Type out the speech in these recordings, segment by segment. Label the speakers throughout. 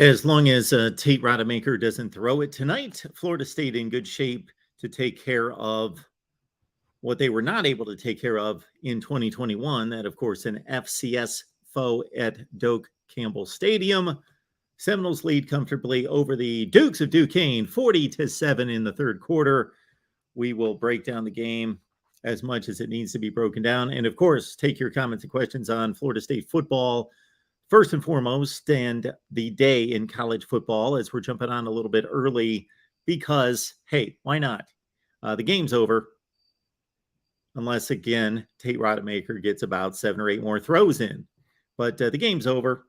Speaker 1: As long as Tate Rodemaker doesn't throw it tonight, Florida State in good shape to take care of what they were not able to take care of in 2021. That, of course, an FCS foe at Doak Campbell Stadium. Seminoles lead comfortably over the Dukes of Duquesne, 40-7 in the third quarter. We will break down the game as much as it needs to be broken down. And, of course, take your comments and questions on Florida State football first and foremost, and the day in college football, as we're jumping on a little bit early because, hey, why not? The game's over. Unless, again, Tate Rodemaker gets about 7 or 8 more throws in. But the game's over,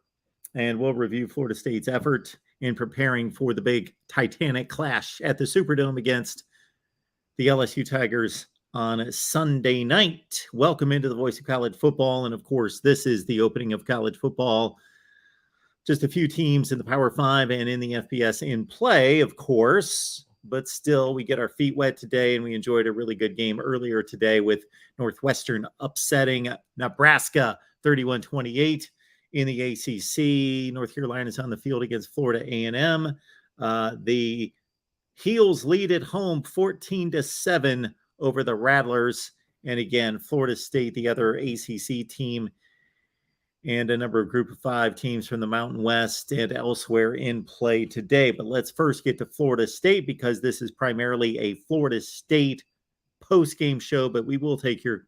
Speaker 1: and we'll review Florida State's effort in preparing for the big Titanic clash at the Superdome against the LSU Tigers on Sunday night. Welcome into the Voice of College Football. And of course, this is the opening of college football. Just a few teams in the Power 5 and in the FBS in play, of course. But still, we get our feet wet today, and we enjoyed a really good game earlier today with Northwestern upsetting Nebraska 31-28 in the ACC. North Carolina's on the field against Florida A&M. The Heels lead at home 14-7 over the Rattlers. And again, Florida State, the other ACC team, and a number of Group of 5 teams from the Mountain West and elsewhere in play today. But let's first get to Florida State because this is primarily a Florida State post-game show, but we will take your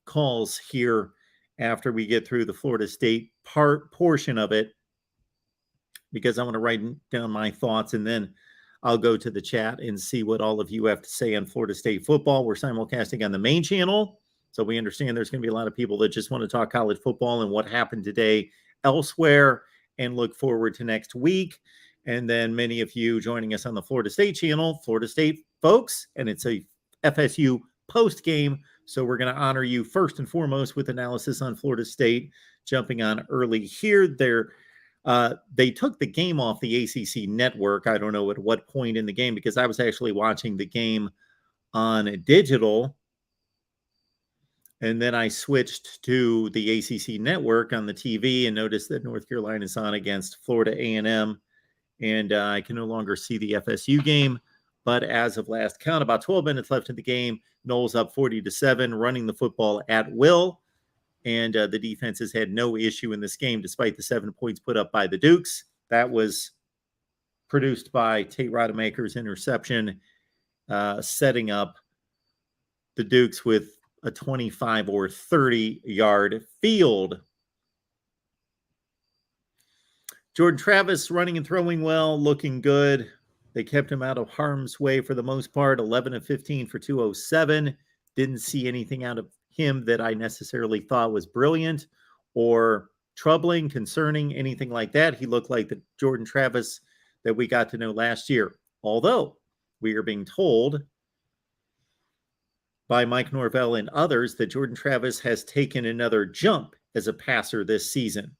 Speaker 1: calls here after we get through the Florida State portion of it because I want to write down my thoughts and then I'll go to the chat and see what all of you have to say on Florida State football. We're simulcasting on the main channel, so we understand there's going to be a lot of people that just want to talk college football and what happened today elsewhere and look forward to next week. And then many of you joining us on the Florida State channel, Florida State folks, and it's a FSU post game. So we're going to honor you first and foremost with analysis on Florida State. Jumping on early here, they took the game off the ACC network. I don't know at what point in the game because I was actually watching the game on digital. And then I switched to the ACC network on the TV and noticed that North Carolina is on against Florida A&M. And I can no longer see the FSU game. But as of last count, about 12 minutes left in the game. Noles up 40-7, running the football at will. And the defense has had no issue in this game, despite the 7 points put up by the Dukes. That was produced by Tate Rodemaker's interception, setting up the Dukes with a 25 or 30-yard field. Jordan Travis running and throwing well, looking good. They kept him out of harm's way for the most part, 11 of 15 for 207. Didn't see anything out of him that I necessarily thought was brilliant or troubling, concerning, anything like that. He looked like the Jordan Travis that we got to know last year. Although we are being told by Mike Norvell and others that Jordan Travis has taken another jump as a passer this season.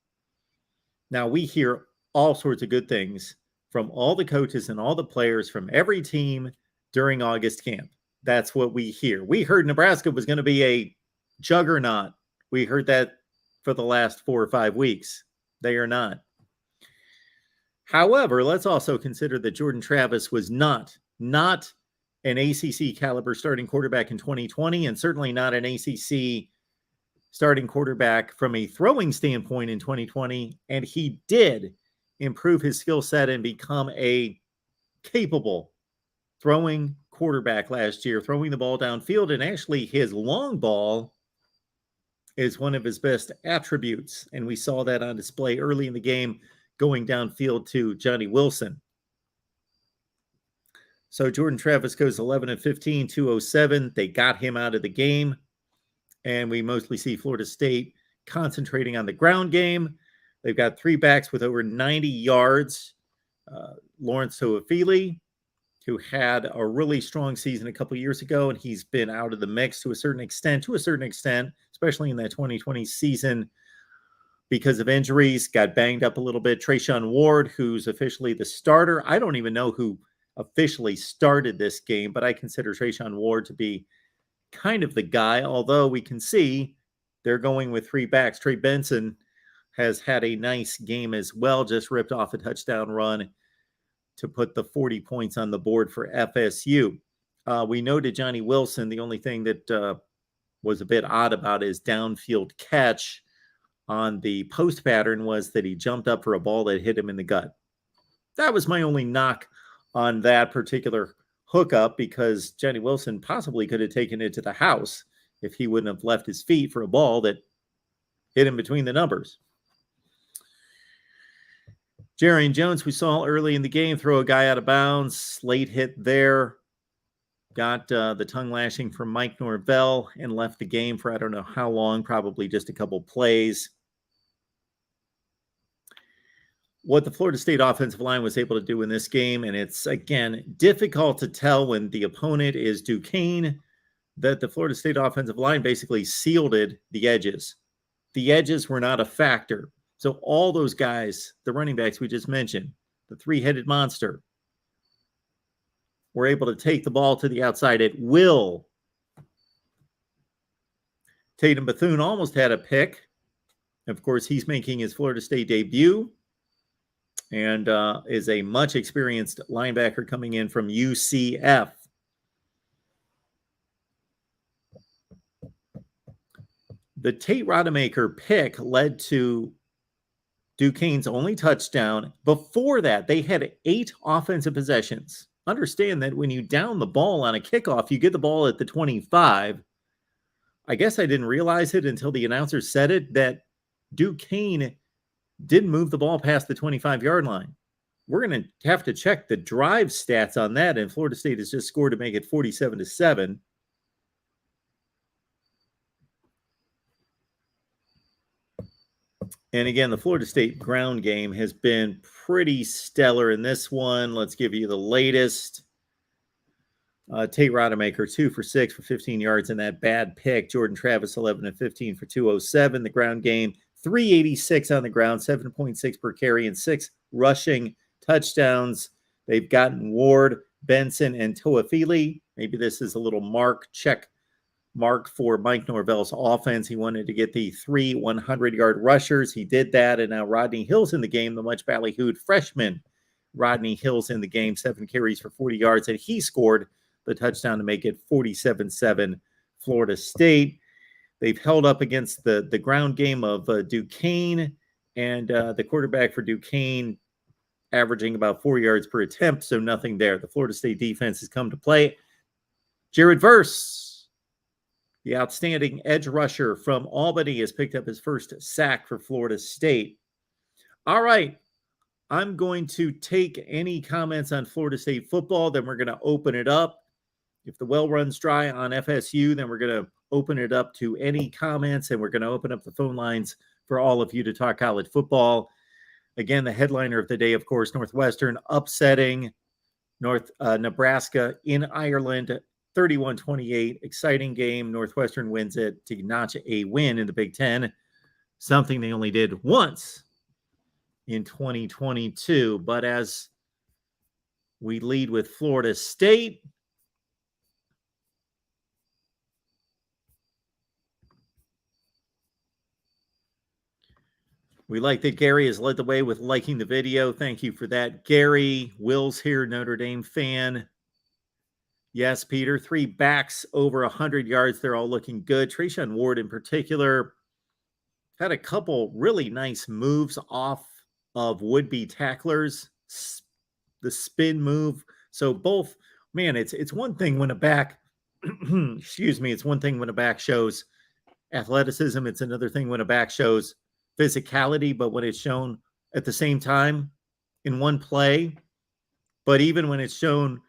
Speaker 1: Now, we hear all sorts of good things from all the coaches and all the players from every team during August camp. That's what we hear. We heard Nebraska was going to be a juggernaut. We heard that for the last 4 or 5 weeks. They are not. However, let's also consider that Jordan Travis was not an ACC caliber starting quarterback in 2020, and certainly not an ACC starting quarterback from a throwing standpoint in 2020. And he did improve his skill set and become a capable throwing quarterback last year, throwing the ball downfield. And actually his long ball is one of his best attributes. And we saw that on display early in the game, going downfield to Johnny Wilson. So Jordan Travis goes 11 of 15, 207. They got him out of the game. And we mostly see Florida State concentrating on the ground game. They've got 3 backs with over 90 yards. Lawrence Toafili, who had a really strong season a couple years ago, and he's been out of the mix to a certain extent, especially in that 2020 season because of injuries, got banged up a little bit. Trayshawn Ward, who's officially the starter. I don't even know who officially started this game, but I consider Trayshawn Ward to be kind of the guy, although we can see they're going with 3 backs. Trey Benson has had a nice game as well, just ripped off a touchdown run to put the 40 points on the board for FSU. We noted Johnny Wilson. The only thing that was a bit odd about his downfield catch on the post pattern was that he jumped up for a ball that hit him in the gut. That was my only knock on that particular hookup, because Johnny Wilson possibly could have taken it to the house if he wouldn't have left his feet for a ball that hit him between the numbers. Jarian Jones, we saw early in the game, throw a guy out of bounds. Late hit there. Got the tongue lashing from Mike Norvell and left the game for I don't know how long, probably just a couple plays. What the Florida State offensive line was able to do in this game, and it's, again, difficult to tell when the opponent is Duquesne, that the Florida State offensive line basically shielded the edges. The edges were not a factor. So all those guys, the running backs we just mentioned, the three-headed monster, were able to take the ball to the outside at will. Tatum Bethune almost had a pick. Of course, he's making his Florida State debut and is a much experienced linebacker coming in from UCF. The Tate Rodemaker pick led to Duquesne's only touchdown. Before that, they had 8 offensive possessions. Understand that when you down the ball on a kickoff, you get the ball at the 25. I guess I didn't realize it until the announcer said it, that Duquesne didn't move the ball past the 25-yard line. We're going to have to check the drive stats on that, and Florida State has just scored to make it 47-7. And again, the Florida State ground game has been pretty stellar in this one. Let's give you the latest. Tate Rodemaker, 2 for 6 for 15 yards in that bad pick. Jordan Travis, 11 of 15 for 207. The ground game, 386 on the ground, 7.6 per carry, and 6 rushing touchdowns. They've gotten Ward, Benson, and Toafili. Maybe this is a little mark for Mike Norvell's offense. He wanted to get the 3 100-yard rushers. He did that, and now Rodney Hill's in the game, the much ballyhooed freshman. Rodney Hill's in the game, 7 carries for 40 yards, and he scored the touchdown to make it 47-7 Florida State. They've held up against the ground game of Duquesne, and the quarterback for Duquesne averaging about 4 yards per attempt, so nothing there. The Florida State defense has come to play. Jared Verse, the outstanding edge rusher from Albany, has picked up his first sack for Florida State. All right, I'm going to take any comments on Florida State football, then we're going to open it up. If the well runs dry on FSU, then we're going to open it up to any comments, and we're going to open up the phone lines for all of you to talk college football. Again, the headliner of the day, of course, Northwestern upsetting Nebraska in Ireland, 31-28. Exciting game. Northwestern wins it to notch a win in the Big Ten, something they only did once in 2022. But as we lead with Florida State, we like that Gary has led the way with liking the video. Thank you for that, Gary. Will's here, Notre Dame fan. Yes, Peter, 3 backs over 100 yards. They're all looking good. Trayshawn Ward in particular had a couple really nice moves off of would-be tacklers. The spin move. So both, man, it's one thing when a back, excuse me, it's one thing when a back shows athleticism. It's another thing when a back shows physicality, but when it's shown at the same time in one play, but even when it's shown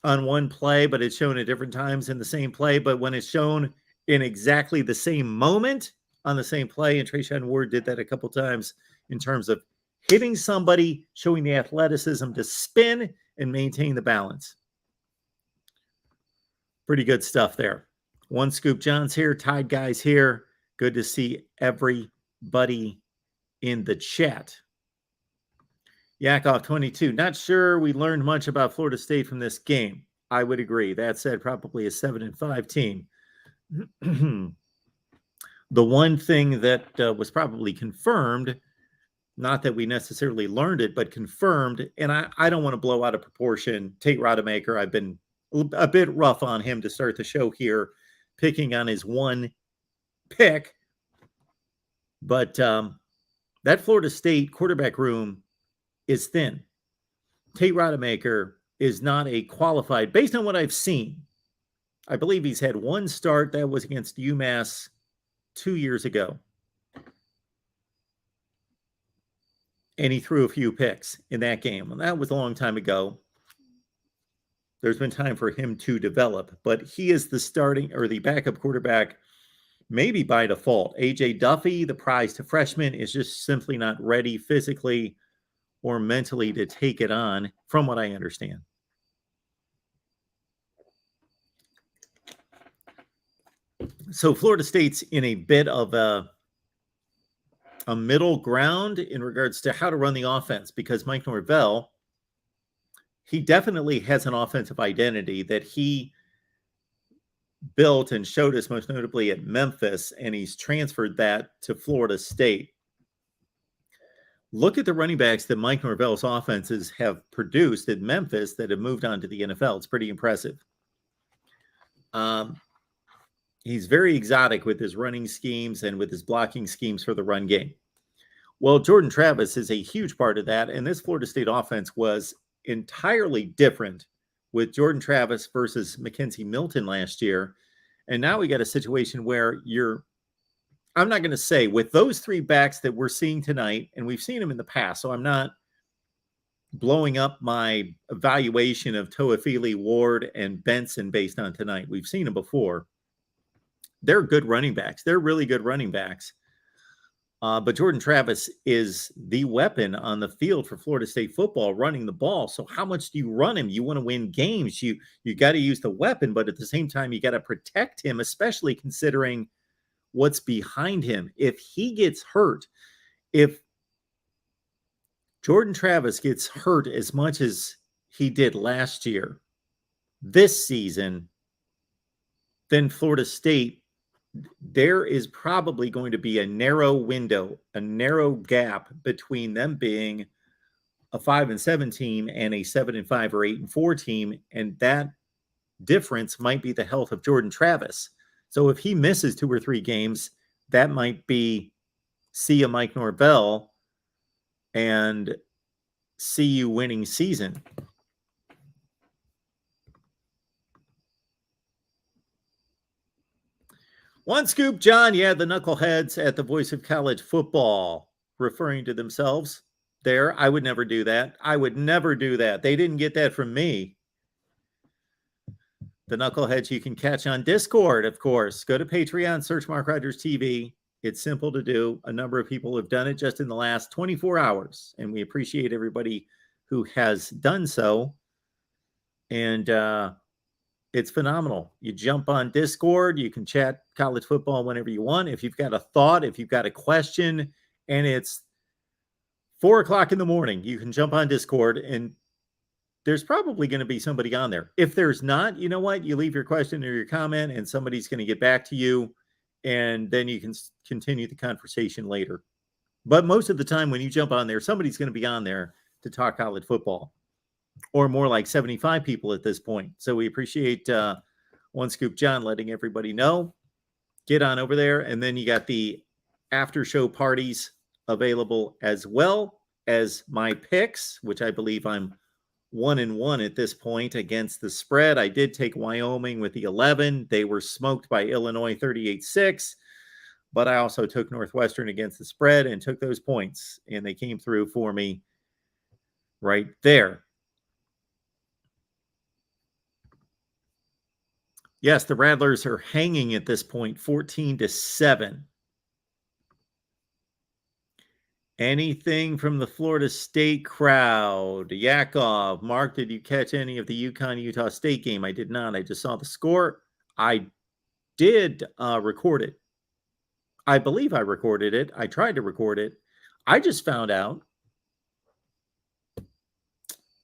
Speaker 1: on one play, but it's shown at different times in the same play, but when it's shown in exactly the same moment on the same play, and Trayshawn Ward did that a couple times in terms of hitting somebody, showing the athleticism to spin and maintain the balance. Pretty good stuff there. One Scoop John's here, Tide Guys here. Good to see everybody in the chat. Yakov 22. Not sure we learned much about Florida State from this game. I would agree. That said, probably a 7-5 team. The one thing that was probably confirmed, not that we necessarily learned it, but confirmed, and I don't want to blow out of proportion Tate Rodemaker. I've been a bit rough on him to start the show here, picking on his one pick. But that Florida State quarterback room is thin. Tate Rodemaker is not a qualified, based on what I've seen. I believe he's had one start that was against UMass 2 years ago. And he threw a few picks in that game. And that was a long time ago. There's been time for him to develop, but he is the starting or the backup quarterback, maybe by default. AJ Duffy, the prized freshman, is just simply not ready physically or mentally to take it on, from what I understand. So Florida State's in a bit of a middle ground in regards to how to run the offense, because Mike Norvell, he definitely has an offensive identity that he built and showed us most notably at Memphis, and he's transferred that to Florida State. Look at the running backs that Mike Norvell's offenses have produced at Memphis that have moved on to the NFL. It's pretty impressive. He's very exotic with his running schemes and with his blocking schemes for the run game. Well, Jordan Travis is a huge part of that, and this Florida State offense was entirely different with Jordan Travis versus Mackenzie Milton last year. And now we got a situation where I'm not going to say with those three backs that we're seeing tonight, and we've seen them in the past, so I'm not blowing up my evaluation of Toafili, Ward, and Benson based on tonight. We've seen them before. They're good running backs. They're really good running backs. But Jordan Travis is the weapon on the field for Florida State football, running the ball. So how much do you run him? You want to win games. You got to use the weapon, but at the same time, you got to protect him, especially considering what's behind him. If he gets hurt, if Jordan Travis gets hurt as much as he did last year, this season, then Florida State, there is probably going to be a narrow window, a narrow gap between them being a 5-7 team and a 7-5 or 8-4 team. And that difference might be the health of Jordan Travis. So if he misses 2 or 3 games, that might be see you Mike Norvell and see you winning season. One scoop, John. Yeah, the knuckleheads at the Voice of College Football referring to themselves there. I would never do that. I would never do that. They didn't get that from me. The knuckleheads you can catch on Discord, of course. Go to Patreon, search MarkRogersTV. It's simple to do. A number of people have done it just in the last 24 hours, and we appreciate everybody who has done so. And it's phenomenal. You jump on Discord. You can chat college football whenever you want. If you've got a thought, if you've got a question, and it's 4 o'clock in the morning, you can jump on Discord, and there's probably going to be somebody on there. If there's not, you know what? You leave your question or your comment, and somebody's going to get back to you, and then you can continue the conversation later. But most of the time when you jump on there, somebody's going to be on there to talk college football. Or more like 75 people at this point. So we appreciate One Scoop John letting everybody know. Get on over there. And then you got the after show parties available, as well as my picks, which I believe I'm 1-1 at this point against the spread. I did take Wyoming with the 11. They were smoked by Illinois 38-6. But I also took Northwestern against the spread and took those points. And they came through for me right there. Yes, the Rattlers are hanging at this point, 14-7. Anything from the Florida State crowd? Yakov, Mark, did you catch any of the UConn-Utah State game? I did not. I just saw the score. I did record it. I believe I recorded it. I tried to record it. I just found out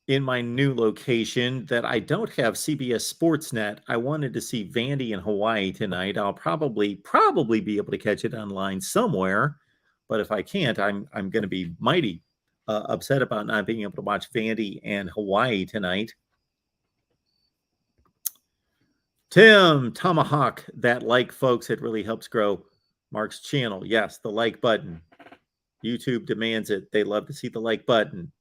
Speaker 1: in my new location that I don't have CBS Sportsnet. I wanted to see Vandy in Hawaii tonight. I'll probably be able to catch it online somewhere, but if I can't, I'm going to be mighty upset about not being able to watch Vandy and Hawaii tonight. Tim, Tomahawk, that like, folks, it really helps grow Mark's channel. Yes, the like button. YouTube demands it. They love to see the like button.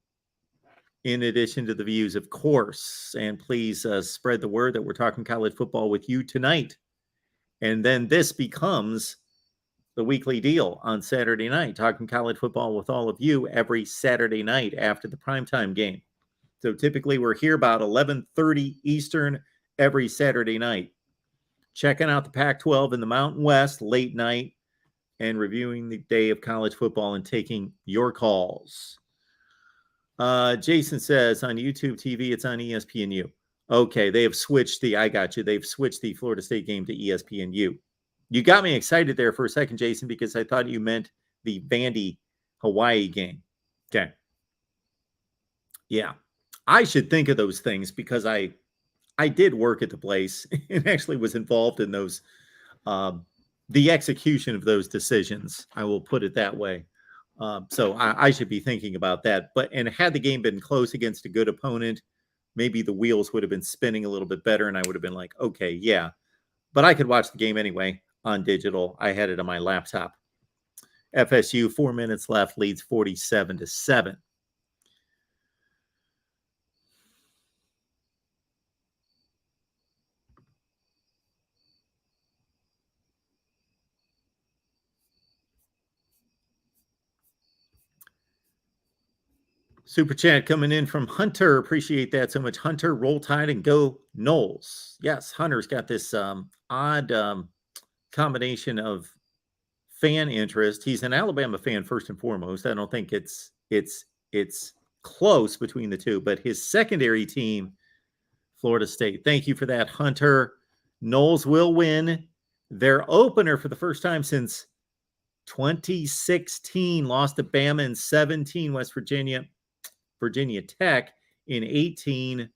Speaker 1: In addition to the views, of course. And please spread the word that we're talking college football with you tonight. And then this becomes the weekly deal on Saturday night, talking college football with all of you every Saturday night after the primetime game. So typically we're here about 11:30 Eastern every Saturday night, checking out the Pac-12 in the Mountain West late night and reviewing the day of college football and taking your calls. Jason says on YouTube TV, it's on ESPNU. Okay, they have switched I got you. They've switched the Florida State game to ESPNU. You got me excited there for a second, Jason, because I thought you meant the Vandy Hawaii game. Okay. Yeah. I should think of those things because I did work at the place and actually was involved in those, the execution of those decisions. I will put it that way. So I should be thinking about that. And had the game been close against a good opponent, maybe the wheels would have been spinning a little bit better and I would have been like, okay, yeah. But I could watch the game anyway on digital. I had it on my laptop. FSU, 4 minutes left, leads 47-7. Super chat coming in from Hunter. Appreciate that so much. Hunter, roll tide and go Knowles. Yes, Hunter's got this odd combination of fan interest. He's an Alabama fan first and foremost. I don't think it's close between the two, but his secondary team, Florida State. Thank you for that, Hunter. Knowles will win their opener for the first time since 2016. Lost to Bama in 17, West Virginia. Virginia Tech in 18.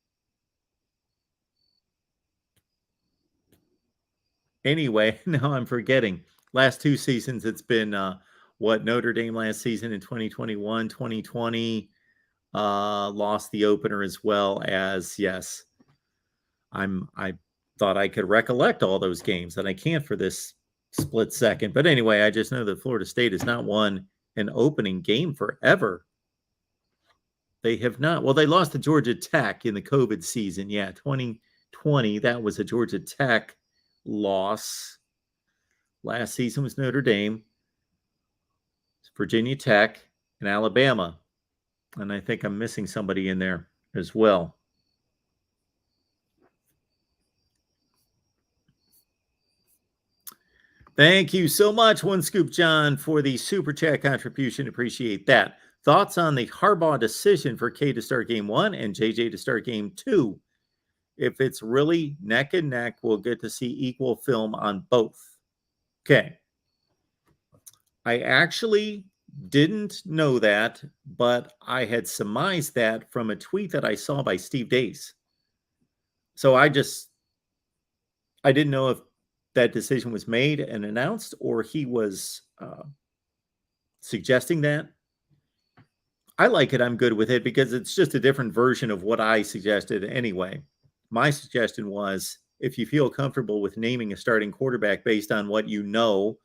Speaker 1: Anyway, now I'm forgetting. Last two seasons, it's been Notre Dame last season in 2021, 2020, lost the opener as well as, yes, I thought I could recollect all those games, and I can't for this split second. But anyway, I just know that Florida State has not won an opening game forever. They have not. Well, they lost to Georgia Tech in the COVID season. Yeah, 2020. That was a Georgia Tech loss. Last season was Notre Dame, Virginia Tech, and Alabama. And I think I'm missing somebody in there as well. Thank you so much, One Scoop John, for the super chat contribution. Appreciate that. Thoughts on the Harbaugh decision for K to start game 1 and JJ to start game 2? If it's really neck and neck, we'll get to see equal film on both. Okay. I actually didn't know that, but I had surmised that from a tweet that I saw by Steve Dace. So I didn't know if that decision was made and announced or he was suggesting that. I like it. I'm good with it because it's just a different version of what I suggested anyway. My suggestion was if you feel comfortable with naming a starting quarterback based on what you know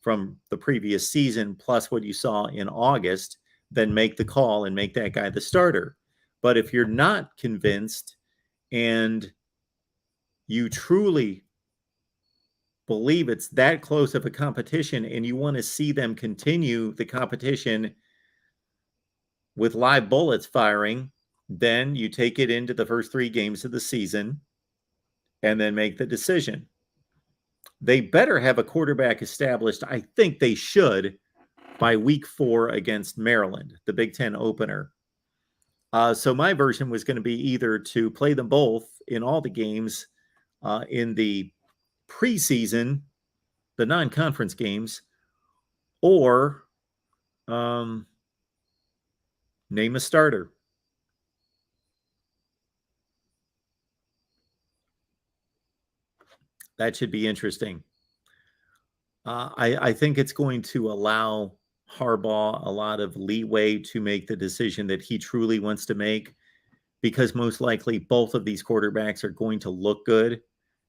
Speaker 1: from the previous season plus what you saw in August, then make the call and make that guy the starter. But if you're not convinced and you truly believe it's that close of a competition and you want to see them continue the competition with live bullets firing, then you take it into the first 3 games of the season and then make the decision. They better have a quarterback established. I think they should by week 4 against Maryland, the Big Ten opener. So my version was going to be either to play them both in all the games in the preseason, the non-conference games, or name a starter. That should be interesting. I think it's going to allow Harbaugh a lot of leeway to make the decision that he truly wants to make, because most likely both of these quarterbacks are going to look good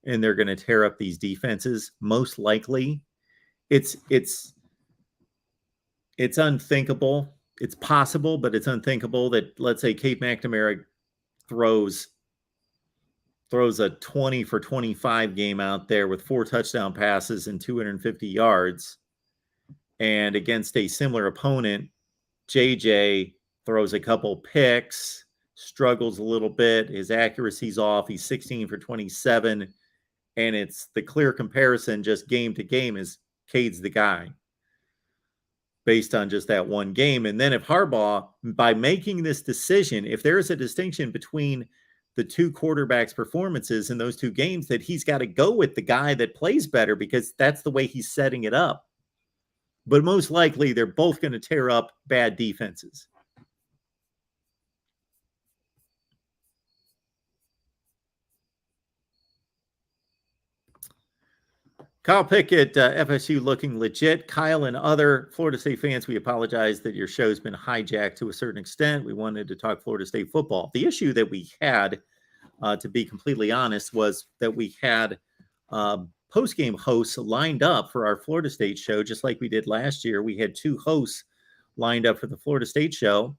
Speaker 1: and they're going to tear up these defenses. Most likely, it's unthinkable. It's possible, but it's unthinkable that, let's say, Cade McNamara throws a 20 for 25 game out there with 4 touchdown passes and 250 yards. And against a similar opponent, JJ throws a couple picks, struggles a little bit. His accuracy's off. He's 16 for 27. And it's the clear comparison just game to game is Cade's the guy based on just that one game. And then if Harbaugh, by making this decision, if there's a distinction between the two quarterbacks' performances in those two games, that he's got to go with the guy that plays better because that's the way he's setting it up. But most likely, they're both going to tear up bad defenses. Kyle Pickett, FSU looking legit. Kyle and other Florida State fans, we apologize that your show's been hijacked to a certain extent. We wanted to talk Florida State football. The issue that we had, to be completely honest, was that we had post-game hosts lined up for our Florida State show, just like we did last year. We had 2 hosts lined up for the Florida State show.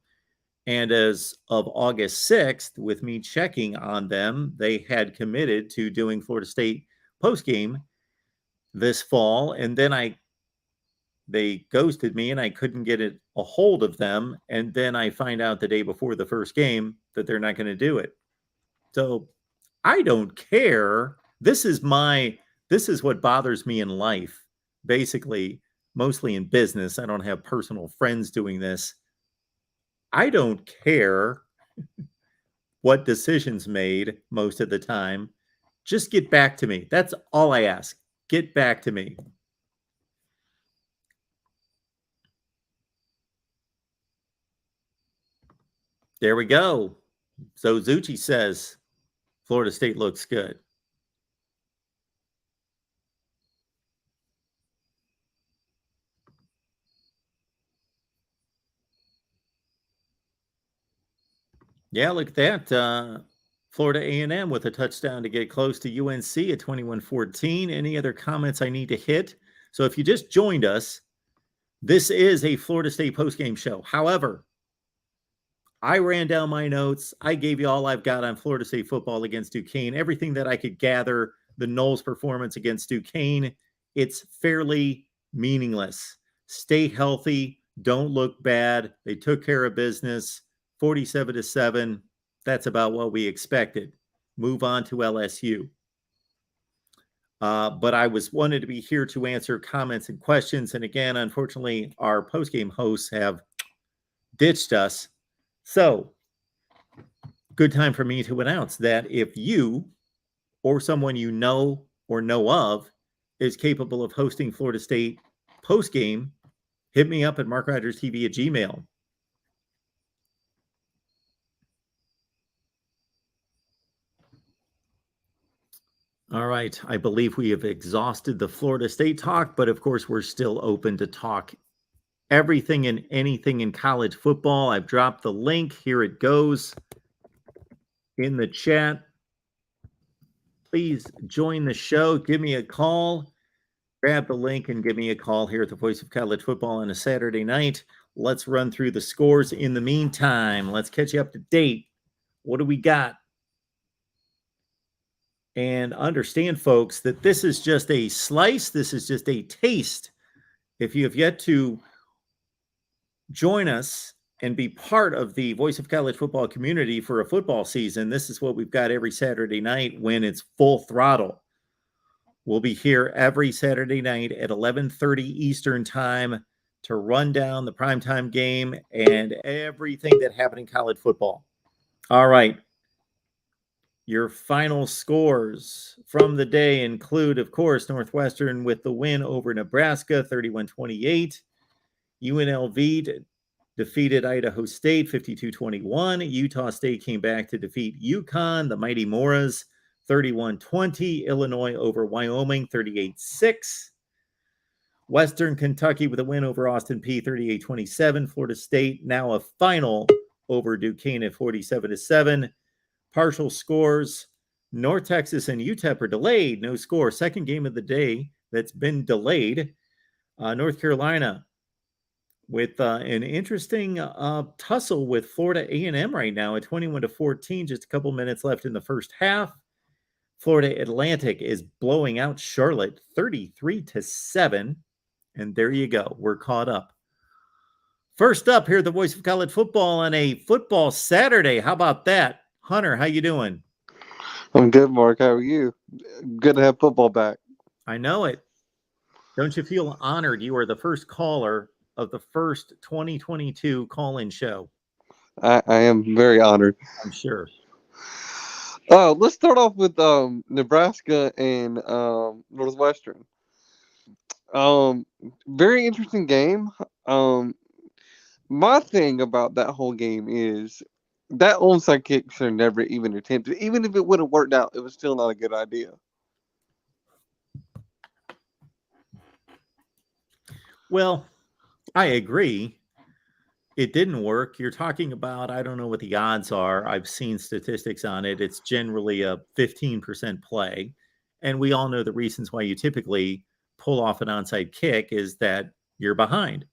Speaker 1: And as of August 6th, with me checking on them, they had committed to doing Florida State post-game this fall. And then they ghosted me and I couldn't get a hold of them. And then I find out the day before the first game that they're not going to do it. So I don't care. This is what bothers me in life, basically, mostly in business. I don't have personal friends doing this. I don't care what decisions made most of the time. Just get back to me. That's all I ask. Get back to me. There we go. So Zucci says Florida State looks good. Yeah, look at that. Florida A&M with a touchdown to get close to UNC at 21-14. Any other comments I need to hit? So if you just joined us, this is a Florida State postgame show. However, I ran down my notes. I gave you all I've got on Florida State football against Duquesne, everything that I could gather, the Noles performance against Duquesne. It's fairly meaningless. Stay healthy. Don't look bad. They took care of business. 47-7. That's about what we expected. Move on to LSU. But I wanted to be here to answer comments and questions. And again, unfortunately, our postgame hosts have ditched us. So, good time for me to announce that if you or someone you know or know of is capable of hosting Florida State postgame, hit me up at MarkRogersTV at Gmail. All right. I believe we have exhausted the Florida State talk, but of course, we're still open to talk everything and anything in college football. I've dropped the link. Here it goes in the chat. Please join the show. Give me a call. Grab the link and give me a call here at the Voice of College Football on a Saturday night. Let's run through the scores in the meantime. Let's catch you up to date. What do we got? And understand, folks, that this is just a slice. This is just a taste. If you have yet to join us and be part of the Voice of College Football community for a football season, this is what we've got every Saturday night when it's full throttle. We'll be here every Saturday night at 11:30 Eastern time to run down the primetime game and everything that happened in college football. All right. Your final scores from the day include, of course, Northwestern with the win over Nebraska, 31-28. UNLV defeated Idaho State, 52-21. Utah State came back to defeat UConn, the Mighty Moras, 31-20. Illinois over Wyoming, 38-6. Western Kentucky with a win over Austin Peay, 38-27. Florida State now a final over Duquesne at 47-7. Partial scores: North Texas and UTEP are delayed. No score. Second game of the day that's been delayed. North Carolina with an interesting tussle with Florida A&M right now at 21-14. Just a couple minutes left in the first half. Florida Atlantic is blowing out Charlotte 33-7. And there you go. We're caught up. First up here, the voice of college football on a football Saturday. How about that? Hunter, how you doing?
Speaker 2: I'm good, Mark. How are you? Good to have football back.
Speaker 1: I know it. Don't you feel honored? You are the first caller of the first 2022 call-in show.
Speaker 2: I am very honored.
Speaker 1: I'm sure.
Speaker 2: Let's start off with Nebraska and Northwestern. Very interesting game. My thing about that whole game is that onside kick should have never even attempted. Even if it would have worked out, it was still not a good idea.
Speaker 1: Well, I agree. It didn't work. You're talking about, I don't know what the odds are. I've seen statistics on it. It's generally a 15% play. And we all know the reasons why you typically pull off an onside kick is that you're behind.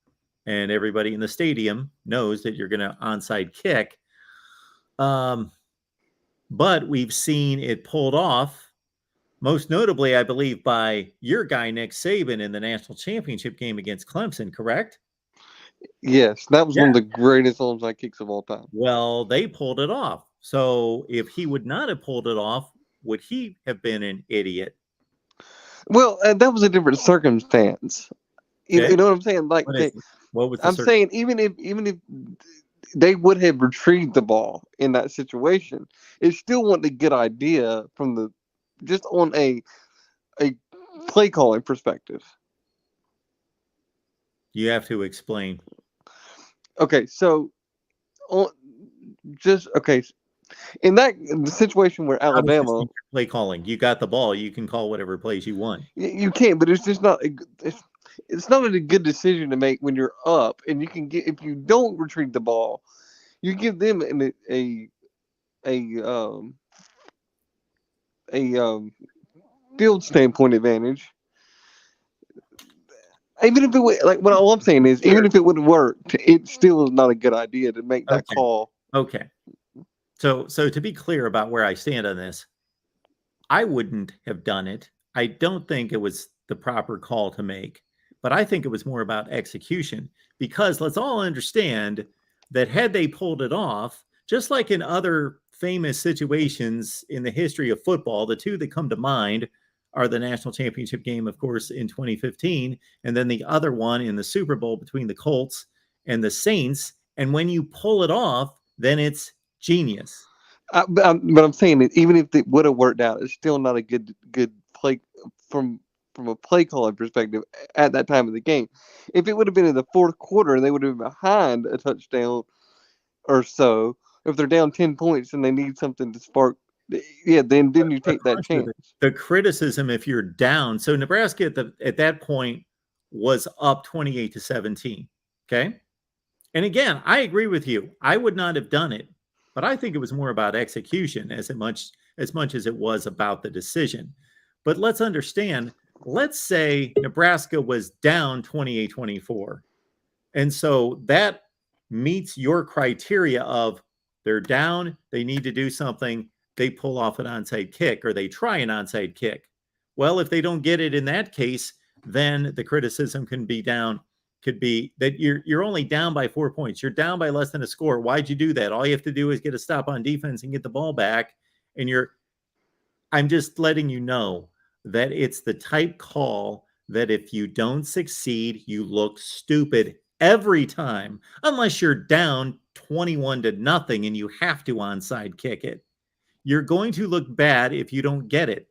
Speaker 1: And everybody in the stadium knows that you're going to onside kick. But we've seen it pulled off, most notably, I believe, by your guy, Nick Saban, in the national championship game against Clemson, correct?
Speaker 2: Yes, that was one of the greatest onside kicks of all time.
Speaker 1: Well, they pulled it off. So if he would not have pulled it off, would he have been an idiot?
Speaker 2: Well, that was a different circumstance.
Speaker 1: Okay.
Speaker 2: You know what I'm saying? Like, I'm saying even if they would have retrieved the ball in that situation, it still wasn't a good idea from just on a play calling perspective.
Speaker 1: You have to explain.
Speaker 2: Okay, so in the situation where Alabama
Speaker 1: play calling, you got the ball, you can call whatever plays you want.
Speaker 2: You can, but it's just not. It's not a good decision to make when you're up, and you can get if you don't retrieve the ball, you give them a field standpoint advantage. Even if it would, like, what all I'm saying is, even if it would have worked, it still is not a good idea to make that call.
Speaker 1: Okay. So to be clear about where I stand on this, I wouldn't have done it. I don't think it was the proper call to make, but I think it was more about execution, because let's all understand that had they pulled it off, just like in other famous situations in the history of football, the two that come to mind are the national championship game, of course, in 2015, and then the other one in the Super Bowl between the Colts and the Saints. And when you pull it off, then it's genius.
Speaker 2: But I'm saying that even if it would have worked out, it's still not a good play from a play calling perspective at that time of the game. If it would have been in the fourth quarter and they would have been behind a touchdown or so, if they're down 10 points and they need something to spark, then you take that chance.
Speaker 1: The criticism, if you're down, so Nebraska at that point was up 28-17. Okay. And again, I agree with you. I would not have done it, but I think it was more about execution as much as it was about the decision. But let's understand, let's say Nebraska was down 28-24. And so that meets your criteria of they're down, they need to do something, they pull off an onside kick, or they try an onside kick. Well, if they don't get it in that case, then the criticism could be that you're only down by 4 points. You're down by less than a score. Why'd you do that? All you have to do is get a stop on defense and get the ball back. And I'm just letting you know that it's the type call that if you don't succeed, you look stupid every time, unless you're down 21-0 and you have to onside kick it. You're going to look bad if you don't get it.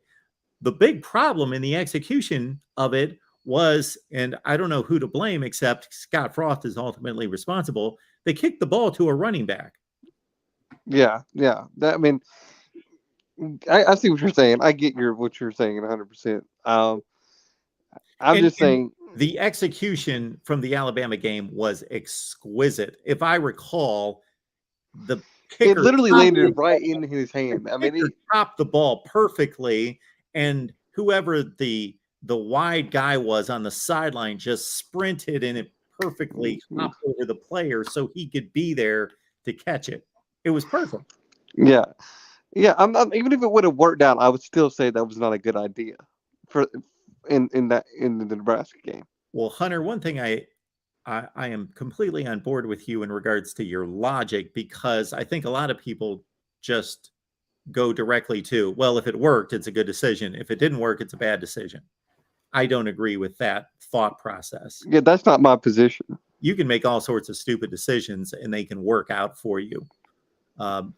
Speaker 1: The big problem in the execution of it was, and I don't know who to blame except Scott Frost is ultimately responsible, they kicked the ball to a running back.
Speaker 2: Yeah. I see what you're saying. I get what you're saying 100%. I'm just
Speaker 1: And
Speaker 2: saying
Speaker 1: the execution from the Alabama game was exquisite. If I recall, the
Speaker 2: it
Speaker 1: kicker
Speaker 2: literally
Speaker 1: chopped
Speaker 2: landed
Speaker 1: the
Speaker 2: right in
Speaker 1: ball.
Speaker 2: his
Speaker 1: The
Speaker 2: hand. I mean,
Speaker 1: kicker chopped the ball perfectly, and whoever the wide guy was on the sideline just sprinted and it perfectly hopped over the player so he could be there to catch it. It was perfect.
Speaker 2: yeah, yeah. Even if it would have worked out, I would still say that was not a good idea for in the Nebraska game.
Speaker 1: Well, Hunter, one thing I am completely on board with you in regards to your logic because I think a lot of people just go directly to, well, if it worked, it's a good decision. If it didn't work, it's a bad decision. I don't agree with that thought process.
Speaker 2: Yeah, that's not my position.
Speaker 1: You can make all sorts of stupid decisions and they can work out for you.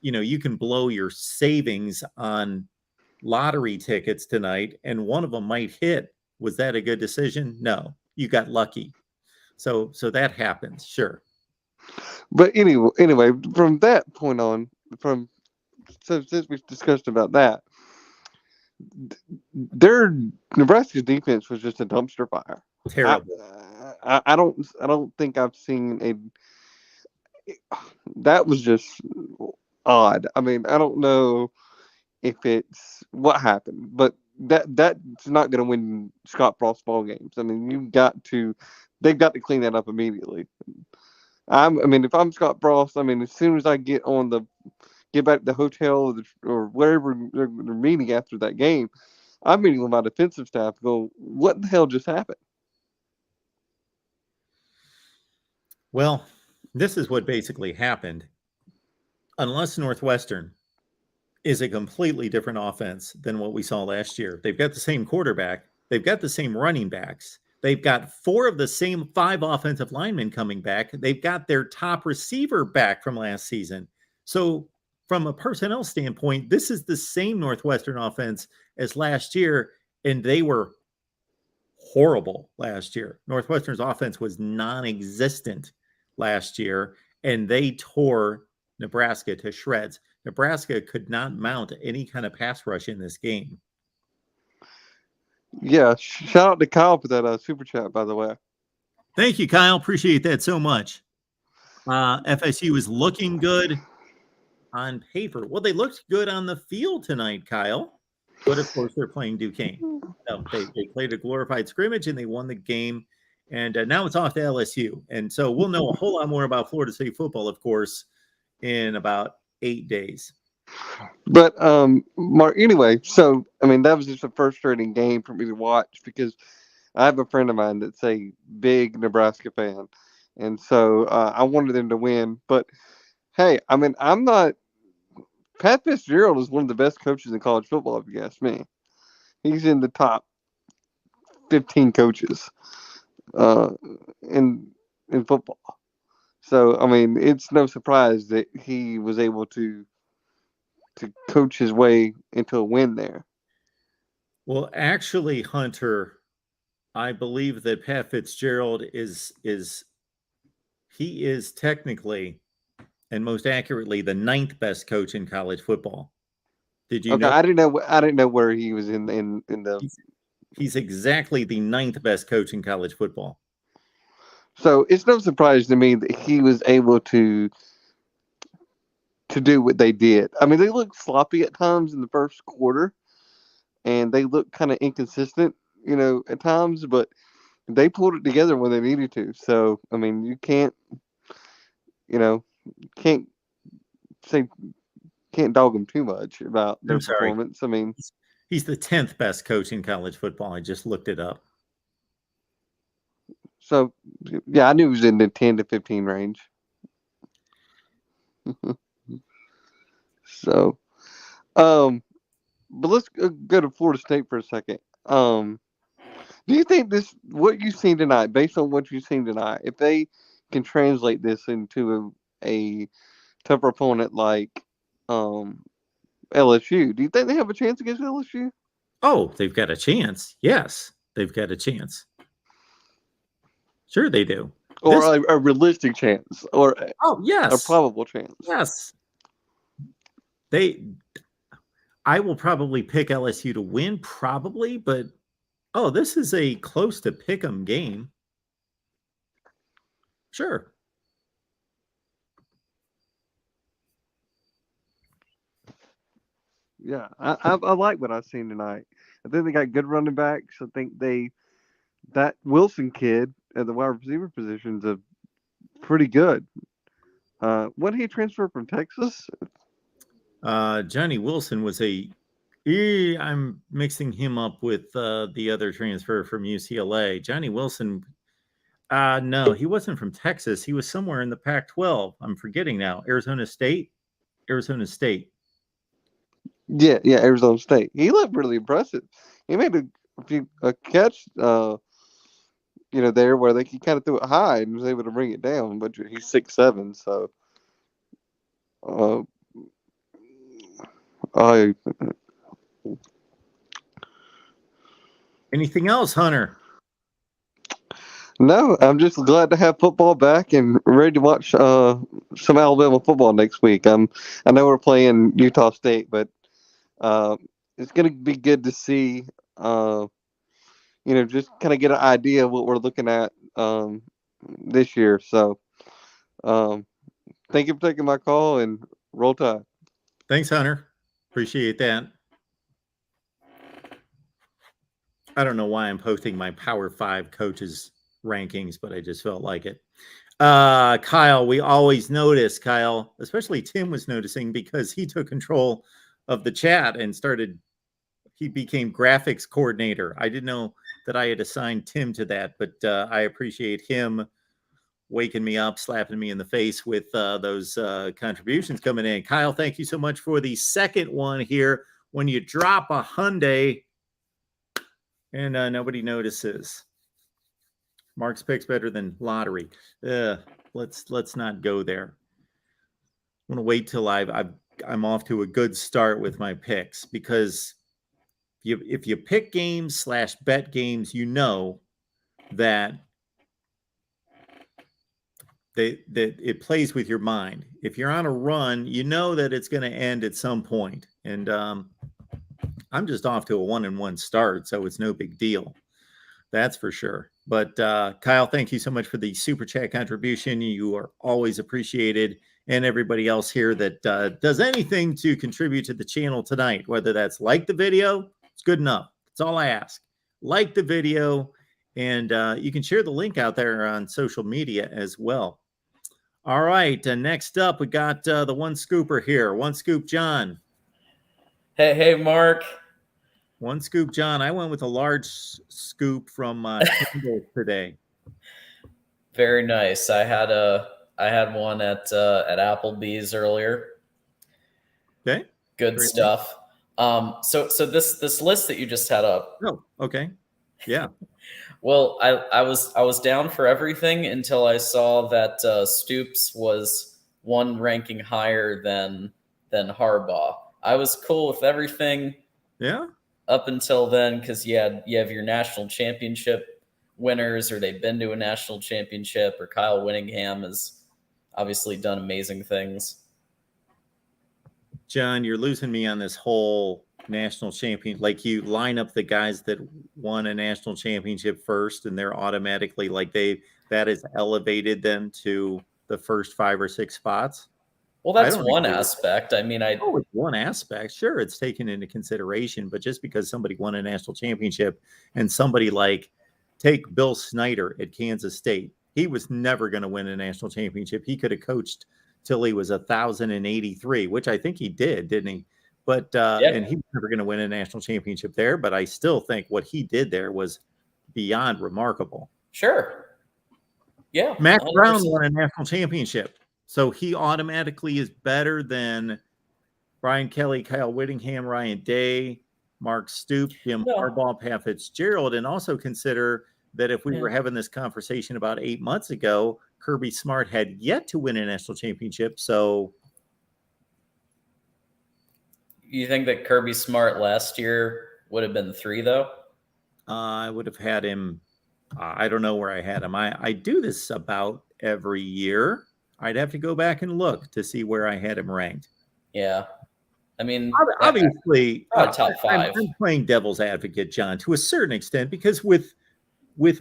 Speaker 1: You can blow your savings on lottery tickets tonight and one of them might hit. Was that a good decision? No, you got lucky. So that happens, sure.
Speaker 2: But anyway, from that point on, since we discussed about that, their Nebraska's defense was just a dumpster fire. I,
Speaker 1: Terrible.
Speaker 2: I don't think I've seen that was just odd. I mean, I don't know if it's what happened, but that's not going to win Scott Frost ball games. I mean, they've got to clean that up immediately. I mean, if I'm Scott Frost, I mean, as soon as I get back to the hotel or wherever they're meeting after that game, I'm meeting with my defensive staff. Go, what the hell just happened?
Speaker 1: Well, this is what basically happened. Unless Northwestern is a completely different offense than what we saw last year. They've got the same quarterback. They've got the same running backs. They've got 4 of the same 5 offensive linemen coming back. They've got their top receiver back from last season. So from a personnel standpoint, this is the same Northwestern offense as last year, and they were horrible last year. Northwestern's offense was non-existent last year, and they tore Nebraska to shreds. Nebraska could not mount any kind of pass rush in this game.
Speaker 2: Yeah, shout out to Kyle for that super chat, by the way.
Speaker 1: Thank you, Kyle. Appreciate that so much. FSU is looking good on paper. Well, they looked good on the field tonight, Kyle. But of course, they're playing Duquesne. No, they played a glorified scrimmage and they won the game. And now it's off to LSU. And so we'll know a whole lot more about Florida State football, of course, in about 8 days.
Speaker 2: But Mark, anyway, so I mean that was just a frustrating game for me to watch because I have a friend of mine that's a big Nebraska fan, and so I wanted them to win. But hey, I mean I'm not. Pat Fitzgerald is one of the best coaches in college football, if you ask me. He's in the top 15 coaches in football. So I mean, it's no surprise that he was able to coach his way into a win there.
Speaker 1: Well, actually, Hunter, I believe that Pat Fitzgerald is technically and most accurately the 9th best coach in college football. Did you know?
Speaker 2: I didn't know where he was in the.
Speaker 1: He's exactly the 9th best coach in college football.
Speaker 2: So it's no surprise to me that he was able to do what they did. I mean, they looked sloppy at times in the first quarter, and they looked kind of inconsistent, at times. But they pulled it together when they needed to. So I mean, you can't dog them too much about their performance. I mean,
Speaker 1: he's the 10th best coach in college football. I just looked it up.
Speaker 2: So yeah, I knew he was in the 10 to 15 range. So, but let's go to Florida State for a second. Do you think what you've seen tonight, based on what you've seen tonight, if they can translate this into a tougher opponent like LSU, do you think they have a chance against LSU?
Speaker 1: Oh, they've got a chance. Yes, they've got a chance. Sure, they do.
Speaker 2: Or a realistic chance, or
Speaker 1: yes,
Speaker 2: a probable chance.
Speaker 1: Yes, I will probably pick LSU to win, probably, but this is a close to pick 'em game. Sure.
Speaker 2: Yeah, I like what I've seen tonight. I think they got good running backs. I think that Wilson kid at the wide receiver position is pretty good. When he transferred from Texas?
Speaker 1: Johnny Wilson was I'm mixing him up with the other transfer from UCLA. Johnny Wilson, no, he wasn't from Texas. He was somewhere in the Pac-12. I'm forgetting now. Arizona State.
Speaker 2: Yeah, Arizona State. He looked really impressive. He made a catch, there where he kind of threw it high and was able to bring it down. But he's 6'7", so I.
Speaker 1: Anything else, Hunter?
Speaker 2: No, I'm just glad to have football back and ready to watch some Alabama football next week. I know we're playing Utah State, but it's going to be good to see, just kind of get an idea of what we're looking at this year. So thank you for taking my call, and roll tide.
Speaker 1: Thanks, Hunter. Appreciate that. I don't know why I'm posting my Power 5 coaches rankings, but I just felt like it. Kyle, we always notice, Kyle, especially Tim was noticing because he took control of the chat and he became graphics coordinator. I didn't know that I had assigned Tim to that, but I appreciate him waking me up, slapping me in the face with those contributions coming in. Kyle, thank you so much for the second one here. When you drop a Hyundai and nobody notices. Mark's pick's better than lottery. Let's not go there. I'm gonna wait till I'm off to a good start with my picks, because if you pick games / bet games, you know that it plays with your mind. If you're on a run, you know that it's going to end at some point. And I'm just off to a 1-1 start, so it's no big deal. That's for sure. But Kyle, thank you so much for the super chat contribution. You are always appreciated. And everybody else here that does anything to contribute to the channel tonight, whether that's like the video, it's good enough. That's all I ask. Like the video, and you can share the link out there on social media as well. All right, next up, we got the one scooper here. One Scoop John.
Speaker 3: Hey, Mark.
Speaker 1: One Scoop John. I went with a large scoop from Campbell today.
Speaker 3: Very nice. I had one at Applebee's earlier.
Speaker 1: Okay.
Speaker 3: Good
Speaker 1: Great.
Speaker 3: stuff. So this list that you just had up.
Speaker 1: Oh, okay. Yeah.
Speaker 3: Well, I was down for everything until I saw that Stoops was one ranking higher than Harbaugh. I was cool with everything.
Speaker 1: Yeah.
Speaker 3: Up until then, because you have your national championship winners, or they've been to a national championship, or Kyle Whittingham has obviously done amazing things.
Speaker 1: John, you're losing me on this whole national champion. Like, you line up the guys that won a national championship first, and they're automatically that has elevated them to the first 5 or 6 spots.
Speaker 3: Well, that's one aspect. I mean,
Speaker 1: it's one aspect. Sure, it's taken into consideration, but just because somebody won a national championship and somebody take Bill Snyder at Kansas State, he was never going to win a national championship. He could have coached till he was 1,083, which I think he did, didn't he? But and he was never going to win a national championship there. But I still think what he did there was beyond remarkable.
Speaker 3: Sure. Yeah.
Speaker 1: Mac Brown won a national championship, so he automatically is better than Brian Kelly, Kyle Whittingham, Ryan Day, Mark Stoops, Jim Harbaugh, Pat Fitzgerald. And also consider that if we were having this conversation about 8 months ago, Kirby Smart had yet to win a national championship. So
Speaker 3: you think that Kirby Smart last year would have been 3, though?
Speaker 1: I would have had him. I don't know where I had him. I do this about every year. I'd have to go back and look to see where I had him ranked.
Speaker 3: Yeah. I mean,
Speaker 1: obviously,
Speaker 3: top five.
Speaker 1: I'm playing devil's advocate, John, to a certain extent, because with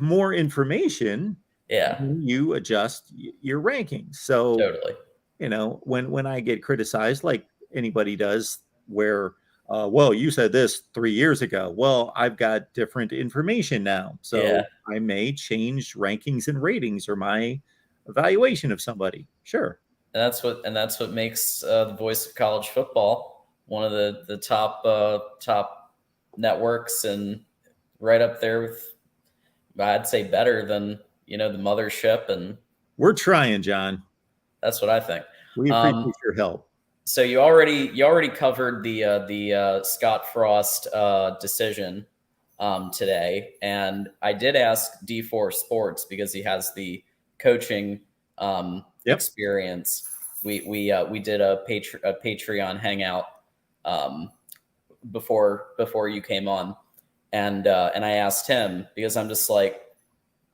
Speaker 1: more information,
Speaker 3: Yeah,
Speaker 1: you adjust your rankings. So,
Speaker 3: totally.
Speaker 1: when I get criticized, like anybody does, where, well, you said this 3 years ago. Well, I've got different information now, so
Speaker 3: Yeah.
Speaker 1: I may change rankings and ratings or my evaluation of somebody. Sure.
Speaker 3: And that's what makes the voice of college football one of the top networks, and right up there with, I'd say, better than the mothership, and
Speaker 1: We're trying, John.
Speaker 3: that's what I think.
Speaker 1: We appreciate your help.
Speaker 3: So you already covered the Scott Frost decision today, and I did ask D4 Sports because he has the coaching
Speaker 1: Yep.
Speaker 3: experience. We did a Patreon hangout before you came on, and I asked him, because I'm just like,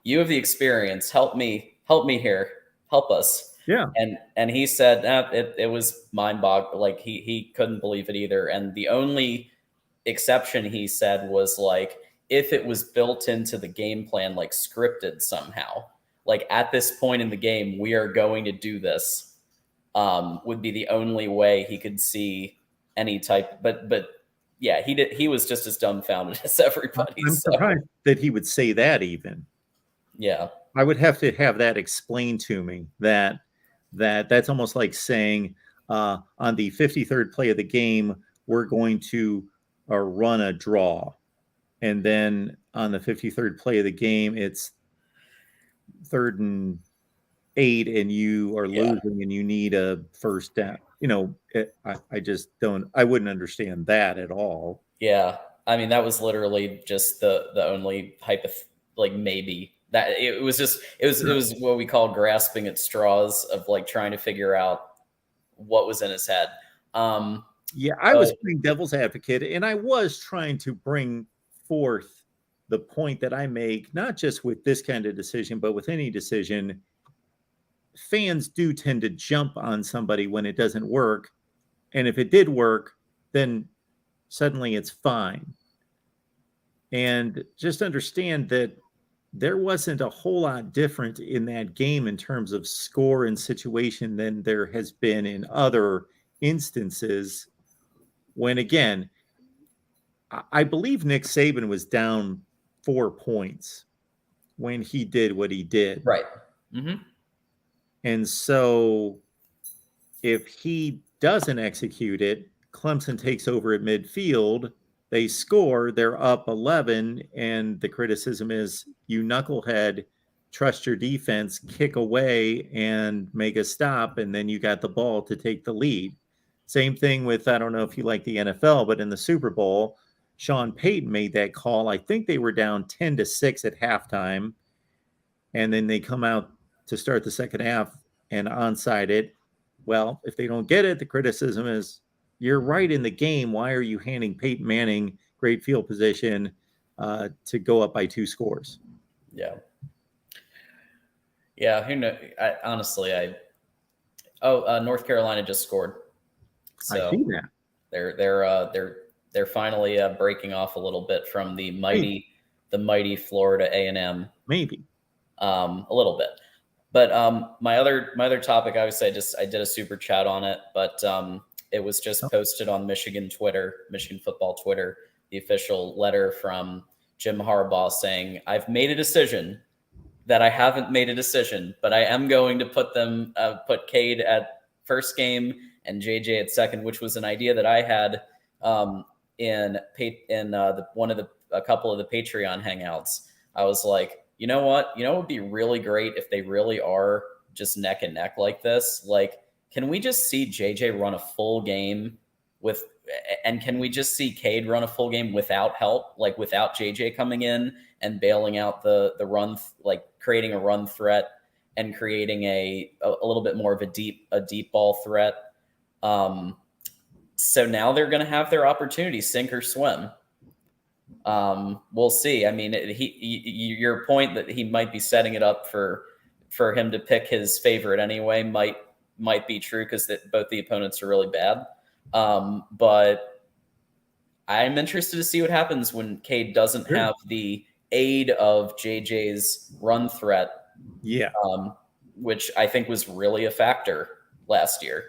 Speaker 3: you have the experience. Help me here. Help us.
Speaker 1: Yeah.
Speaker 3: And he said it was mind-boggling. Like he couldn't believe it either. And the only exception he said was, like, if it was built into the game plan, like scripted somehow, like at this point in the game, we are going to do this, would be the only way he could see any type. But yeah, he was just as dumbfounded as everybody.
Speaker 1: I'm surprised that he would say that even.
Speaker 3: Yeah.
Speaker 1: I would have to have that explained to me, that's almost like saying on the 53rd play of the game, we're going to run a draw. And then on the 53rd play of the game, it's 3rd and 8 and you are losing and you need a first down. I just I wouldn't understand that at all.
Speaker 3: Yeah. I mean, that was literally just the only maybe. That it was what we call grasping at straws, of like trying to figure out what was in his head.
Speaker 1: Yeah, I was playing devil's advocate, and I was trying to bring forth the point that I make, not just with this kind of decision, but with any decision. Fans do tend to jump on somebody when it doesn't work, and if it did work, then suddenly it's fine. And just understand that there wasn't a whole lot different in that game in terms of score and situation than there has been in other instances when, again, I believe Nick Saban was down 4 points when he did what he did.
Speaker 3: Right. Mm-hmm.
Speaker 1: And so if he doesn't execute it, Clemson takes over at midfield. They score, they're up 11, and the criticism is, you knucklehead, trust your defense, kick away and make a stop, and then you got the ball to take the lead. Same thing with, I don't know if you like the NFL, but in the Super Bowl, Sean Payton made that call. I think they were down 10-6 at halftime, and then they come out to start the second half and onside it. Well, if they don't get it, the criticism is, you're right in the game. Why are you handing Peyton Manning great field position to go up by 2 scores?
Speaker 3: Yeah. Yeah. Who knows? North Carolina just scored. So
Speaker 1: I see that.
Speaker 3: They're finally breaking off a little bit from the mighty Florida A&M.
Speaker 1: Maybe.
Speaker 3: A little bit. But my other topic, obviously, I did a super chat on it, but it was just posted on Michigan football Twitter, the official letter from Jim Harbaugh saying, I've made a decision that I haven't made a decision, but I am going to put Cade at first game and JJ at second, which was an idea that I had in a couple of the Patreon hangouts. I was like, you know what? It would be really great if they really are just neck and neck like this. Like, can we just see JJ run a full game and can we just see Cade run a full game without help, like without JJ coming in and bailing out the run, like creating a run threat and creating a little bit more of a deep ball threat. So now they're going to have their opportunity, sink or swim. We'll see. I mean, your point that he might be setting it up for him to pick his favorite anyway might be true, because both the opponents are really bad. But I'm interested to see what happens when Cade doesn't
Speaker 1: Sure.
Speaker 3: have the aid of JJ's run threat,
Speaker 1: Yeah.
Speaker 3: which I think was really a factor last year.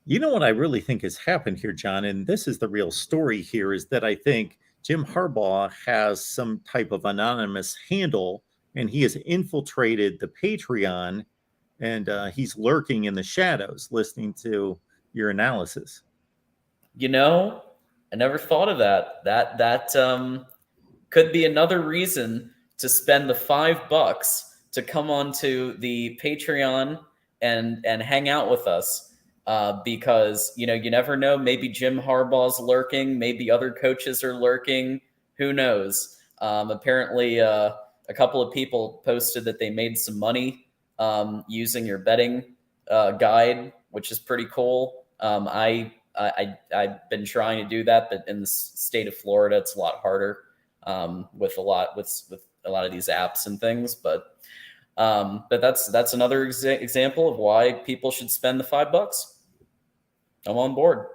Speaker 1: You know what I really think has happened here, John, and this is the real story here, is that I think Jim Harbaugh has some type of anonymous handle, and he has infiltrated the Patreon, and he's lurking in the shadows listening to your analysis.
Speaker 3: You know, I never thought of that. That could be another reason to spend the $5 to come onto the Patreon and hang out with us. Because you never know. Maybe Jim Harbaugh's lurking. Maybe other coaches are lurking. Who knows? Apparently, a couple of people posted that they made some money using your betting guide, which is pretty cool. I've been trying to do that, but in the state of Florida, it's a lot harder with a lot of these apps and things. But that's another example of why people should spend the $5. I'm on board.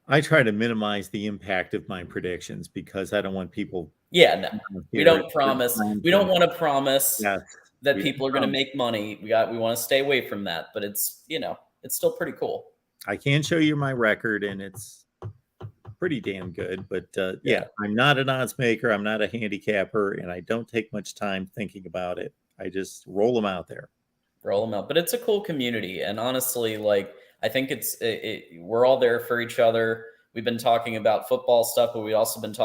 Speaker 1: I try to minimize the impact of my predictions because I don't want people.
Speaker 3: Yeah, no, we don't promise. We don't want to promise that people are going to make money. We want to stay away from that. But it's still pretty cool.
Speaker 1: I can show you my record, and it's pretty damn good. But yeah, I'm not an odds maker. I'm not a handicapper, and I don't take much time thinking about it. I just roll them out there.
Speaker 3: Roll them out. But it's a cool community, and honestly, I think we're all there for each other. We've been talking about football stuff, but we also been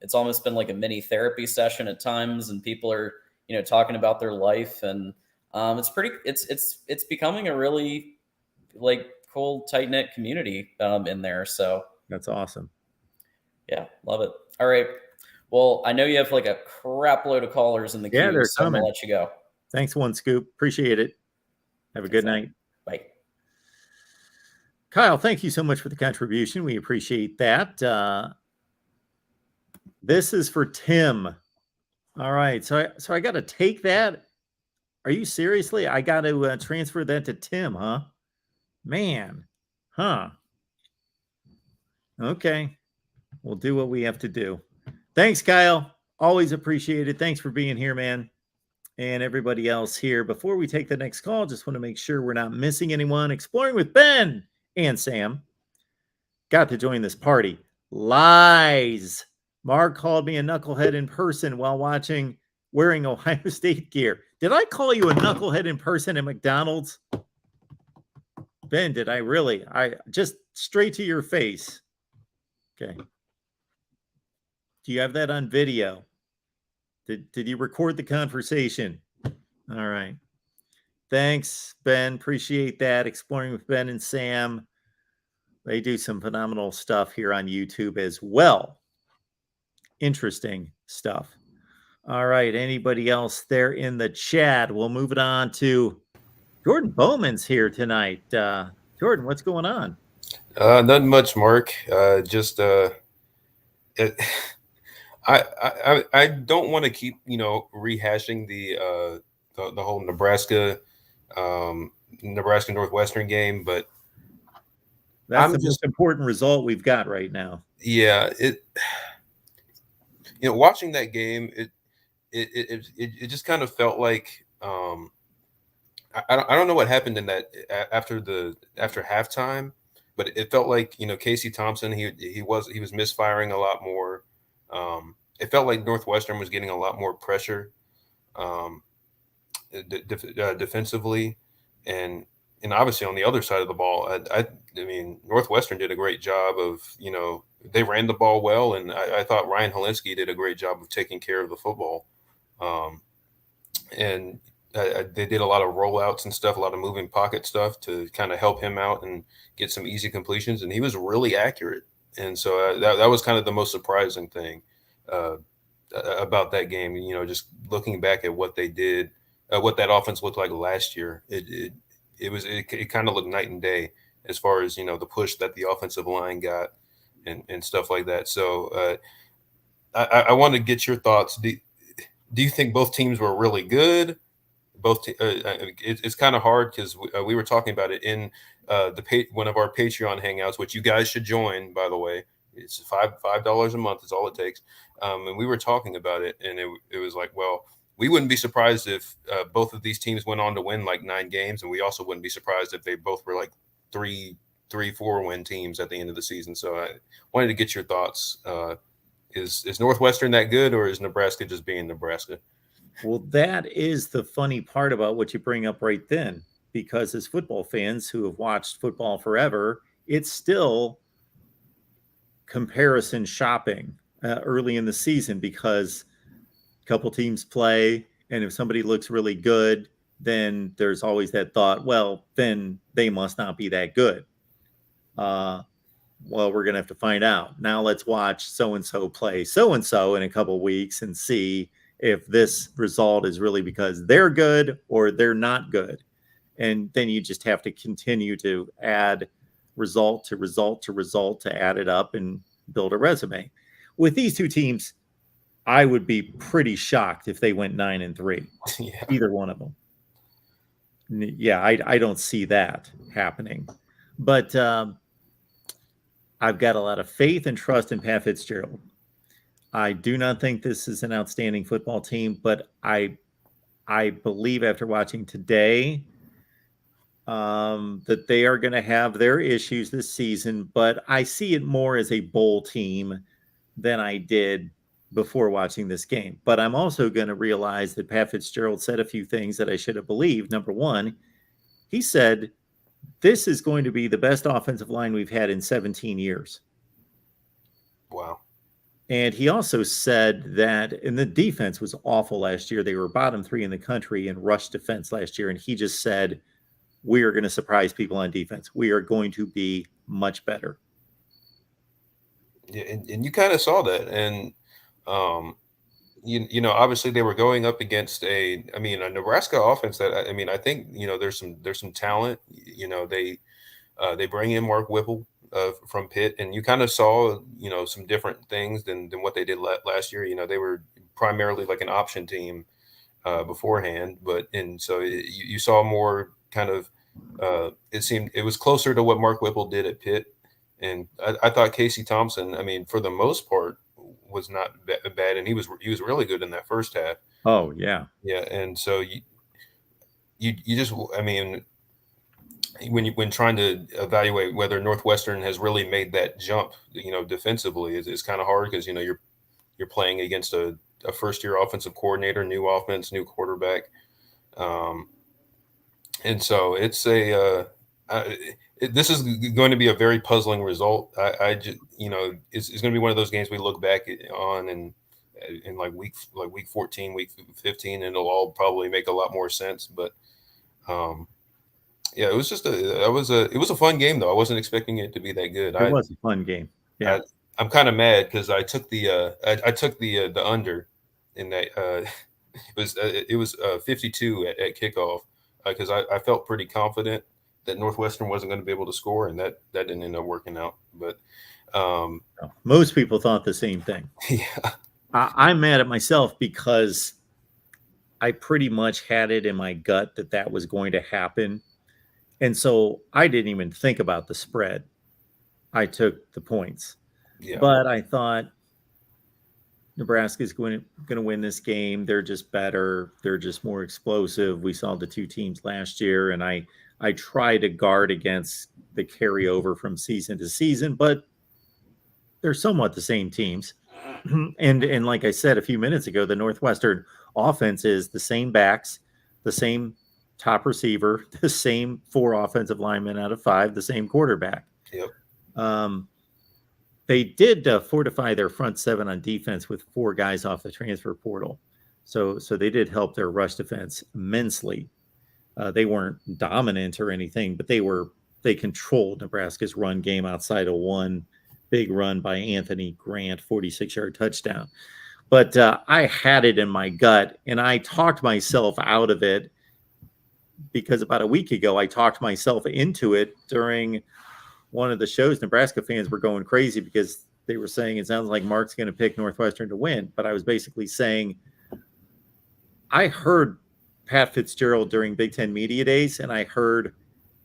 Speaker 3: it's almost been like a mini therapy session at times, and people are, talking about their life, and it's becoming a really cool, tight-knit community in there. So
Speaker 1: that's awesome.
Speaker 3: Yeah, love it. All right. Well, I know you have a crap load of callers in the queue,
Speaker 1: they're
Speaker 3: so I'm
Speaker 1: coming.
Speaker 3: gonna let you go.
Speaker 1: Thanks, One Scoop. Appreciate it. Have a good night.
Speaker 3: Bye.
Speaker 1: Kyle, thank you so much for the contribution. We appreciate that. This is for Tim. All right. So I got to take that. Are you seriously? I got to transfer that to Tim, huh? Man. Huh. Okay. We'll do what we have to do. Thanks, Kyle. Always appreciated. Thanks for being here, man. And everybody else here. Before we take the next call, just want to make sure we're not missing anyone. Exploring with Ben and Sam. Got to join this party. Lies. Mark called me a knucklehead in person while wearing Ohio State gear. Did I call you a knucklehead in person at McDonald's? Ben, did I really? I just straight to your face. Okay. Do you have that on video? Did you record the conversation? All right. Thanks, Ben. Appreciate that. Exploring with Ben and Sam. They do some phenomenal stuff here on YouTube as well. Interesting stuff. All right. Anybody else there in the chat? We'll move it on to Jordan Bowman's here tonight. Jordan, what's going on?
Speaker 4: Nothing much, Mark. I don't want to keep rehashing the whole Nebraska Northwestern game, but
Speaker 1: that's the most important result we've got right now.
Speaker 4: Yeah, watching that game, it just kind of felt like I don't know what happened in that after halftime, but it felt like Casey Thompson he was misfiring a lot more. It felt like Northwestern was getting a lot more pressure defensively, and obviously on the other side of the ball, I mean Northwestern did a great job of they ran the ball well, and I thought Ryan Helinski did a great job of taking care of the football, and they did a lot of rollouts and stuff, a lot of moving pocket stuff to kind of help him out and get some easy completions, and he was really accurate. And so that was kind of the most surprising thing about that game. Just looking back at what they did, what that offense looked like last year, it kind of looked night and day as far as the push that the offensive line got and stuff like that. So I want to get your thoughts. Do you think both teams were really good? it's kind of hard because we were talking about it in one of our Patreon hangouts, which you guys should join, by the way. It's $5 a month is all it takes. And we were talking about it, and it was like, well, we wouldn't be surprised if both of these teams went on to win like 9 games, and we also wouldn't be surprised if they both were like 3-4 win teams at the end of the season. So I wanted to get your thoughts. Is Northwestern that good, or is Nebraska just being Nebraska?
Speaker 1: Well, that is the funny part about what you bring up right then, because as football fans who have watched football forever, it's still comparison shopping early in the season, because a couple teams play, and if somebody looks really good, then there's always that thought, well, then they must not be that good. Well, we're going to have to find out. Now let's watch so-and-so play so-and-so in a couple weeks and see if this result is really because they're good or they're not good. And then you just have to continue to add result to result to result to add it up and build a resume. With these two teams, I would be pretty shocked if they went 9-3,
Speaker 4: Yeah.
Speaker 1: either one of them. Yeah, I don't see that happening. But I've got a lot of faith and trust in Pat Fitzgerald. I do not think this is an outstanding football team, but I believe after watching today that they are going to have their issues this season, but I see it more as a bowl team than I did before watching this game. But I'm also going to realize that Pat Fitzgerald said a few things that I should have believed. Number one, he said, this is going to be the best offensive line we've had in 17 years.
Speaker 4: Wow.
Speaker 1: And he also said that, and the defense was awful last year. They were bottom 3 in the country in rush defense last year. And he just said, we are going to surprise people on defense. We are going to be much better.
Speaker 4: Yeah, and you kind of saw that. And, you know, obviously they were going up against a Nebraska offense that, I think, you know, there's some talent. You know, they bring in Mark Whipple from Pitt, and you kind of saw, you know, some different things than what they did last year. You know, they were primarily like an option team beforehand, so you saw more kind of it was closer to what Mark Whipple did at Pitt. And I thought Casey Thompson, for the most part, was not bad, and he was really good in that first half.
Speaker 1: Oh yeah,
Speaker 4: yeah. And so you just, when trying to evaluate whether Northwestern has really made that jump, you know, defensively, it's kind of hard because, you know, you're playing against a first-year offensive coordinator, new offense, new quarterback, and so it's this is going to be a very puzzling result. I just, you know, it's going to be one of those games we look back on in like week 14, week 15, and it'll all probably make a lot more sense. But yeah, it was just it was a fun game though. I wasn't expecting it to be that good.
Speaker 1: It was a fun game. Yeah,
Speaker 4: I'm kind of mad because I took the under in that it was 52 at kickoff because I felt pretty confident that Northwestern wasn't going to be able to score, and that didn't end up working out. But
Speaker 1: most people thought the same thing.
Speaker 4: Yeah,
Speaker 1: I'm mad at myself because I pretty much had it in my gut that was going to happen, and so I didn't even think about the spread. I took the points, but I thought Nebraska is going to win this game. They're just better. They're just more explosive. We saw the two teams last year, and I try to guard against the carryover from season to season, but they're somewhat the same teams. And like I said a few minutes ago, the Northwestern offense is the same backs, the same top receiver, the same 4 offensive linemen out of 5, the same quarterback.
Speaker 4: Yep.
Speaker 1: They did fortify their front 7 on defense with 4 guys off the transfer portal. So they did help their rush defense immensely. They weren't dominant or anything, but they controlled Nebraska's run game outside of one big run by Anthony Grant, 46-yard touchdown. But I had it in my gut, and I talked myself out of it because about a week ago, I talked myself into it during one of the shows. Nebraska fans were going crazy because they were saying it sounds like Mark's going to pick Northwestern to win. But I was basically saying I heard Pat Fitzgerald during Big Ten Media Days, and I heard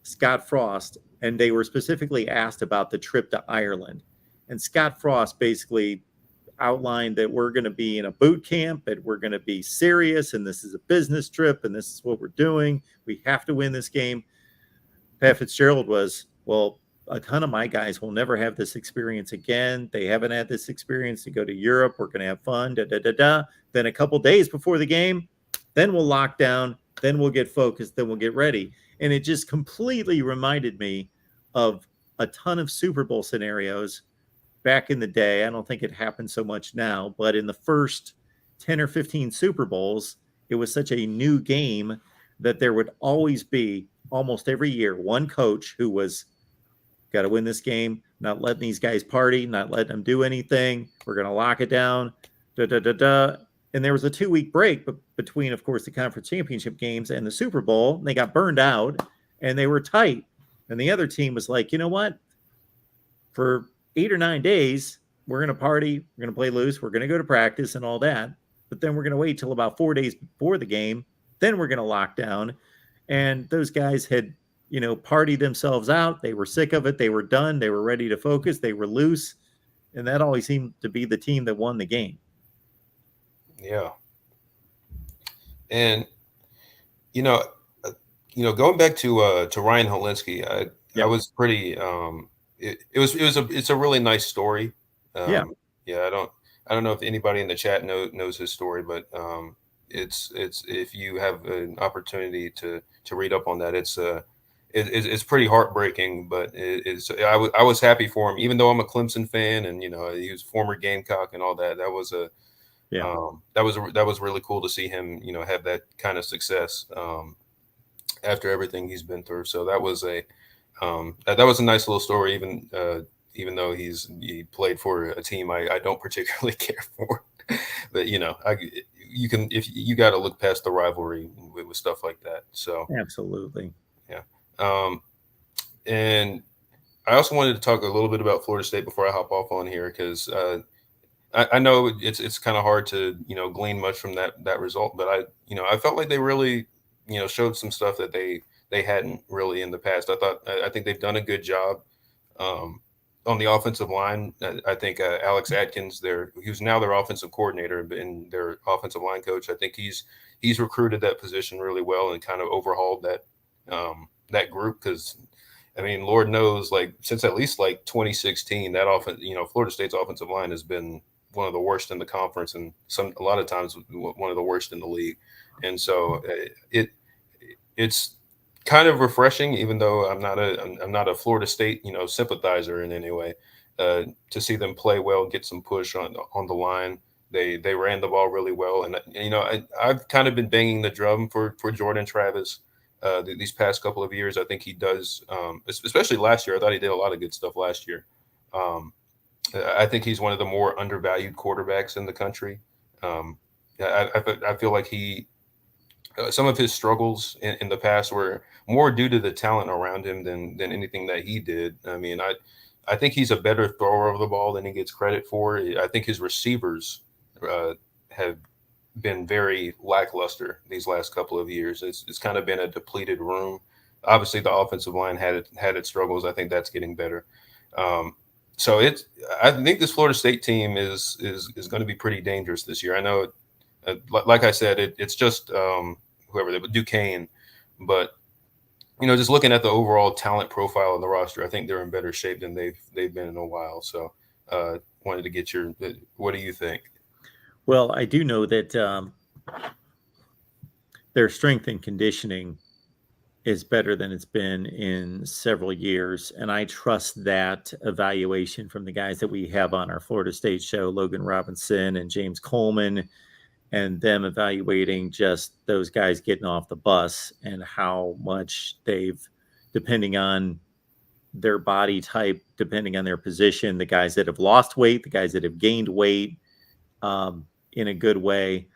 Speaker 1: Scott Frost, and they were specifically asked about the trip to Ireland. And Scott Frost basically outlined that we're going to be in a boot camp and we're going to be serious, and this is a business trip, and this is what we're doing. We have to win this game. Pat Fitzgerald was, well, a ton of my guys will never have this experience again. They haven't had this experience to go to Europe. We're going to have fun. Then a couple days before the game, then we'll lock down. Then we'll get focused. Then we'll get ready. And it just completely reminded me of a ton of Super Bowl scenarios back in the day. I don't think it happens so much now, but in the first 10 or 15 Super Bowls, it was such a new game that there would always be, almost every year, one coach who was, got to win this game, not letting these guys party, not letting them do anything. We're going to lock it down. And there was a 2-week break between, of course, the conference championship games and the Super Bowl. They got burned out and they were tight. And the other team was like, you know what? For 8 or 9 days, we're going to party. We're going to play loose. We're going to go to practice and all that. But then we're going to wait till about 4 days before the game. Then we're going to lock down. And those guys had, partied themselves out. They were sick of it. They were done. They were ready to focus. They were loose. And that always seemed to be the team that won the game.
Speaker 4: Yeah. And, going back to Ryan Holinsky, I was pretty, it's a really nice story.
Speaker 1: Yeah.
Speaker 4: I don't know if anybody in the chat knows his story, but it's if you have an opportunity to read up on that, it's pretty heartbreaking, but I was happy for him, even though I'm a Clemson fan, and he was former Gamecock and all that. That was that was really cool to see him have that kind of success after everything he's been through. So that was a nice little story, even though he played for a team I don't particularly care for. But if you got to look past the rivalry with stuff like that. So
Speaker 1: absolutely.
Speaker 4: Yeah. And I also wanted to talk a little bit about Florida State before I hop off on here, because I know it's kind of hard to glean much from that result, but I felt like they really showed some stuff that they hadn't really in the past. I think they've done a good job on the offensive line. I think Alex Atkins, who's now their offensive coordinator and their offensive line coach, I think he's recruited that position really well and kind of overhauled that group, because Lord knows, since at least 2016, that Florida State's offensive line has been one of the worst in the conference, and a lot of times one of the worst in the league. And so it's kind of refreshing, even though I'm not a Florida State sympathizer in any way, to see them play well, get some push on the line. They ran the ball really well, and I've kind of been banging the drum for Jordan Travis these past couple of years. I think he does, especially last year. I thought he did a lot of good stuff last year. I think he's one of the more undervalued quarterbacks in the country. I feel like some of his struggles in the past were more due to the talent around him than anything that he did. I think he's a better thrower of the ball than he gets credit for. I think his receivers have been very lackluster these last couple of years. It's kind of been a depleted room. Obviously, the offensive line had its struggles. I think that's getting better. So I think this Florida State team is going to be pretty dangerous this year. I know, like I said, it's just whoever they, Duquesne, but just looking at the overall talent profile in the roster, I think they're in better shape than they've been in a while. So wanted to get what do you think?
Speaker 1: Well, I do know that their strength and conditioning is better than it's been in several years. And I trust that evaluation from the guys that we have on our Florida State show, Logan Robinson and James Coleman, and them evaluating just those guys getting off the bus and how much depending on their body type, depending on their position, the guys that have lost weight, the guys that have gained weight in a good way,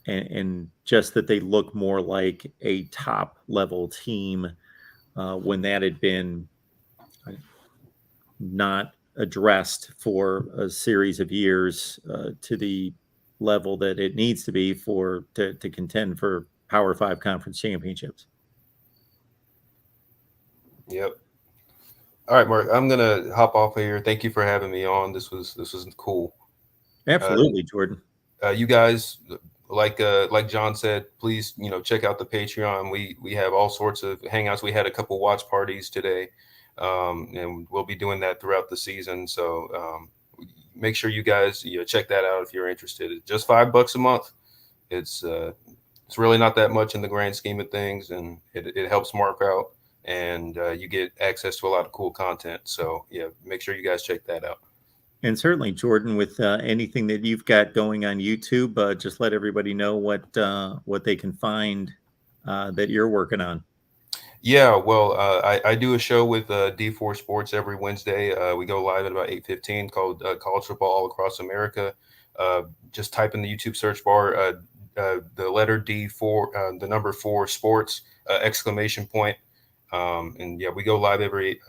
Speaker 1: and just that they look more like a top level team when that had been not addressed for a series of years to the level that it needs to be to contend for Power 5 conference championships.
Speaker 4: Yep. All right, Mark, I'm gonna hop off here. Thank you for having me on. This was cool.
Speaker 1: Absolutely, Jordan.
Speaker 4: You guys, like John said, please, check out the Patreon. We have all sorts of hangouts. We had a couple watch parties today, and we'll be doing that throughout the season. So make sure you guys check that out if you're interested. It's just $5 a month. It's really not that much in the grand scheme of things, and it helps Mark out, and you get access to a lot of cool content. So yeah, make sure you guys check that out.
Speaker 1: And certainly, Jordan, with anything that you've got going on YouTube, just let everybody know what they can find that you're working on.
Speaker 4: Yeah, well, I do a show with D4 Sports every Wednesday. We go live at about 8:15 called College Football All Across America. Just type in the YouTube search bar the letter D4, the number 4 sports, ! And yeah, we go live every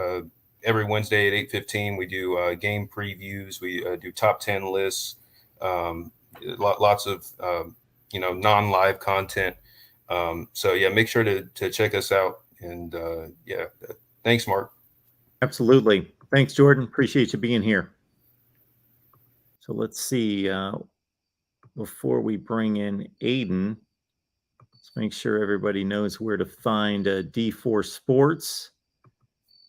Speaker 4: Wednesday at 8:15. We do game previews. We do top 10 lists. Lots of non-live content. So yeah, make sure to check us out. And yeah, thanks, Mark.
Speaker 1: Absolutely. Thanks, Jordan. Appreciate you being here. So let's see. Before we bring in Aiden, let's make sure everybody knows where to find D4 Sports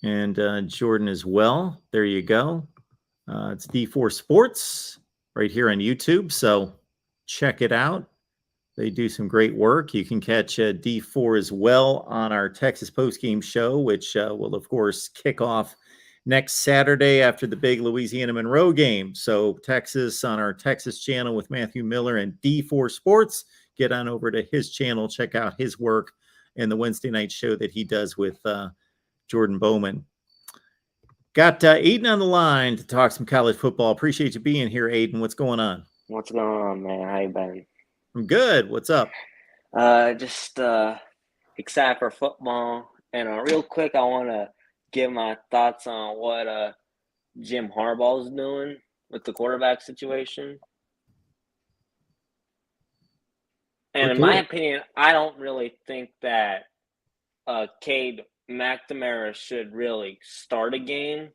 Speaker 1: and Jordan as well. There you go. It's D4 Sports right here on YouTube. So check it out. They do some great work. You can catch D4 as well on our Texas postgame show, which will, of course, kick off next Saturday after the big Louisiana Monroe game. So Texas on our Texas channel with Matthew Miller and D4 Sports. Get on over to his channel. Check out his work and the Wednesday night show that he does with Jordan Bowman. Got Aiden on the line to talk some college football. Appreciate you being here, Aiden. What's going on?
Speaker 5: What's going on, man? How you been?
Speaker 1: I'm good. What's up?
Speaker 5: Just excited for football. And real quick, I want to give my thoughts on what Jim Harbaugh's doing with the quarterback situation. And in my opinion, I don't really think that Cade McNamara should really start a game.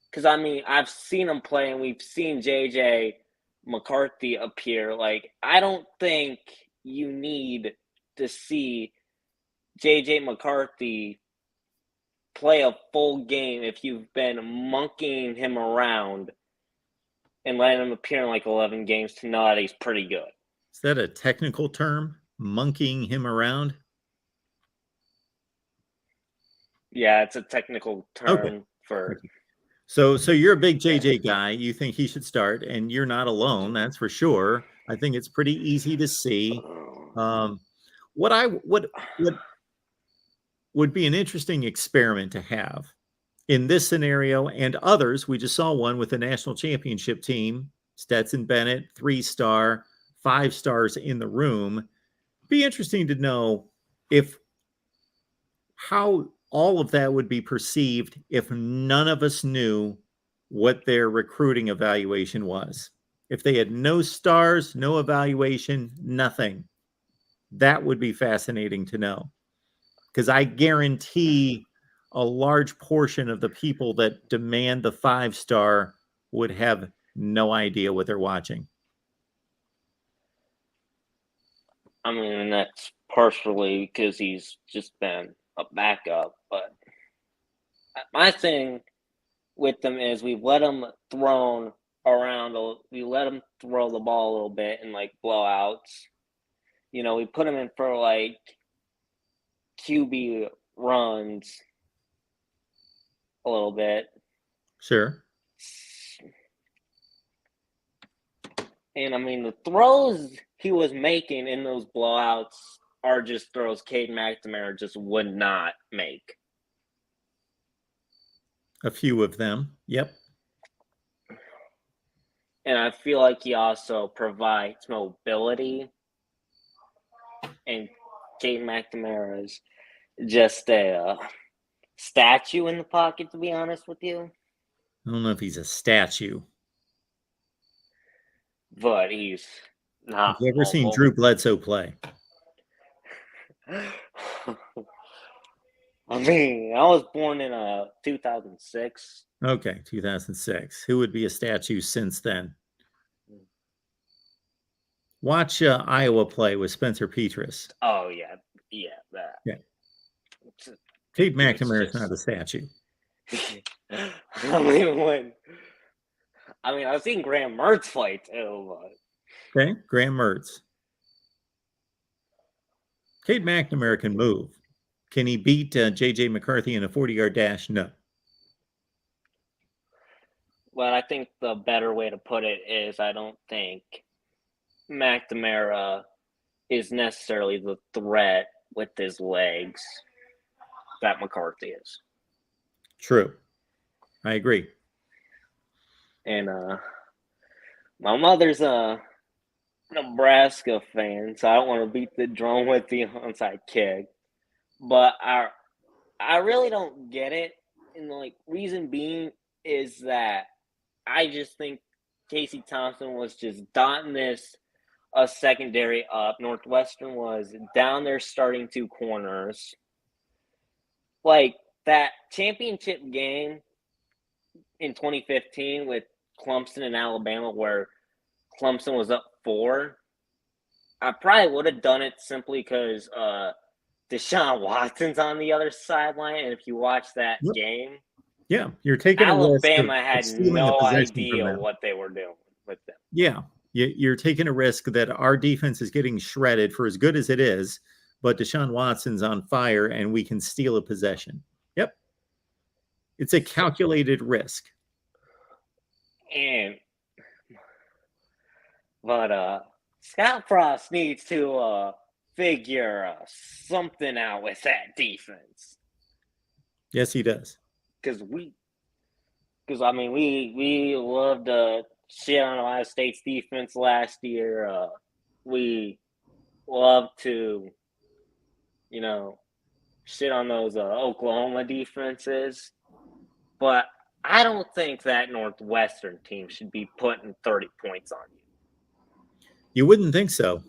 Speaker 5: Because, I mean, I've seen him play, and we've seen J.J. McCarthy appear. Like, I don't think you need to see J.J. McCarthy play a full game if you've been monkeying him around and letting him appear in like 11 games to know that he's pretty good.
Speaker 1: Is that a technical term? Monkeying him around?
Speaker 5: Yeah, it's a technical term
Speaker 1: Okay.
Speaker 5: for...
Speaker 1: So you're a big JJ guy. You think he should start, and you're not alone. That's for sure. I think it's pretty easy to see. What would be an interesting experiment to have in this scenario and others. We just saw one with the national championship team, Stetson Bennett, 3-star, 5 stars in the room. Be interesting to know how all of that would be perceived if none of us knew what their recruiting evaluation was. If they had no stars, no evaluation, nothing. That would be fascinating to know. Because I guarantee a large portion of the people that demand the 5-star would have no idea what they're watching.
Speaker 5: I mean, that's partially because he's just been a backup, but my thing with them is we've let him thrown around. We let him throw the ball a little bit in like blowouts. You know, we put him in for like QB runs a little bit.
Speaker 1: Sure.
Speaker 5: And I mean, the throws he was making in those blowouts are just throws Cade McNamara just would not make.
Speaker 1: A few of them. Yep.
Speaker 5: And I feel like he also provides mobility. And Cade McNamara is just a statue in the pocket, to be honest with you.
Speaker 1: I don't know if he's a statue.
Speaker 5: But he's not.
Speaker 1: Have you ever seen Drew Bledsoe play?
Speaker 5: I mean, I was born in 2006.
Speaker 1: Okay, 2006. Who would be a statue since then? Watch Iowa play with Spencer Petras.
Speaker 5: Oh yeah, that.
Speaker 1: Yeah.
Speaker 5: It's
Speaker 1: Cade McNamara is
Speaker 5: just-
Speaker 1: not a statue.
Speaker 5: I've seen Graham Mertz play too, but
Speaker 1: Okay, Graham Mertz. Cade McNamara can move. Can he beat J.J. McCarthy in a 40-yard dash? No.
Speaker 5: I think the better way to put it is I don't think McNamara is necessarily the threat with his legs that McCarthy is.
Speaker 1: True. I agree.
Speaker 5: And my mother's a Nebraska fan, so I don't want to beat the drum with the onside kick. But I really don't get it. And reason being is that I just think Casey Thompson was just dotting this a secondary up. Northwestern was down there starting two corners. That championship game in 2015 with Clemson and Alabama where Clemson was up 4, I probably would have done it simply because Deshaun Watson's on the other sideline. And if you watch that game,
Speaker 1: yeah, you're taking
Speaker 5: Alabama
Speaker 1: a risk
Speaker 5: had no idea what they were doing with them.
Speaker 1: Yeah, you're taking a risk that our defense is getting shredded for as good as it is, but Deshaun Watson's on fire and we can steal a possession. Yep. It's a calculated risk.
Speaker 5: But Scott Frost needs to figure something out with that defense.
Speaker 1: Yes, he does.
Speaker 5: Because we loved shit on Ohio State's defense last year. We love to, shit on those Oklahoma defenses. But I don't think that Northwestern team should be putting 30 points on you.
Speaker 1: You wouldn't think so.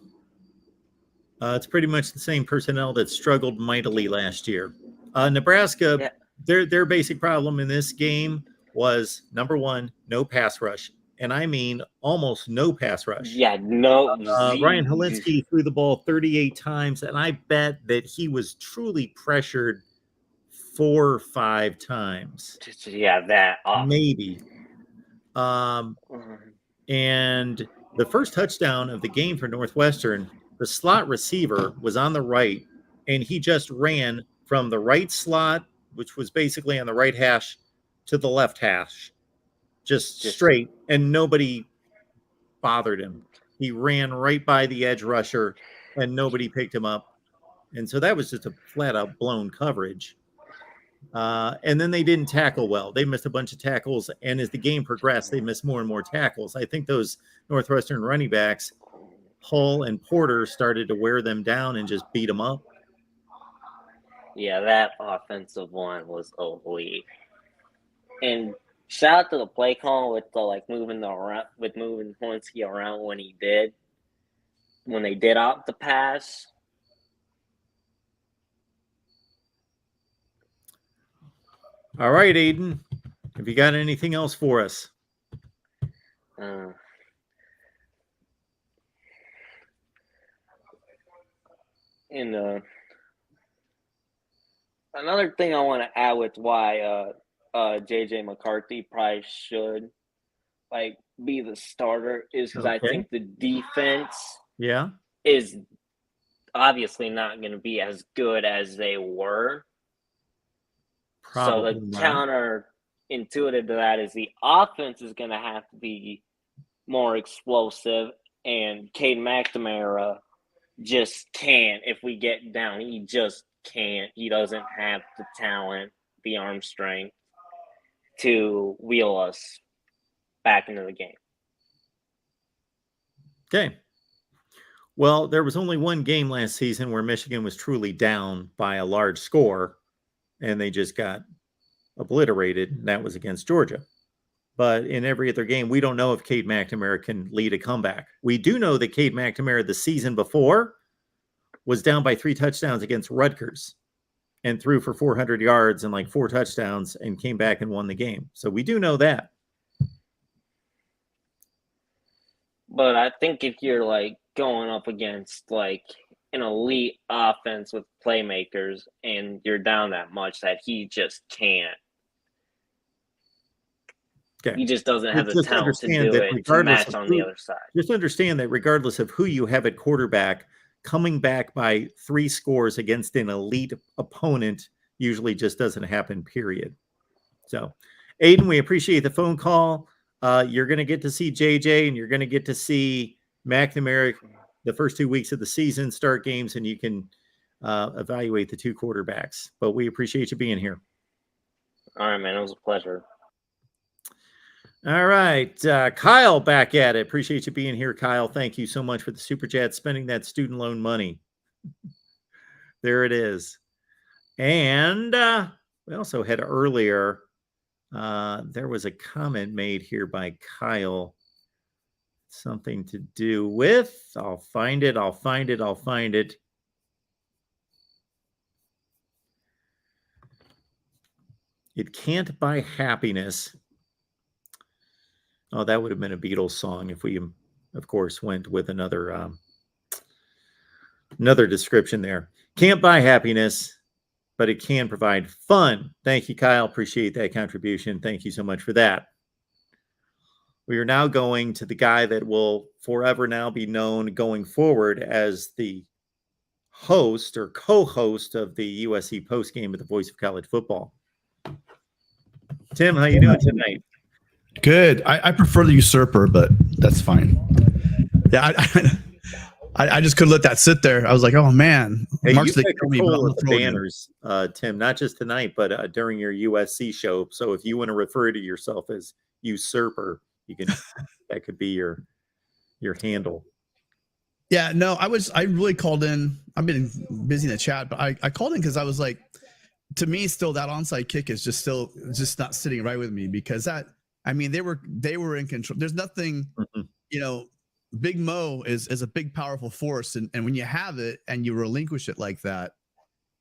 Speaker 1: It's pretty much the same personnel that struggled mightily last year. Nebraska,
Speaker 5: Yeah.
Speaker 1: Their basic problem in this game was, number one, no pass rush. And I mean almost no pass rush.
Speaker 5: Yeah, no.
Speaker 1: Ryan Helinski threw the ball 38 times, and I bet that he was truly pressured 4 or 5 times.
Speaker 5: Yeah, that.
Speaker 1: Maybe. And the first touchdown of the game for Northwestern, the slot receiver was on the right, and he just ran from the right slot, which was basically on the right hash, to the left hash, just straight, and nobody bothered him. He ran right by the edge rusher, and nobody picked him up. And so that was just a flat-out blown coverage. And then they didn't tackle well. They missed a bunch of tackles, and as the game progressed, they missed more and more tackles. I think those Northwestern running backs, Hull and Porter, started to wear them down and just beat them up.
Speaker 5: Yeah, that offensive line was elite. And shout out to the play call with the moving Helinski around when they did opt to pass.
Speaker 1: All right, Aiden, have you got anything else for us?
Speaker 5: Another thing I want to add with why J.J. McCarthy probably should be the starter is because I think the defense is obviously not going to be as good as they were.
Speaker 1: Probably
Speaker 5: so the
Speaker 1: not.
Speaker 5: counterintuitive to that is the offense is going to have to be more explosive, and Cade McNamara just can't. If we get down, he just can't. He doesn't have the talent, the arm strength to wheel us back into the game.
Speaker 1: Okay. Well, there was only one game last season where Michigan was truly down by a large score, and they just got obliterated, and that was against Georgia. But in every other game, we don't know if Cade McNamara can lead a comeback. We do know that Cade McNamara the season before was down by 3 touchdowns against Rutgers and threw for 400 yards and like 4 touchdowns and came back and won the game. So we do know that.
Speaker 5: But I think if you're like going up against like an elite offense with playmakers and you're down that much that he just can't.
Speaker 1: Okay.
Speaker 5: He just doesn't have the
Speaker 1: Just
Speaker 5: talent to
Speaker 1: understand
Speaker 5: do
Speaker 1: that
Speaker 5: it to
Speaker 1: regardless
Speaker 5: match
Speaker 1: of
Speaker 5: on
Speaker 1: who-
Speaker 5: the other side.
Speaker 1: Just understand that regardless of who you have at quarterback, coming back by 3 scores against an elite opponent usually just doesn't happen, period. So, Aiden, we appreciate the phone call. You're going to get to see JJ and you're going to get to see McNamara the first 2 weeks of the season, start games, and you can evaluate the 2 quarterbacks. But we appreciate you being here.
Speaker 5: All right, man. It was a pleasure.
Speaker 1: All right. Kyle back at it. Appreciate you being here, Kyle. Thank you so much for the super chat, spending that student loan money. There it is. And we also had earlier, there was a comment made here by Kyle. Something to do with, I'll find it. It can't buy happiness. Oh, that would have been a Beatles song if we, of course, went with another description there. Can't buy happiness, but it can provide fun. Thank you, Kyle. Appreciate that contribution. Thank you so much for that. We are now going to the guy that will forever now be known going forward as the host or co-host of the USC postgame at the Voice of College Football. Tim, how you doing tonight?
Speaker 6: Good. I prefer the usurper, but that's fine. Yeah, I just couldn't let that sit there. I was like, oh man,
Speaker 1: hey,
Speaker 6: Mark's
Speaker 1: you
Speaker 6: the
Speaker 1: control of the banners, Tim, not just tonight, but during your USC show. So if you want to refer to yourself as usurper, you can. That could be your handle.
Speaker 6: Yeah, no, I really called in. I've been busy in the chat, but I called in because I was like, to me, still that onside kick is just not sitting right with me because that. I mean, they were in control. There's nothing, Big Mo is a big, powerful force, and when you have it and you relinquish it like that,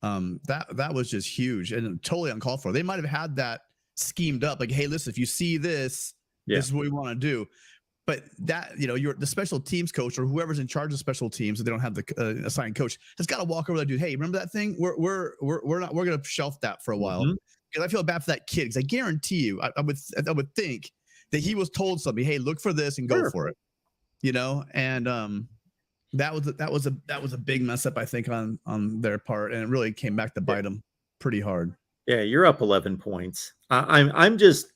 Speaker 6: that was just huge and totally uncalled for. They might have had that schemed up, like, hey, listen, if you see this, this is what we want to do. But that, you're the special teams coach or whoever's in charge of special teams, and they don't have the assigned coach, has got to walk over that dude. Hey, remember that thing? We're going to shelf that for a while. Because I feel bad for that kid. Because I guarantee you, I would think that he was told something. Hey, look for this and go for it. And that was a big mess up, I think, on their part, and it really came back to bite them pretty hard.
Speaker 1: Yeah, you're up 11 points. I'm just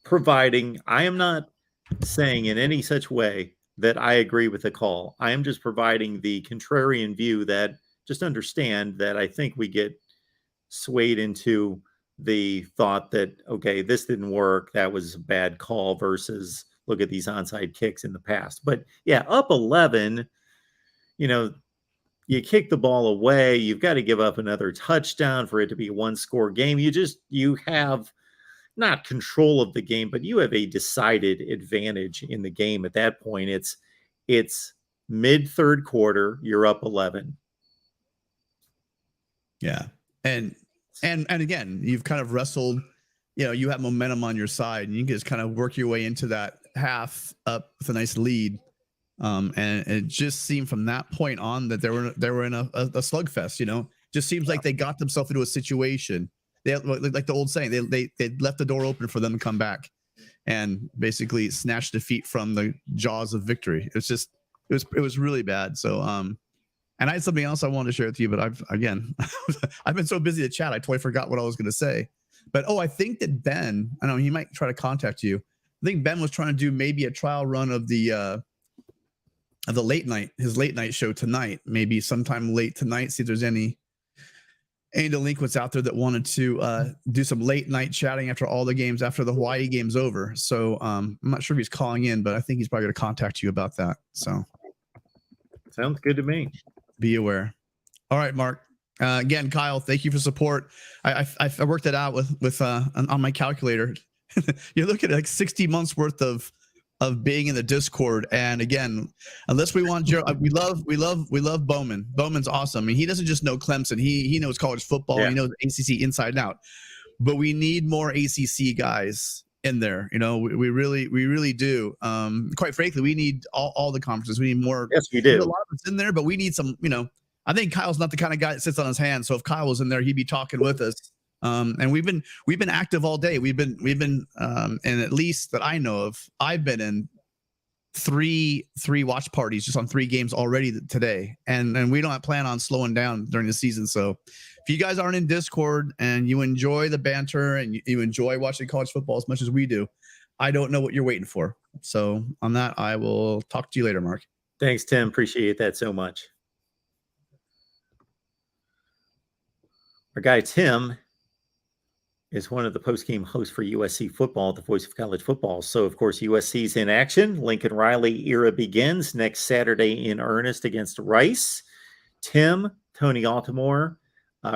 Speaker 1: providing. I am not saying in any such way that I agree with the call. I am just providing the contrarian view that just understand that I think we get swayed into the thought that, okay, this didn't work, that was a bad call versus look at these onside kicks in the past. But yeah, up 11, you kick the ball away, you've got to give up another touchdown for it to be a 1-score game. You have not control of the game, but you have a decided advantage in the game at that point. It's mid third quarter, you're up 11.
Speaker 6: Yeah. And again, you've kind of wrestled, you have momentum on your side, and you can just kind of work your way into that half up with a nice lead. And it just seemed from that point on that they were in a slugfest. Just seems like they got themselves into a situation. They, like the old saying, they left the door open for them to come back and basically snatch defeat from the jaws of victory. It was really bad. So and I had something else I wanted to share with you, but I've been so busy to chat, I totally forgot what I was going to say. But I think that Ben, I know he might try to contact you. I think Ben was trying to do maybe a trial run of the his late night show tonight, maybe sometime late tonight. See if there's any delinquents out there that wanted to do some late night chatting after all the games, after the Hawaii game's over. So I'm not sure if he's calling in, but I think he's probably going to contact you about that. So
Speaker 1: sounds good to me.
Speaker 6: Be aware. All right, Mark. Again, Kyle, thank you for support. I worked it out with on my calculator. You're looking at like 60 months worth of of being in the Discord. And again, unless we want we love Bowman. Bowman's awesome. I mean, he doesn't just know Clemson. He knows college football.
Speaker 1: Yeah.
Speaker 6: He knows ACC inside and out. But we need more ACC guys in there. We really do. Quite frankly, we need all the conferences. We need more.
Speaker 1: Yes, we do.
Speaker 6: A lot of us in there, but we need some. I think Kyle's not the kind of guy that sits on his hands. So if Kyle was in there, he'd be talking with us. And we've been active all day. We've been and at least that I know of, I've been in three watch parties just on 3 games already today. And we don't plan on slowing down during the season. So if you guys aren't in Discord and you enjoy the banter and you enjoy watching college football as much as we do, I don't know what you're waiting for. So on that, I will talk to you later, Mark.
Speaker 1: Thanks, Tim. Appreciate that so much. Our guy, Tim, is one of the post-game hosts for USC football, the voice of college football. So, of course, USC's in action. Lincoln Riley era begins next Saturday in earnest against Rice. Tim, Tony Altimore,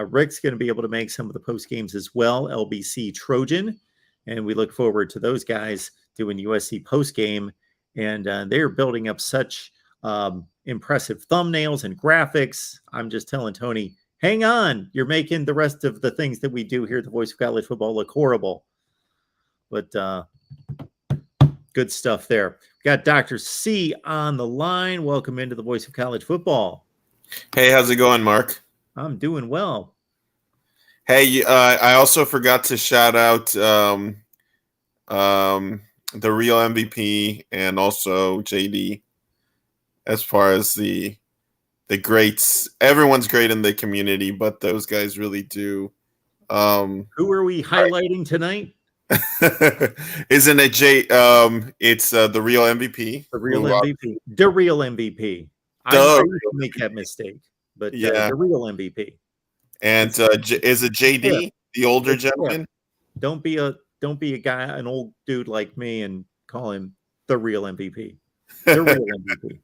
Speaker 1: Rick's going to be able to make some of the post-games as well, LBC Trojan. And we look forward to those guys doing USC post-game. And they're building up such impressive thumbnails and graphics. I'm just telling Tony, hang on, you're making the rest of the things that we do here at the Voice of College Football look horrible. But good stuff there. Got Dr. C on the line. Welcome into the Voice of College Football.
Speaker 7: Hey, how's it going, Mark?
Speaker 1: I'm doing well.
Speaker 7: Hey, I also forgot to shout out the real MVP and also JD as far as the greats. Everyone's great in the community, but those guys really do.
Speaker 1: Who are we highlighting tonight?
Speaker 7: Isn't it it's the real MVP.
Speaker 1: The real MVP. The real MVP. I used to make that mistake, but
Speaker 7: yeah,
Speaker 1: the real MVP.
Speaker 7: And is it JD, the older gentleman?
Speaker 1: Don't be a guy, an old dude like me, and call him the real MVP. The real MVP.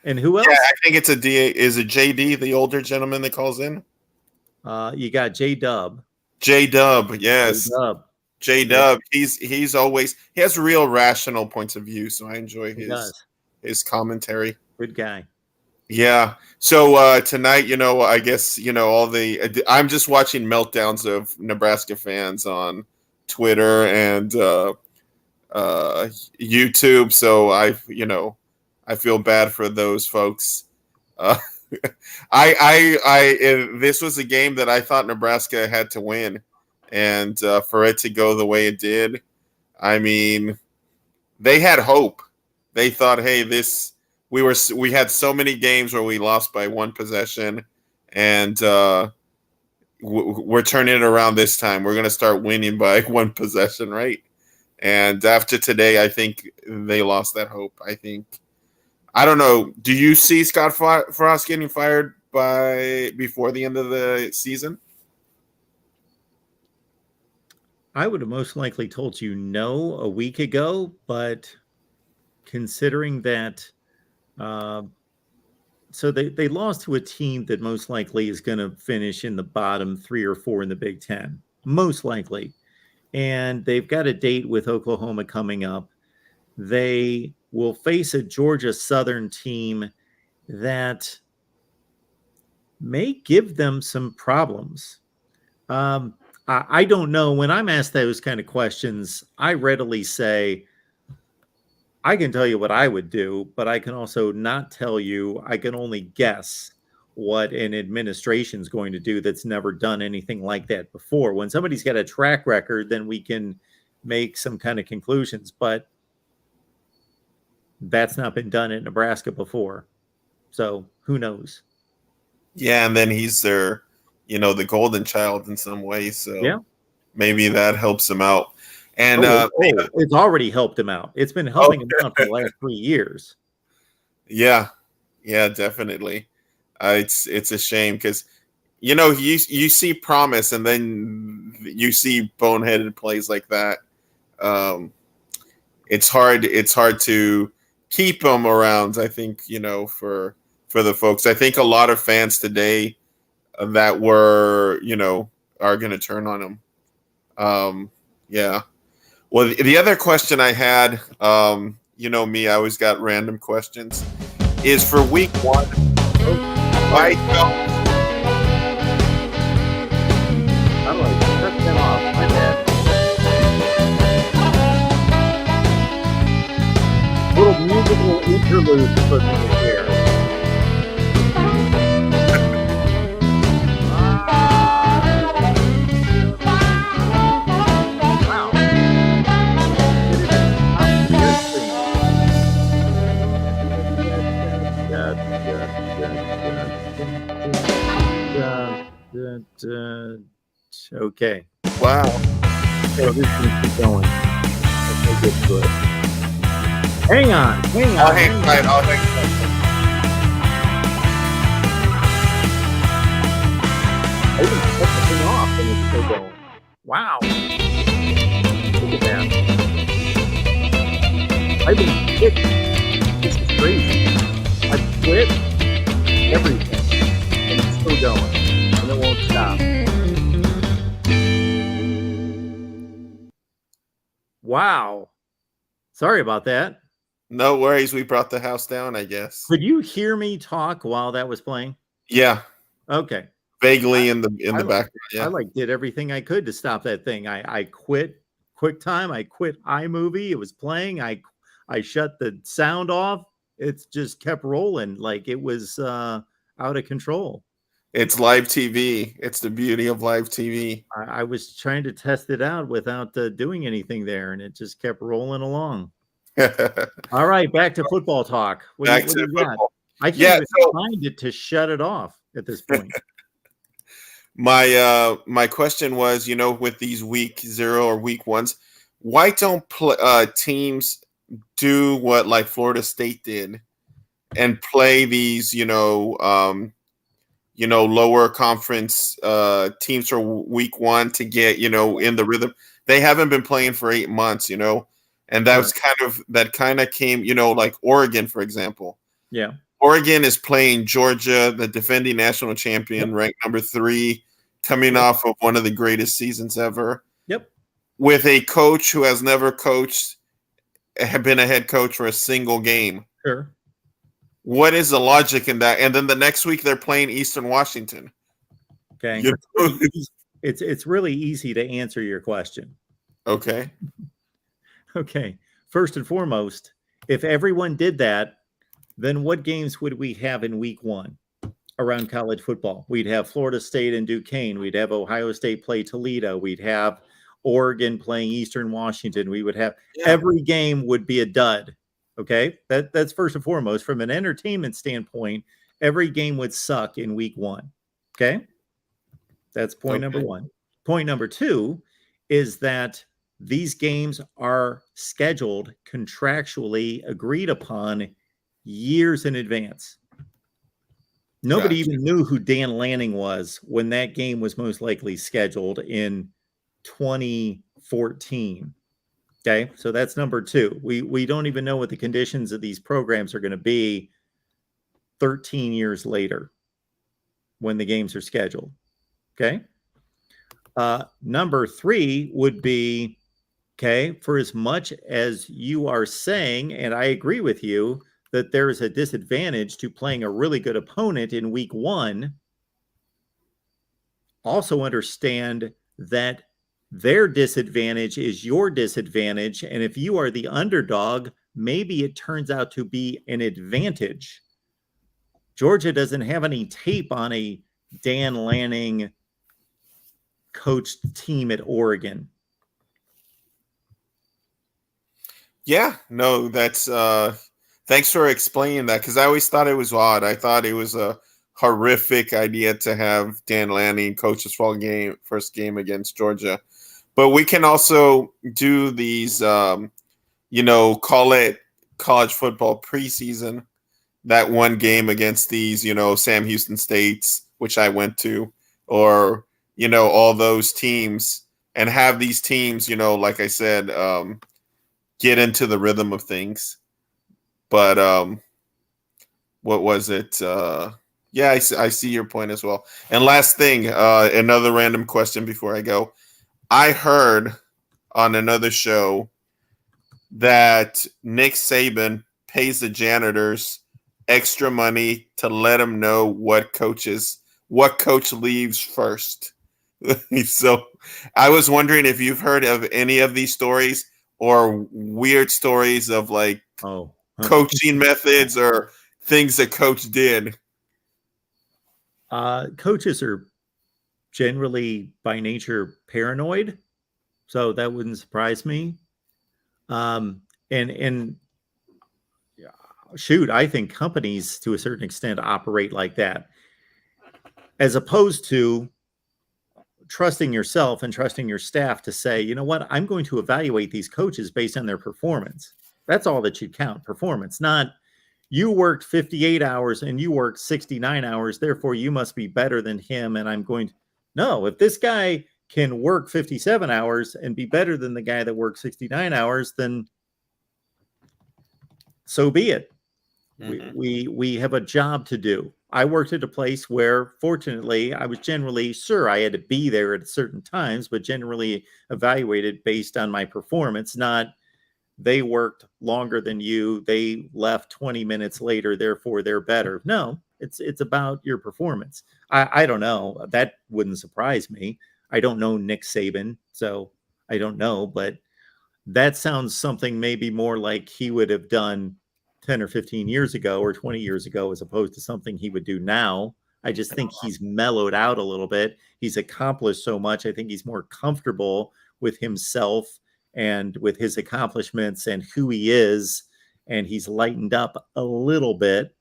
Speaker 1: And who else?
Speaker 7: Yeah, I think it's is it JD, the older gentleman that calls in?
Speaker 1: You got J-Dub.
Speaker 7: J-Dub, yes.
Speaker 1: J-Dub.
Speaker 7: J-Dub, he's always, he has real rational points of view, so I enjoy his commentary.
Speaker 1: Good guy.
Speaker 7: Yeah. So tonight, I guess, I'm just watching meltdowns of Nebraska fans on Twitter and YouTube. So I feel bad for those folks. This was a game that I thought Nebraska had to win, and for it to go the way it did, I mean, they had hope. They thought, hey, we had so many games where we lost by 1 possession, and we're turning it around this time. We're going to start winning by 1 possession, right? And after today, I think they lost that hope. I don't know. Do you see Scott Frost getting fired before the end of the season?
Speaker 1: I would have most likely told you no a week ago, but considering that, so they lost to a team that most likely is going to finish in the bottom 3 or 4 in the Big Ten, most likely. And they've got a date with Oklahoma coming up. They will face a Georgia Southern team that may give them some problems. I don't know. When I'm asked those kind of questions, I readily say, I can tell you what I would do, but I can also not tell you. I can only guess what an administration is going to do that's never done anything like that before. When somebody's got a track record, then we can make some kind of conclusions, but that's not been done in Nebraska before. So who knows?
Speaker 7: Yeah, and then he's their, the golden child in some way. So
Speaker 1: yeah,
Speaker 7: maybe that helps him out. And
Speaker 1: it's already helped him out. It's been helping him out for the last 3 years.
Speaker 7: Yeah, definitely. It's a shame because, you see promise and then you see boneheaded plays like that. It's hard to keep them around, I think, for the folks. I think a lot of fans today that were, are going to turn on him. Yeah. Well, the other question I had, you know me, I always got random questions. Is for week 1, why don't
Speaker 1: I'm like, cut that off. My bad. Little musical interlude to put in the air. Wow. Okay.
Speaker 7: wow?
Speaker 1: So this is gonna keep going. Let's get to it. Hang on.
Speaker 7: I'll hang tight.
Speaker 1: I even cut the thing off and it's still going. Wow. Look at that. I've been hit. This is crazy. I've quit everything and it's still going. And it won't stop. Wow. Sorry about that.
Speaker 7: No worries. We brought the house down, I guess.
Speaker 1: Could you hear me talk while that was playing?
Speaker 7: Yeah,
Speaker 1: Okay.
Speaker 7: vaguely in the
Speaker 1: I-
Speaker 7: background.
Speaker 1: I
Speaker 7: Yeah.
Speaker 1: did everything I could to stop that thing. I quit QuickTime. I quit iMovie. It was playing. I shut the sound off. It's just kept rolling like it was out of control.
Speaker 7: It's live TV. It's the beauty of live TV.
Speaker 1: I was trying to test it out without doing anything there, and it just kept rolling along. All right, back to football talk. What do you got?
Speaker 7: football.
Speaker 1: I can't
Speaker 7: Yeah,
Speaker 1: even
Speaker 7: so-
Speaker 1: find it to shut it off at this point.
Speaker 7: My question was, with these week 0 or week 1s, why don't teams do what like Florida State did and play these, lower conference teams for week 1 to get, in the rhythm? They haven't been playing for 8 months, and that was kind of came, like Oregon, for example.
Speaker 1: Yeah.
Speaker 7: Oregon is playing Georgia, the defending national champion, ranked number 3, coming off of one of the greatest seasons ever.
Speaker 1: Yep.
Speaker 7: With a coach who has never been a head coach for a single game.
Speaker 1: Sure.
Speaker 7: What is the logic in that? And then the next week they're playing Eastern Washington.
Speaker 1: Okay. It's really easy to answer your question.
Speaker 7: Okay.
Speaker 1: Okay. First and foremost, if everyone did that, then what games would we have in week 1 around college football? We'd have Florida State and Duquesne. We'd have Ohio State play Toledo. We'd have Oregon playing Eastern Washington. We would have every game would be a dud. Okay. That's first and foremost. From an entertainment standpoint, every game would suck in week 1. Okay. That's point number 1. Point number 2 is that these games are scheduled contractually agreed upon years in advance. Nobody even knew who Dan Lanning was when that game was most likely scheduled in 2014. Okay, so that's number 2. We don't even know what the conditions of these programs are going to be 13 years later when the games are scheduled. Okay. Number 3 would be, okay, for as much as you are saying, and I agree with you, that there is a disadvantage to playing a really good opponent in week 1, also understand that their disadvantage is your disadvantage. And if you are the underdog, maybe it turns out to be an advantage. Georgia doesn't have any tape on a Dan Lanning coached team at Oregon.
Speaker 7: Yeah, no, that's thanks for explaining that, because I always thought it was odd. I thought it was a horrific idea to have Dan Lanning coach his first game against Georgia. But we can also do these, call it college football preseason, that one game against these, Sam Houston States, which I went to, or, all those teams, and have these teams, like I said, get into the rhythm of things. But what was it? Yeah, I see your point as well. And last thing, another random question before I go. I heard on another show that Nick Saban pays the janitors extra money to let them know what coach leaves first. So I was wondering if you've heard of any of these stories or weird stories of like coaching methods or things that coach did.
Speaker 1: Coaches are generally by nature paranoid, so that wouldn't surprise me. And shoot, I think companies to a certain extent operate like that, as opposed to trusting yourself and trusting your staff to say, you know what, I'm going to evaluate these coaches based on their performance. That's all that should count, performance, not you worked 58 hours and you worked 69 hours, therefore you must be better than him. And I'm going to, no, if this guy can work 57 hours and be better than the guy that worked 69 hours, then so be it. Mm-hmm. We have a job to do. I worked at a place where, fortunately, I was generally, sure, I had to be there at certain times, but generally evaluated based on my performance, not they worked longer than you, they left 20 minutes later, therefore they're better. No, it's about your performance. I don't know. That wouldn't surprise me. I don't know Nick Saban, so I don't know, but that sounds something maybe more like he would have done 10 or 15 years ago or 20 years ago, as opposed to something he would do now. I just think he's mellowed out a little bit. He's accomplished so much. I think he's more comfortable with himself and with his accomplishments and who he is. And he's lightened up a little bit.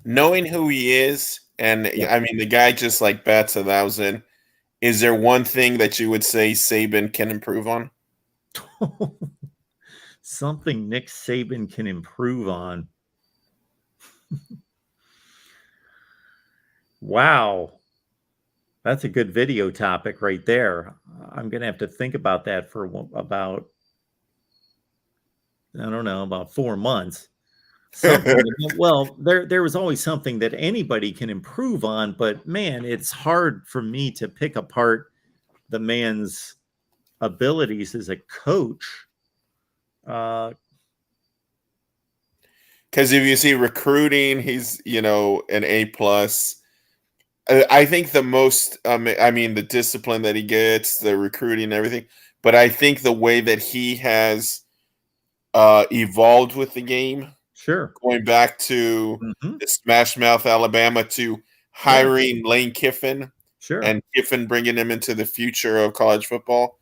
Speaker 7: Knowing who he is, and I mean, the guy just like bats 1,000. Is there one thing that you would say Saban can improve on?
Speaker 1: Something Nick Saban can improve on. Wow. That's a good video topic right there. I'm going to have to think about that for about, I don't know, about 4 months. Well, there was always something that anybody can improve on, but man, it's hard for me to pick apart the man's abilities as a coach.
Speaker 7: Because if you see recruiting, he's, an A+. I think the most, the discipline that he gets, the recruiting and everything, but I think the way that he has evolved with the game,
Speaker 1: sure,
Speaker 7: going back to the Smash Mouth Alabama to hiring Lane Kiffin,
Speaker 1: sure,
Speaker 7: and Kiffin bringing him into the future of college football.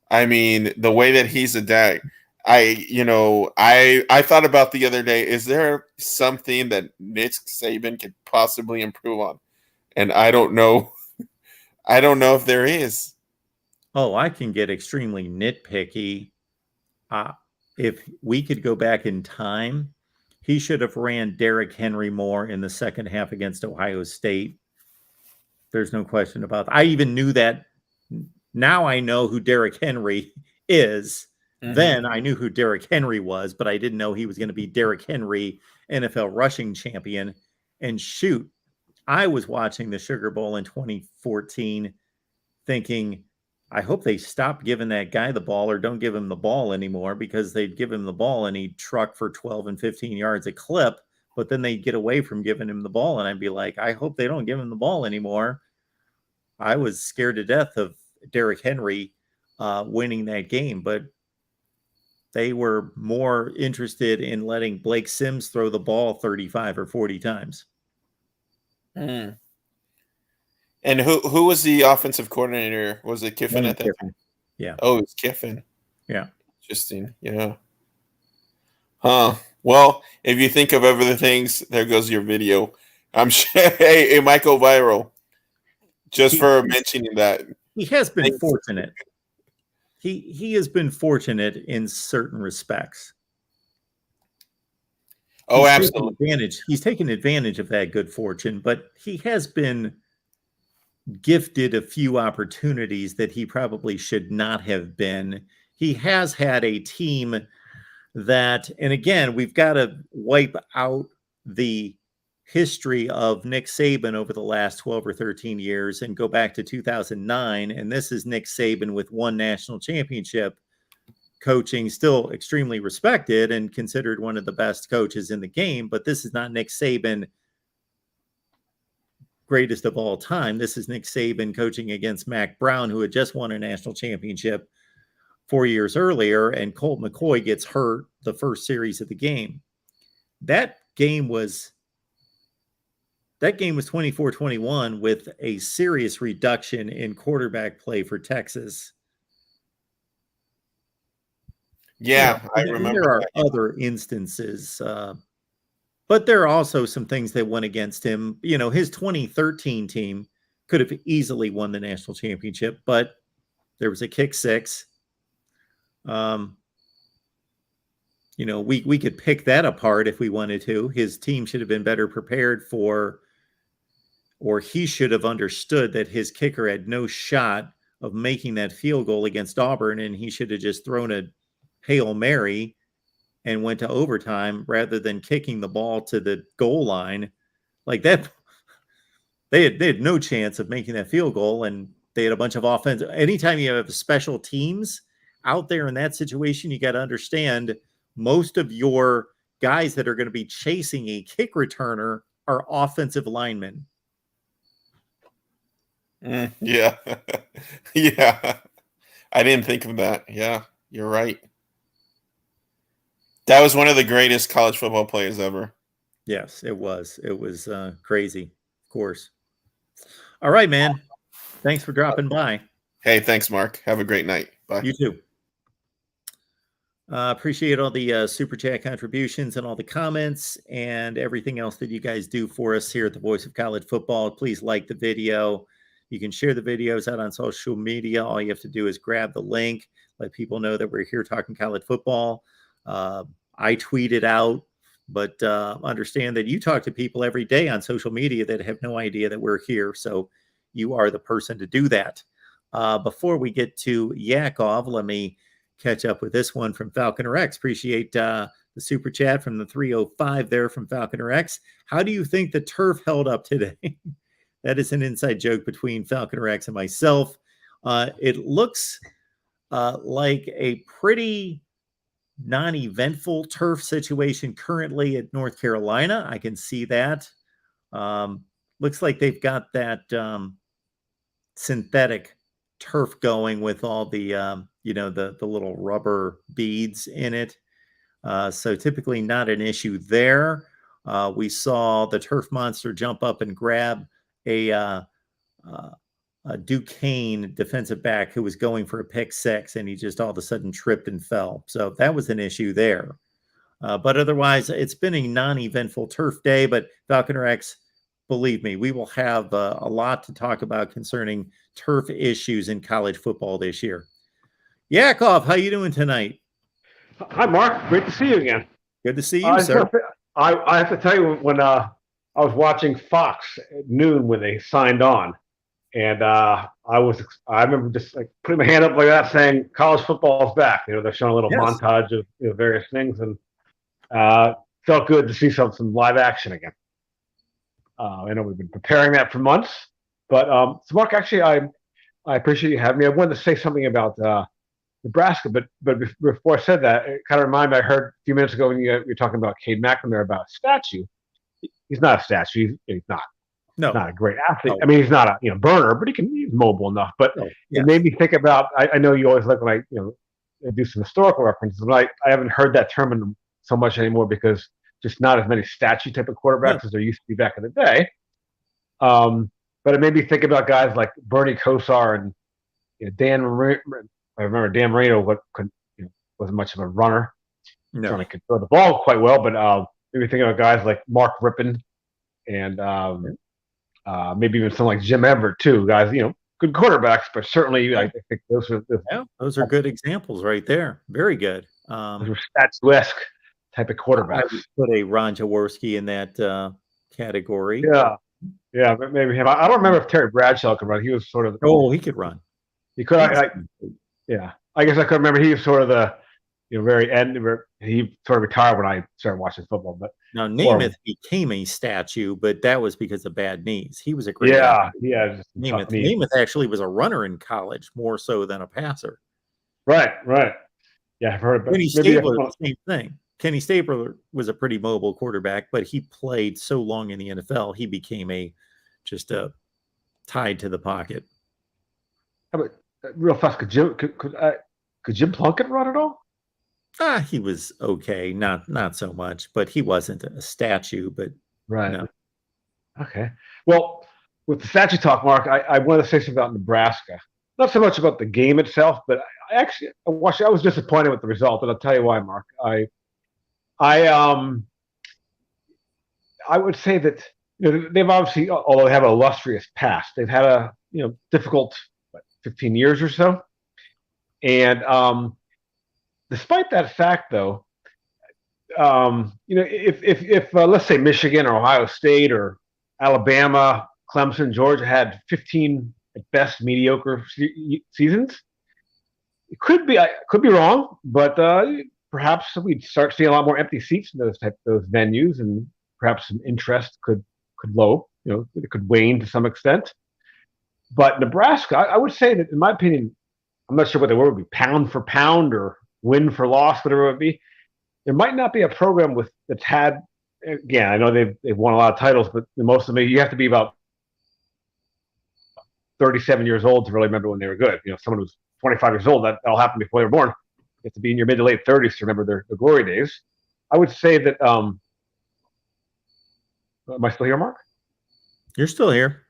Speaker 7: I mean, the way that he's adapted. I thought about the other day, is there something that Nick Saban could possibly improve on? And I don't know. I don't know if there is.
Speaker 1: Oh, I can get extremely nitpicky. If we could go back in time, he should have ran Derrick Henry more in the second half against Ohio State. There's no question about that. I even knew that. Now I know who Derrick Henry is. Mm-hmm. Then I knew who Derrick Henry was, but I didn't know he was going to be Derrick Henry, NFL rushing champion. And shoot, I was watching the Sugar Bowl in 2014 thinking, I hope they stop giving that guy the ball or don't give him the ball anymore, because they'd give him the ball and he'd truck for 12 and 15 yards a clip, but then they'd get away from giving him the ball. And I'd be like, I hope they don't give him the ball anymore. I was scared to death of Derrick Henry winning that game, but they were more interested in letting Blake Sims throw the ball 35 or 40 times.
Speaker 7: Mm. And who was the offensive coordinator? Was it Kiffin at that time?
Speaker 1: Yeah.
Speaker 7: Oh, it was Kiffin.
Speaker 1: Yeah.
Speaker 7: Interesting. Yeah. Huh. Well, if you think of other things, there goes your video. I'm sure it might go viral just for mentioning that.
Speaker 1: He has been fortunate. He has been fortunate in certain respects.
Speaker 7: Oh, absolutely.
Speaker 1: He's taken advantage of that good fortune, but he has been gifted a few opportunities that he probably should not have been. He has had a team that, and again, we've got to wipe out the history of Nick Saban over the last 12 or 13 years and go back to 2009. And this is Nick Saban with one national championship, coaching, still extremely respected and considered one of the best coaches in the game. But this is not Nick Saban, greatest of all time. This is Nick Saban coaching against Mac Brown, who had just won a national championship 4 years earlier, and Colt McCoy gets hurt the first series of the game. That game was 24-21 with a serious reduction in quarterback play for Texas.
Speaker 7: Yeah, I remember.
Speaker 1: There are other instances, but there are also some things that went against him. You know, his 2013 team could have easily won the national championship, but there was a kick six. You know, we could pick that apart if we wanted to. His team should have been better prepared for, or he should have understood that his kicker had no shot of making that field goal against Auburn, and he should have just thrown a Hail Mary and went to overtime rather than kicking the ball to the goal line like that. They had no chance of making that field goal, and they had a bunch of offense. Anytime you have special teams out there in that situation, you got to understand most of your guys that are going to be chasing a kick returner are offensive linemen.
Speaker 7: Yeah. Yeah. I didn't think of that. Yeah, you're right. That was one of the greatest college football plays ever.
Speaker 1: Yes, it was. It was crazy, of course. All right, man. Thanks for dropping by.
Speaker 7: Hey, thanks, Mark. Have a great night. Bye.
Speaker 1: You too. Appreciate all the super chat contributions and all the comments and everything else that you guys do for us here at the Voice of College Football. Please like the video. You can share the videos out on social media. All you have to do is grab the link, let people know that we're here talking college football. I tweet it out, but understand that you talk to people every day on social media that have no idea that we're here. So you are the person to do that. Before we get to Yakov, let me catch up with this one from Falconer X. Appreciate the super chat from the 305 there from Falconer X. How do you think the turf held up today? That is an inside joke between Falconer X and myself. It looks like a pretty non-eventful turf situation currently at North Carolina. I can see that. Looks like they've got that synthetic turf going with all the the little rubber beads in it. So typically not an issue there. We saw the turf monster jump up and grab a Duquesne defensive back who was going for a pick six, and he just all of a sudden tripped and fell. So that was an issue there. But otherwise, it's been a non-eventful turf day. But Falconer X, believe me, we will have a lot to talk about concerning turf issues in college football this year. Yakov, how you doing tonight?
Speaker 8: Hi, Mark. Great to see you again.
Speaker 1: Good to see you, sir.
Speaker 8: I have to tell you, when I was watching Fox at noon when they signed on, and I remember just like putting my hand up like that, saying college football is back. You know, they're showing a little montage of various things, and felt good to see some live action again. I know we've been preparing that for months, but so Mark, actually, I appreciate you having me. I wanted to say something about Nebraska, but before I said that, it kind of reminded me. I heard a few minutes ago when you were talking about Cade McNamara about a statue. He's not a statue. He's not.
Speaker 1: No,
Speaker 8: not a great athlete.
Speaker 1: No.
Speaker 8: I mean, he's not a burner, but he's mobile enough. But it made me think about. I know you always look when I do some historical references, but I haven't heard that term so much anymore because just not as many statue type of quarterbacks as there used to be back in the day. But it made me think about guys like Bernie Kosar and Dan. I remember Dan Marino wasn't much of a runner.
Speaker 1: No.
Speaker 8: Certainly could throw the ball quite well, but maybe thinking about guys like Mark Rippon and maybe even someone like Jim Everett too. Guys, good quarterbacks, but certainly I think those are
Speaker 1: good examples right there. Very good.
Speaker 8: Those are statuesque type of quarterbacks.
Speaker 1: I would put a Ron Jaworski in that category.
Speaker 8: Yeah, but maybe him. I don't remember if Terry Bradshaw could run. He was sort of
Speaker 1: he could run.
Speaker 8: He could. I guess I could remember he was sort of very end. He sort of retired when I started watching football. But
Speaker 1: now Namath became a statue, but that was because of bad knees. He was a great athlete.
Speaker 8: Just
Speaker 1: Namath actually was a runner in college more so than a passer.
Speaker 8: Right. Yeah, I've heard. But
Speaker 1: Kenny Stabler, the same thing. Kenny Stabler was a pretty mobile quarterback, but he played so long in the NFL, he became just tied to the pocket.
Speaker 8: How about real fast? Could Jim Plunkett run at all?
Speaker 1: He was okay, not so much, but he wasn't a statue. But
Speaker 8: right.
Speaker 1: No.
Speaker 8: Okay. Well, with the statue talk, Mark, I want to say something about Nebraska. Not so much about the game itself, but I was disappointed with the result, and I'll tell you why, Mark. I would say that they've obviously, although they have an illustrious past, they've had a difficult 15 years or so, and despite that fact, though, if let's say Michigan or Ohio State or Alabama, Clemson, Georgia had 15 at best mediocre seasons, it could be. I could be wrong, but perhaps we'd start seeing a lot more empty seats in those venues, and perhaps some interest could low. It could wane to some extent. But Nebraska, I would say that, in my opinion, I'm not sure what the word would be, pound for pound or win for loss, whatever it would be. There might not be a program that's had. Again, I know they've won a lot of titles, but most of them, you have to be about 37 years old to really remember when they were good. Someone who's 25 years old, that all happened before they were born. You have to be in your mid to late 30s to remember their glory days. I would say that. Am I still here, Mark?
Speaker 1: You're still here.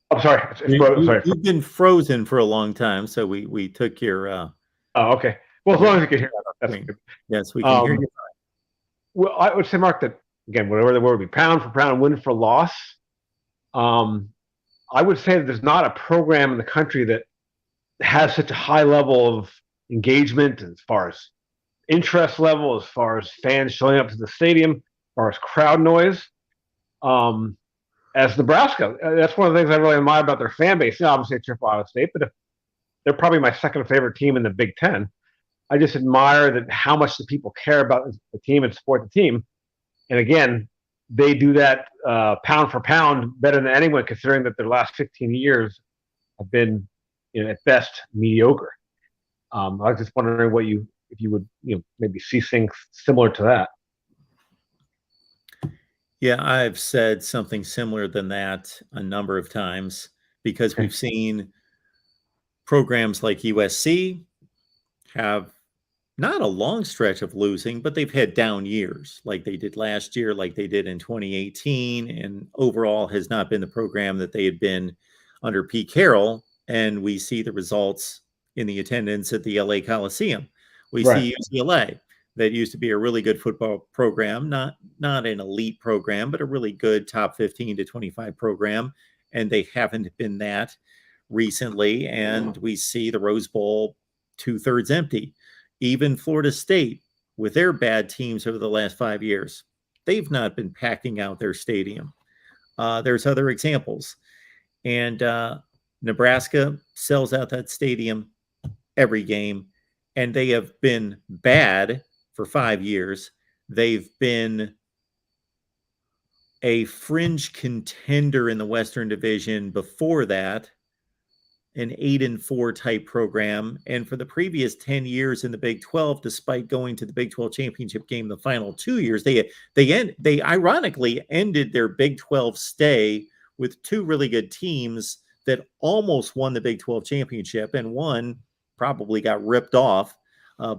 Speaker 8: I'm sorry. Sorry.
Speaker 1: You've been frozen for a long time, so we took your.
Speaker 8: Oh, okay. Well, as long as you can hear that, that's good.
Speaker 1: Yes, we can hear you.
Speaker 8: Well, I would say, Mark, that again, whatever the word would be, pound for pound, win for loss. I would say that there's not a program in the country that has such a high level of engagement as far as interest level, as far as fans showing up to the stadium, as far as crowd noise, as Nebraska. That's one of the things I really admire about their fan base. Obviously, it's Ohio State, but they're probably my second favorite team in the Big Ten. I just admire that how much the people care about the team and support the team. And again, they do that pound for pound better than anyone, considering that their last 15 years have been, at best, mediocre. I was just wondering if you would, maybe see things similar to that.
Speaker 1: Yeah, I've said something similar than that a number of times, because we've seen programs like USC have not a long stretch of losing, but they've had down years like they did last year, like they did in 2018, and overall has not been the program that they had been under Pete Carroll. And we see the results in the attendance at the LA Coliseum. We see UCLA, that used to be a really good football program, not an elite program, but a really good top 15 to 25 program. And they haven't been that recently. And we see the Rose Bowl 2/3 empty. Even Florida State, with their bad teams over the last 5 years, they've not been packing out their stadium. There's other examples. And Nebraska sells out that stadium every game, and they have been bad for 5 years. They've been a fringe contender in the Western Division before that, an 8-4 type program. And for the previous 10 years in the Big 12, despite going to the Big 12 championship game the final 2 years, they ironically ended their Big 12 stay with two really good teams that almost won the Big 12 championship, and one probably got ripped off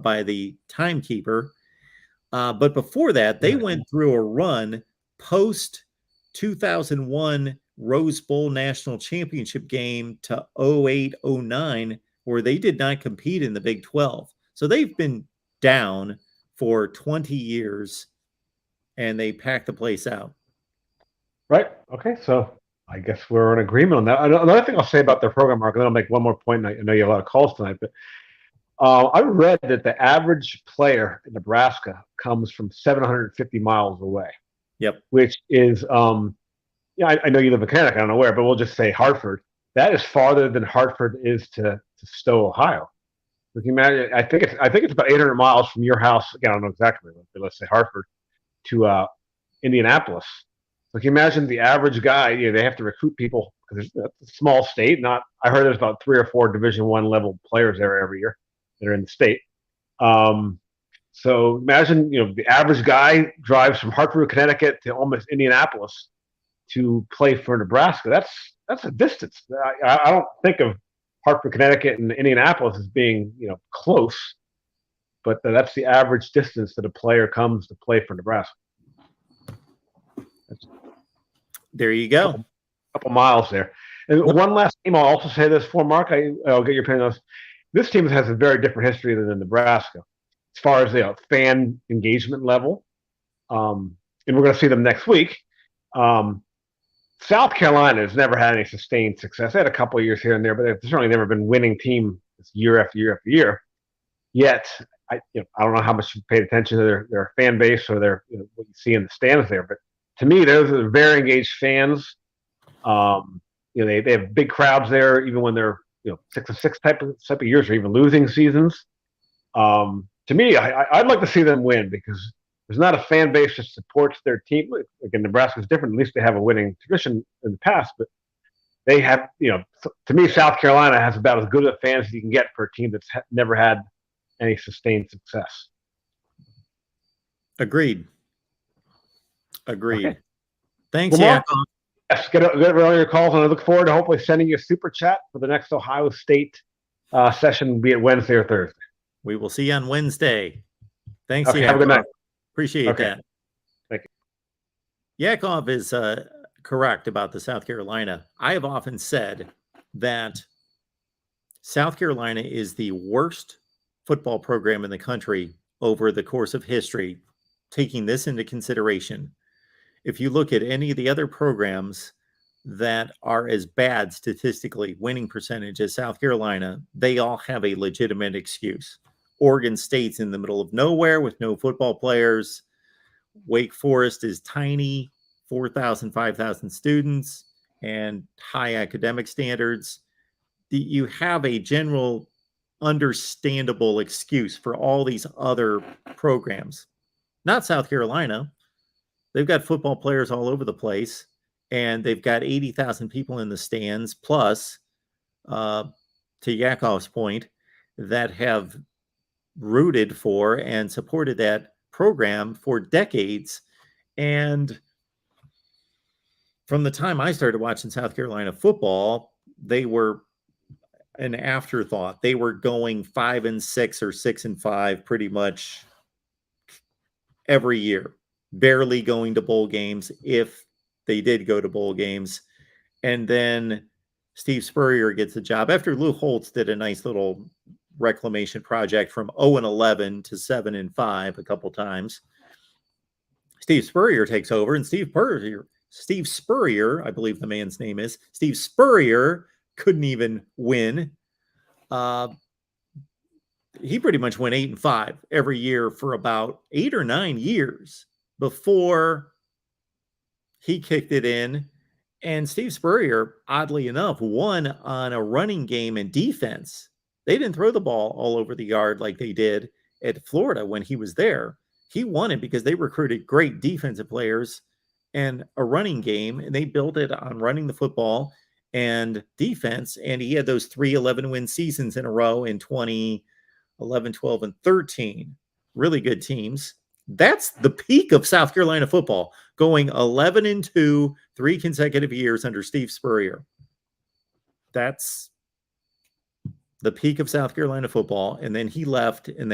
Speaker 1: by the timekeeper. But before that, they went through a run post 2001 Rose Bowl national championship game to 08-09, where they did not compete in the Big 12. So they've been down for 20 years, and they packed the place out.
Speaker 8: Right. Okay. So I guess we're in agreement on that. Another thing I'll say about their program, Mark, and then I'll make one more point. I know you have a lot of calls tonight, but I read that the average player in Nebraska comes from 750 miles away.
Speaker 1: Yep.
Speaker 8: Which is, I know you live in Connecticut, I don't know where, but we'll just say Hartford. That is farther than Hartford is to Stowe, Ohio. So can you imagine? I think it's about 800 miles from your house. Again, I don't know exactly, but let's say Hartford to Indianapolis. So can you imagine the average guy? They have to recruit people because it's a small state. I heard there's about 3 or 4 Division I level players there every year that are in the state. So imagine, the average guy drives from Hartford, Connecticut to almost Indianapolis to play for Nebraska. That's a distance. I don't think of Hartford, Connecticut and Indianapolis as being, close, but that's the average distance that a player comes to play for Nebraska.
Speaker 1: There you go.
Speaker 8: Couple miles there. And one last team, I'll also say this for Mark. I'll get your opinion on this. This team has a very different history than Nebraska as far as the fan engagement level. And we're going to see them next week. South Carolina has never had any sustained success. They had a couple of years here and there, but they've certainly never been winning team year after year after year. Yet, I don't know how much you've paid attention to their fan base or what you see in the stands there, but to me, those are very engaged fans. They have big crowds there, even when they're 6-6 type of years or even losing seasons. To me, I'd like to see them win because there's not a fan base that supports their team. Again, Nebraska's different. At least they have a winning tradition in the past, but they have, to me, South Carolina has about as good of fans as you can get for a team that's never had any sustained success.
Speaker 1: Agreed.
Speaker 8: Okay.
Speaker 1: Thanks,
Speaker 8: Mark,
Speaker 1: Yakov.
Speaker 8: yes, get all your calls, and I look forward to hopefully sending you a super chat for the next Ohio State session, be it Wednesday or Thursday.
Speaker 1: We will see you on Wednesday. Thanks,
Speaker 8: Okay,
Speaker 1: Yakov.
Speaker 8: have a good night.
Speaker 1: Appreciate that.
Speaker 8: Thank
Speaker 1: you. Yakov is correct about the South Carolina. I have often said that South Carolina is the worst football program in the country over the course of history, taking this into consideration. If you look at any of the other programs that are as bad statistically, winning percentage as South Carolina, they all have a legitimate excuse. Oregon State's in the middle of nowhere with no football players. Wake Forest is tiny, 4,000, 5,000 students, and high academic standards. You have a general understandable excuse for all these other programs. Not South Carolina. They've got football players all over the place, and they've got 80,000 people in the stands, plus, to Yakov's point, that have rooted for and supported that program for decades. And from the time I started watching South Carolina football, they were an afterthought. They were going 5-6 or 6-5 pretty much every year, barely going to bowl games if they did go to bowl games. And then Steve Spurrier gets the job after Lou Holtz did a nice little reclamation project from 0-11 to 7-5 a couple times. Steve Spurrier takes over, and Steve Spurrier, I believe the man's name is Steve Spurrier, couldn't even win. He pretty much went 8-5 every year for about 8 or 9 years before he kicked it in. And Steve Spurrier, oddly enough, won on a running game and defense. They didn't throw the ball all over the yard like they did at Florida when he was there. He won it because they recruited great defensive players and a running game, and they built it on running the football and defense. And he had those 3 11-win seasons in a row in 2011, 12, and 13. Really good teams. That's the peak of South Carolina football, going 11-2, 3 consecutive years under Steve Spurrier. That's the peak of South Carolina football. And then he left, and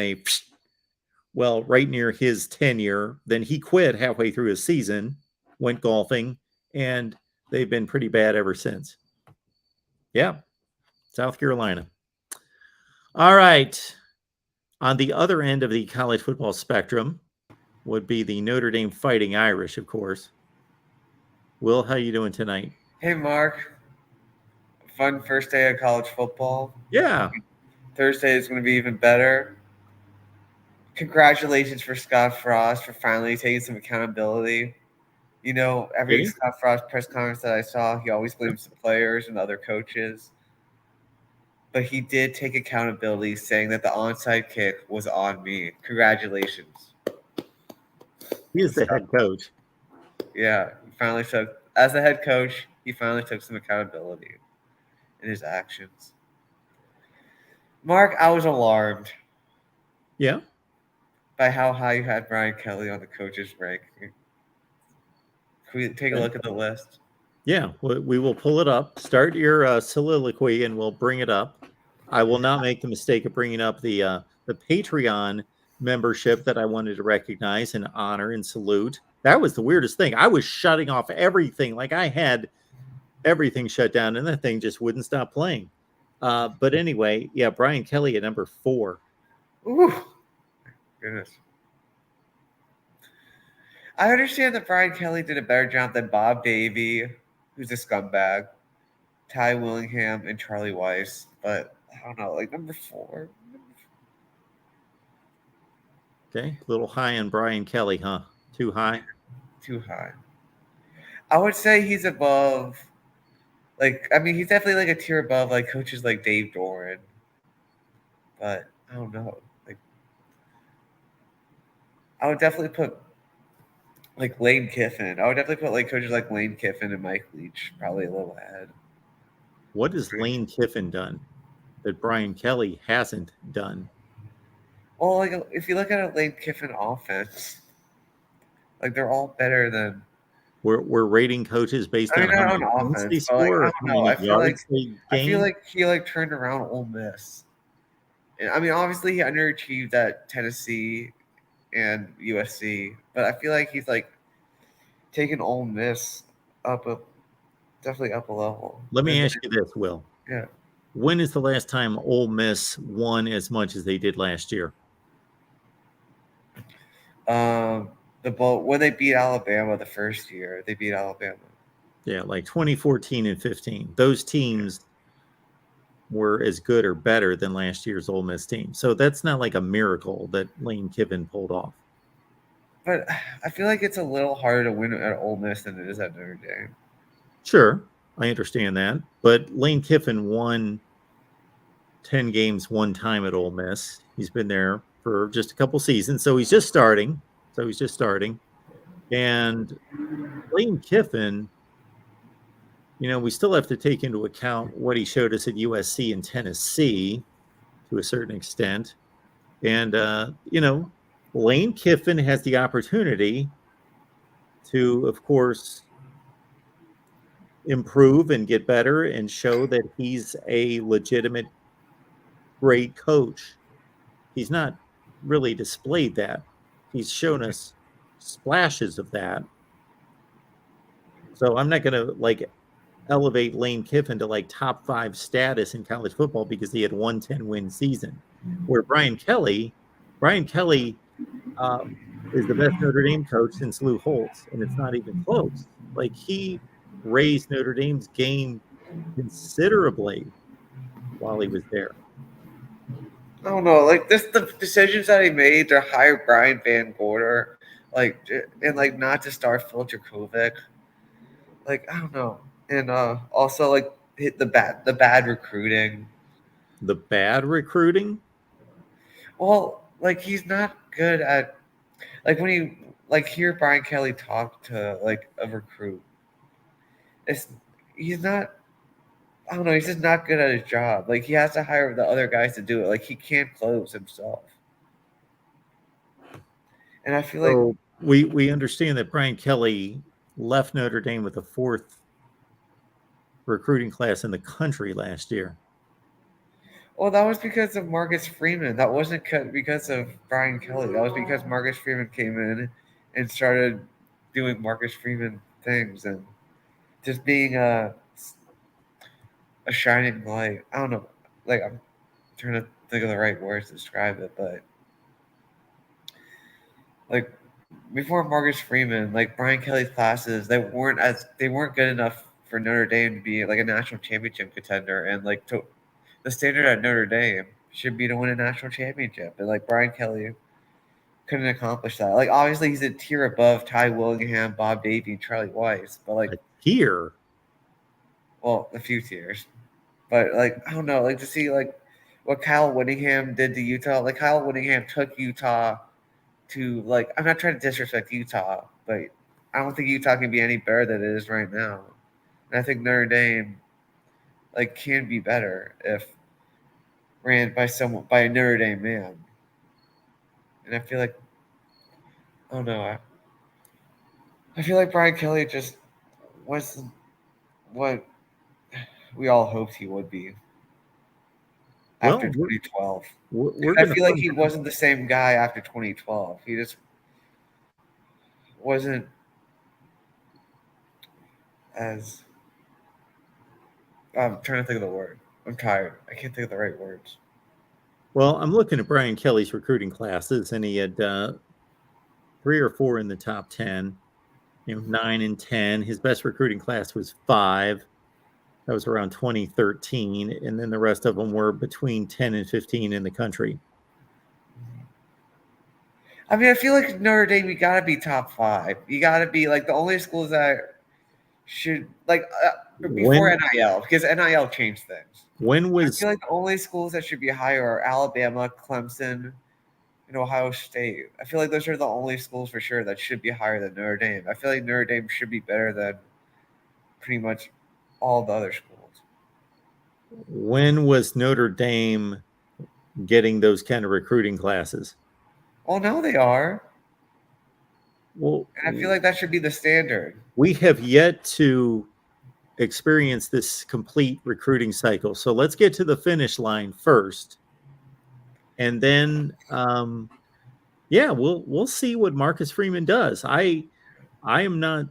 Speaker 1: right near his tenure, then he quit halfway through his season, went golfing, and they've been pretty bad ever since. Yeah, South Carolina. All right. On the other end of the college football spectrum would be the Notre Dame Fighting Irish, of course. Will, how you doing tonight?
Speaker 9: Hey, Mark. Fun first day of college football.
Speaker 1: Yeah.
Speaker 9: Thursday is going to be even better. Congratulations for Scott Frost for finally taking some accountability. Every Scott Frost press conference that I saw, he always blames the players and other coaches. but he did take accountability, saying that the onside kick was on me. Congratulations.
Speaker 1: He is the head coach.
Speaker 9: Yeah, he finally took, as the head coach, he finally took some accountability in his actions. Mark, I was alarmed
Speaker 1: Yeah.
Speaker 9: by how high you had Brian Kelly on the coaches' ranking. Can we take a look at the list?
Speaker 1: Yeah, we will pull it up. Start your soliloquy, and we'll bring it up. I will not make the mistake of bringing up the Patreon membership that I wanted to recognize and honor and salute. That was the weirdest thing. I was shutting off everything, like I had everything shut down, and that thing just wouldn't stop playing. But anyway, yeah, Brian Kelly at number 4.
Speaker 9: Ooh, goodness. I understand that Brian Kelly did a better job than Bob Davey, who's a scumbag, Ty Willingham, and Charlie Weiss, but I don't know, like number 4.
Speaker 1: Okay, a little high on Brian Kelly, huh? Too high?
Speaker 9: Too high. I would say he's above, like, I mean, he's definitely like a tier above, like coaches like Dave Doran, but I don't know. Like, I would definitely put like Lane Kiffin. I would definitely put like coaches like Lane Kiffin and Mike Leach probably a little ahead.
Speaker 1: What has Lane Kiffin done that Brian Kelly hasn't done?
Speaker 9: Well, like if you look at a Lane Kiffin offense, like they're all better than.
Speaker 1: We're rating coaches based
Speaker 9: I mean,
Speaker 1: on how
Speaker 9: not
Speaker 1: many
Speaker 9: on
Speaker 1: points
Speaker 9: offense,
Speaker 1: they
Speaker 9: but like,
Speaker 1: score,
Speaker 9: I
Speaker 1: or
Speaker 9: don't
Speaker 1: how
Speaker 9: know.
Speaker 1: many
Speaker 9: I feel like
Speaker 1: yards they gain.
Speaker 9: he like turned around Ole Miss. And, I mean, obviously he underachieved at Tennessee and USC, but I feel like he's like taken Ole Miss definitely up a level.
Speaker 1: Let me ask you this, Will.
Speaker 9: Yeah.
Speaker 1: When is the last time Ole Miss won as much as they did last year?
Speaker 9: The bowl when they beat Alabama the first year, they beat Alabama.
Speaker 1: Yeah, like 2014 and 15. Those teams were as good or better than last year's Ole Miss team. So that's not like a miracle that Lane Kiffin pulled off.
Speaker 9: But I feel like it's a little harder to win at Ole Miss than it is at Notre Dame.
Speaker 1: Sure, I understand that. But Lane Kiffin won 10 games one time at Ole Miss. He's been there for just a couple seasons. So he's just starting. And Lane Kiffin, we still have to take into account what he showed us at USC and Tennessee to a certain extent. And, Lane Kiffin has the opportunity to, of course, improve and get better and show that he's a legitimate great coach. He's not really displayed that. He's shown us splashes of that. So I'm not going to elevate Lane Kiffin to top 5 status in college football because he had 110-win season. Where Brian Kelly is the best Notre Dame coach since Lou Holtz, and it's not even close. Like, he raised Notre Dame's game considerably while he was there.
Speaker 9: I don't know, like the decisions that he made to hire Brian Van Gorder, and not to start Phil Dracovic, I don't know, and also hit the bad recruiting.
Speaker 1: The bad recruiting?
Speaker 9: Well, he's not good at when you hear Brian Kelly talk to a recruit. He's not. I don't know. He's just not good at his job. He has to hire the other guys to do it. He can't close himself. And I feel
Speaker 1: so we understand that Brian Kelly left Notre Dame with the 4th recruiting class in the country last year.
Speaker 9: Well, that was because of Marcus Freeman. That wasn't because of Brian Kelly. That was because Marcus Freeman came in and started doing Marcus Freeman things and just being a shining light. I don't know. I'm trying to think of the right words to describe it, but before Marcus Freeman, Brian Kelly's classes, they weren't good enough for Notre Dame to be a national championship contender, and the standard at Notre Dame should be to win a national championship, and Brian Kelly couldn't accomplish that. Obviously he's a tier above Ty Willingham, Bob Davey, and Charlie Weiss, but
Speaker 1: a tier.
Speaker 9: Well, a few tiers. But like I don't know, like to see like what Kyle Whittingham did to Utah. Like Kyle Whittingham took Utah to like I'm not trying to disrespect Utah, but I don't think Utah can be any better than it is right now. And I think Notre Dame like can be better if ran by a Notre Dame man. And I feel like I don't know. I feel like Brian Kelly just wasn't what we all hoped he would be after 2012. I feel like he wasn't the same guy after 2012. He just wasn't as I'm trying to think of the word. I'm tired. I can't think of the right words.
Speaker 1: Well, I'm looking at Brian Kelly's recruiting classes, and he had 3 or 4 in the top 10, 9 and 10. His best recruiting class was 5. That was around 2013. And then the rest of them were between 10 and 15 in the country.
Speaker 9: I mean, I feel like Notre Dame, you got to be top 5. You got to be like the only schools that should like before NIL, because NIL changed things. I feel like the only schools that should be higher are Alabama, Clemson, and Ohio State. I feel like those are the only schools for sure that should be higher than Notre Dame. I feel like Notre Dame should be better than pretty much all the other schools.
Speaker 1: When was Notre Dame getting those kind of recruiting classes?
Speaker 9: Well, now they are.
Speaker 1: Well,
Speaker 9: and I feel like that should be the standard.
Speaker 1: We have yet to experience this complete recruiting cycle. So let's get to the finish line first. And then we'll see what Marcus Freeman does. I am not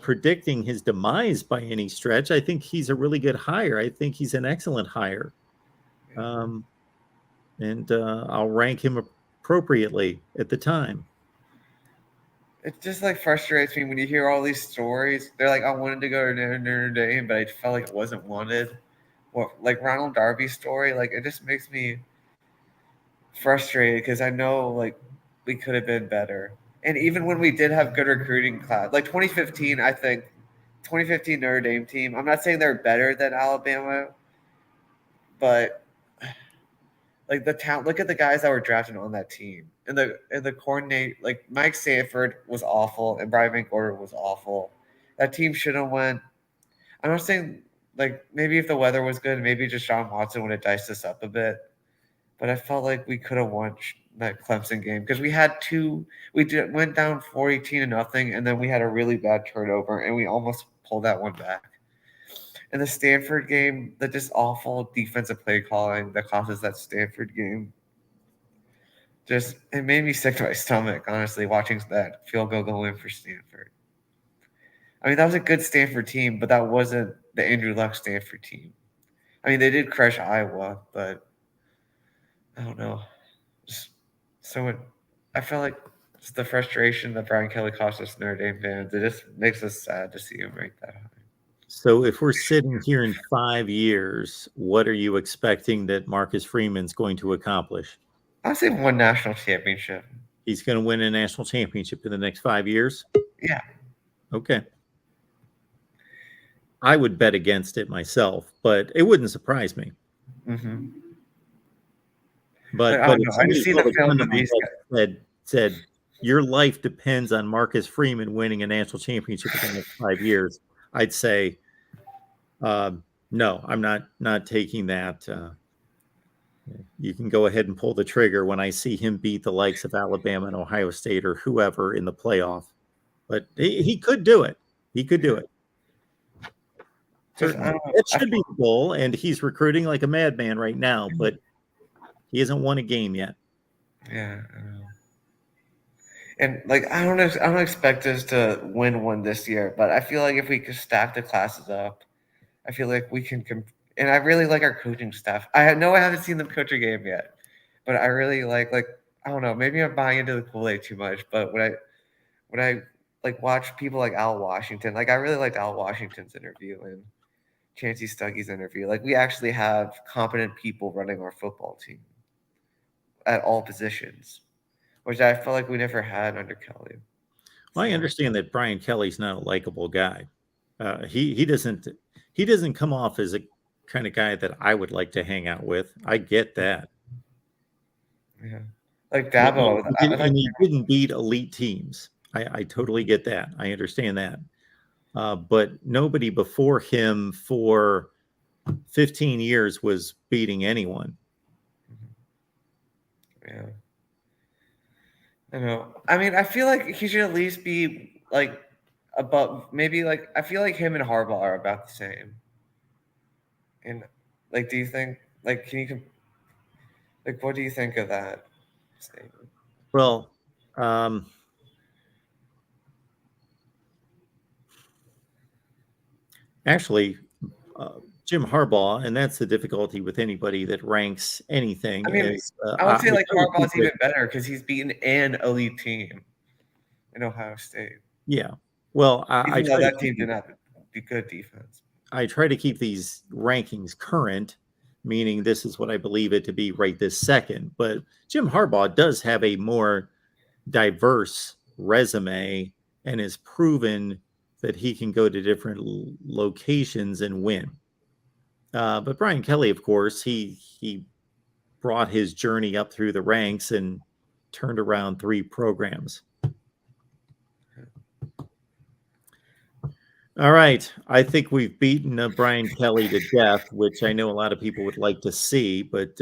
Speaker 1: predicting his demise by any stretch. I think he's a really good hire. I think he's an excellent hire. And I'll rank him appropriately at the time.
Speaker 9: It just like frustrates me when you hear all these stories. They're like, I wanted to go to Notre Dame, but I felt like it wasn't wanted. Well, like Ronald Darby's story, like it just makes me frustrated because I know like we could have been better. And even when we did have good recruiting class, like 2015, I think 2015 Notre Dame team, I'm not saying they're better than Alabama, but like the talent, look at the guys that were drafted on that team. And the coordinate, like Mike Sanford was awful and Brian Van Gorder was awful. That team should have went. I'm not saying like maybe if the weather was good, maybe just Deshaun Watson would have diced us up a bit. But I felt like we could have won that Clemson game because went down 4-18-0, and then we had a really bad turnover and we almost pulled that one back. And the Stanford game, that just awful defensive play calling that cost us that Stanford game. Just it made me sick to my stomach, honestly, watching that field goal go in for Stanford. I mean, that was a good Stanford team, but that wasn't the Andrew Luck Stanford team. I mean, they did crush Iowa, but I don't know. I felt like just the frustration that Brian Kelly cost us Notre Dame fans. It just makes us sad to see him rank that high.
Speaker 1: So if we're sitting here in 5 years, what are you expecting that Marcus Freeman's going to accomplish?
Speaker 9: I'll say 1 national championship.
Speaker 1: He's going to win a national championship in the next 5 years?
Speaker 9: Yeah.
Speaker 1: Okay. I would bet against it myself, but it wouldn't surprise me.
Speaker 9: Mm-hmm.
Speaker 1: But
Speaker 9: I just see the film of these
Speaker 1: guys said your life depends on Marcus Freeman winning a national championship in the next 5 years. I'd say, no, I'm not taking that. You can go ahead and pull the trigger when I see him beat the likes of Alabama and Ohio State or whoever in the playoff. But he could do it. He could do it. Certainly. It should be the goal, and he's recruiting like a madman right now, but he hasn't won a game yet.
Speaker 9: Yeah. And like I don't expect us to win one this year, but I feel like if we could stack the classes up, I feel like we can. And I really like our coaching staff. I know I haven't seen them coach a game yet, but I really like I don't know. Maybe I'm buying into the Kool-Aid too much, but when I like watch people like Al Washington, like I really liked Al Washington's interview and Chancey Stuckey's interview. Like we actually have competent people running our football team at all positions, which I felt like we never had under Kelly.
Speaker 1: Well, I understand that Brian Kelly's not a likable guy. He doesn't come off as a kind of guy that I would like to hang out with. I get that.
Speaker 9: Yeah. Like Dabo.
Speaker 1: And he didn't beat elite teams. I totally get that. I understand that. But nobody before him for 15 years was beating anyone.
Speaker 9: Yeah. I know. I mean, I feel like he should at least be like above. Maybe like I feel like him and Harbaugh are about the same. And like, do you think like like what do you think of that statement?
Speaker 1: Well, actually, Jim Harbaugh, and that's the difficulty with anybody that ranks anything.
Speaker 9: I mean,
Speaker 1: is,
Speaker 9: I would say like
Speaker 1: tell
Speaker 9: Harbaugh's
Speaker 1: people-
Speaker 9: even better because he's beaten an elite team in Ohio State.
Speaker 1: Yeah. Well,
Speaker 9: Even though that team did not be good defense.
Speaker 1: I try to keep these rankings current, meaning this is what I believe it to be right this second. But Jim Harbaugh does have a more diverse resume and has proven that he can go to different locations and win. But Brian Kelly, of course, he brought his journey up through the ranks and turned around 3 programs. All right. I think we've beaten Brian Kelly to death, which I know a lot of people would like to see, but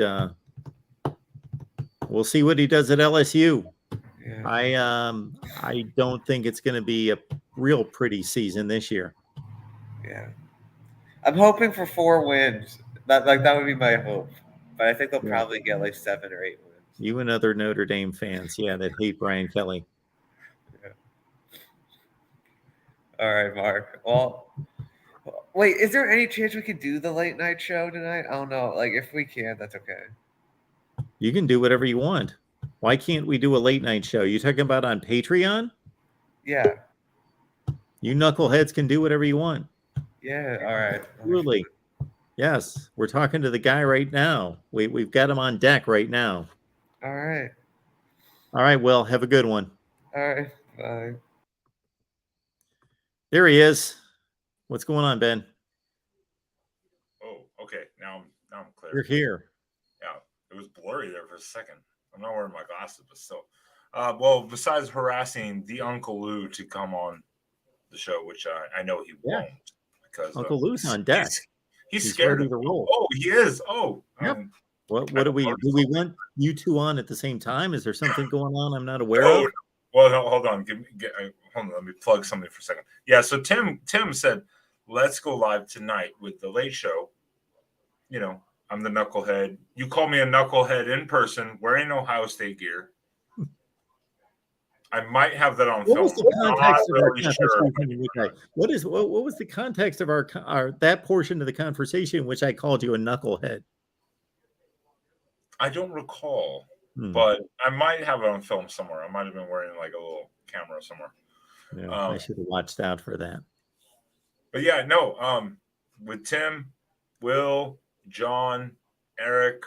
Speaker 1: we'll see what he does at LSU.
Speaker 9: Yeah.
Speaker 1: I don't think it's going to be a real pretty season this year.
Speaker 9: Yeah. I'm hoping for 4 wins. That would be my hope. But I think they'll probably get like 7 or 8 wins.
Speaker 1: You and other Notre Dame fans, that hate Brian Kelly.
Speaker 9: Yeah. All right, Mark. Well, wait, is there any chance we could do the late night show tonight? I don't know. Like, if we can, that's okay.
Speaker 1: You can do whatever you want. Why can't we do a late night show? You talking about on Patreon?
Speaker 9: Yeah.
Speaker 1: You knuckleheads can do whatever you want.
Speaker 9: Yeah. All right.
Speaker 1: Absolutely. Yes. We're talking to the guy right now. We've got him on deck right now.
Speaker 9: All right.
Speaker 1: All right. Well, have a good one.
Speaker 9: All right. Bye.
Speaker 1: There he is. What's going on, Ben?
Speaker 10: Oh, okay. Now I'm clear.
Speaker 1: You're here.
Speaker 10: Yeah, it was blurry there for a second. I'm not wearing my glasses, but still. Well, besides harassing the Uncle Lou to come on the show, which I know he won't, because
Speaker 1: Uncle Lou's on deck.
Speaker 10: He's scared
Speaker 1: ready to roll.
Speaker 10: Oh, he is. Oh,
Speaker 1: yep. What do we want you two on at the same time? Is there something going on I'm not aware of?
Speaker 10: Well, no, hold on. Hold on. Let me plug something for a second. Yeah. So Tim said, let's go live tonight with the Late Show. You know, I'm the knucklehead. You call me a knucklehead in person, wearing Ohio State gear. I might have that on film.
Speaker 1: Was the context of our conversation? What was the context of our that portion of the conversation, which I called you a knucklehead?
Speaker 10: I don't recall, but I might have it on film somewhere. I might have been wearing like a little camera somewhere.
Speaker 1: Yeah, I should have watched out for that.
Speaker 10: But yeah, no. With Tim, Will, John, Eric,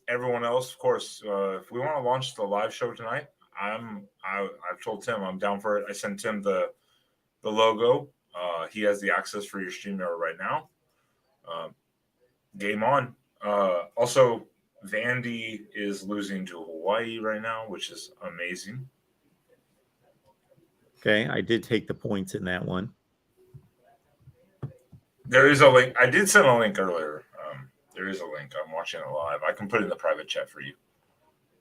Speaker 10: everyone else, of course. If we want to launch the live show tonight, I've told Tim I'm down for it. I sent Tim the logo. He has the access for your StreamYard right now. Game on. Also, Vandy is losing to Hawaii right now, which is amazing.
Speaker 1: Okay, I did take the points in that one.
Speaker 10: There is a link. I did send a link earlier. There is a link. I'm watching it live. I can put it in the private chat for you.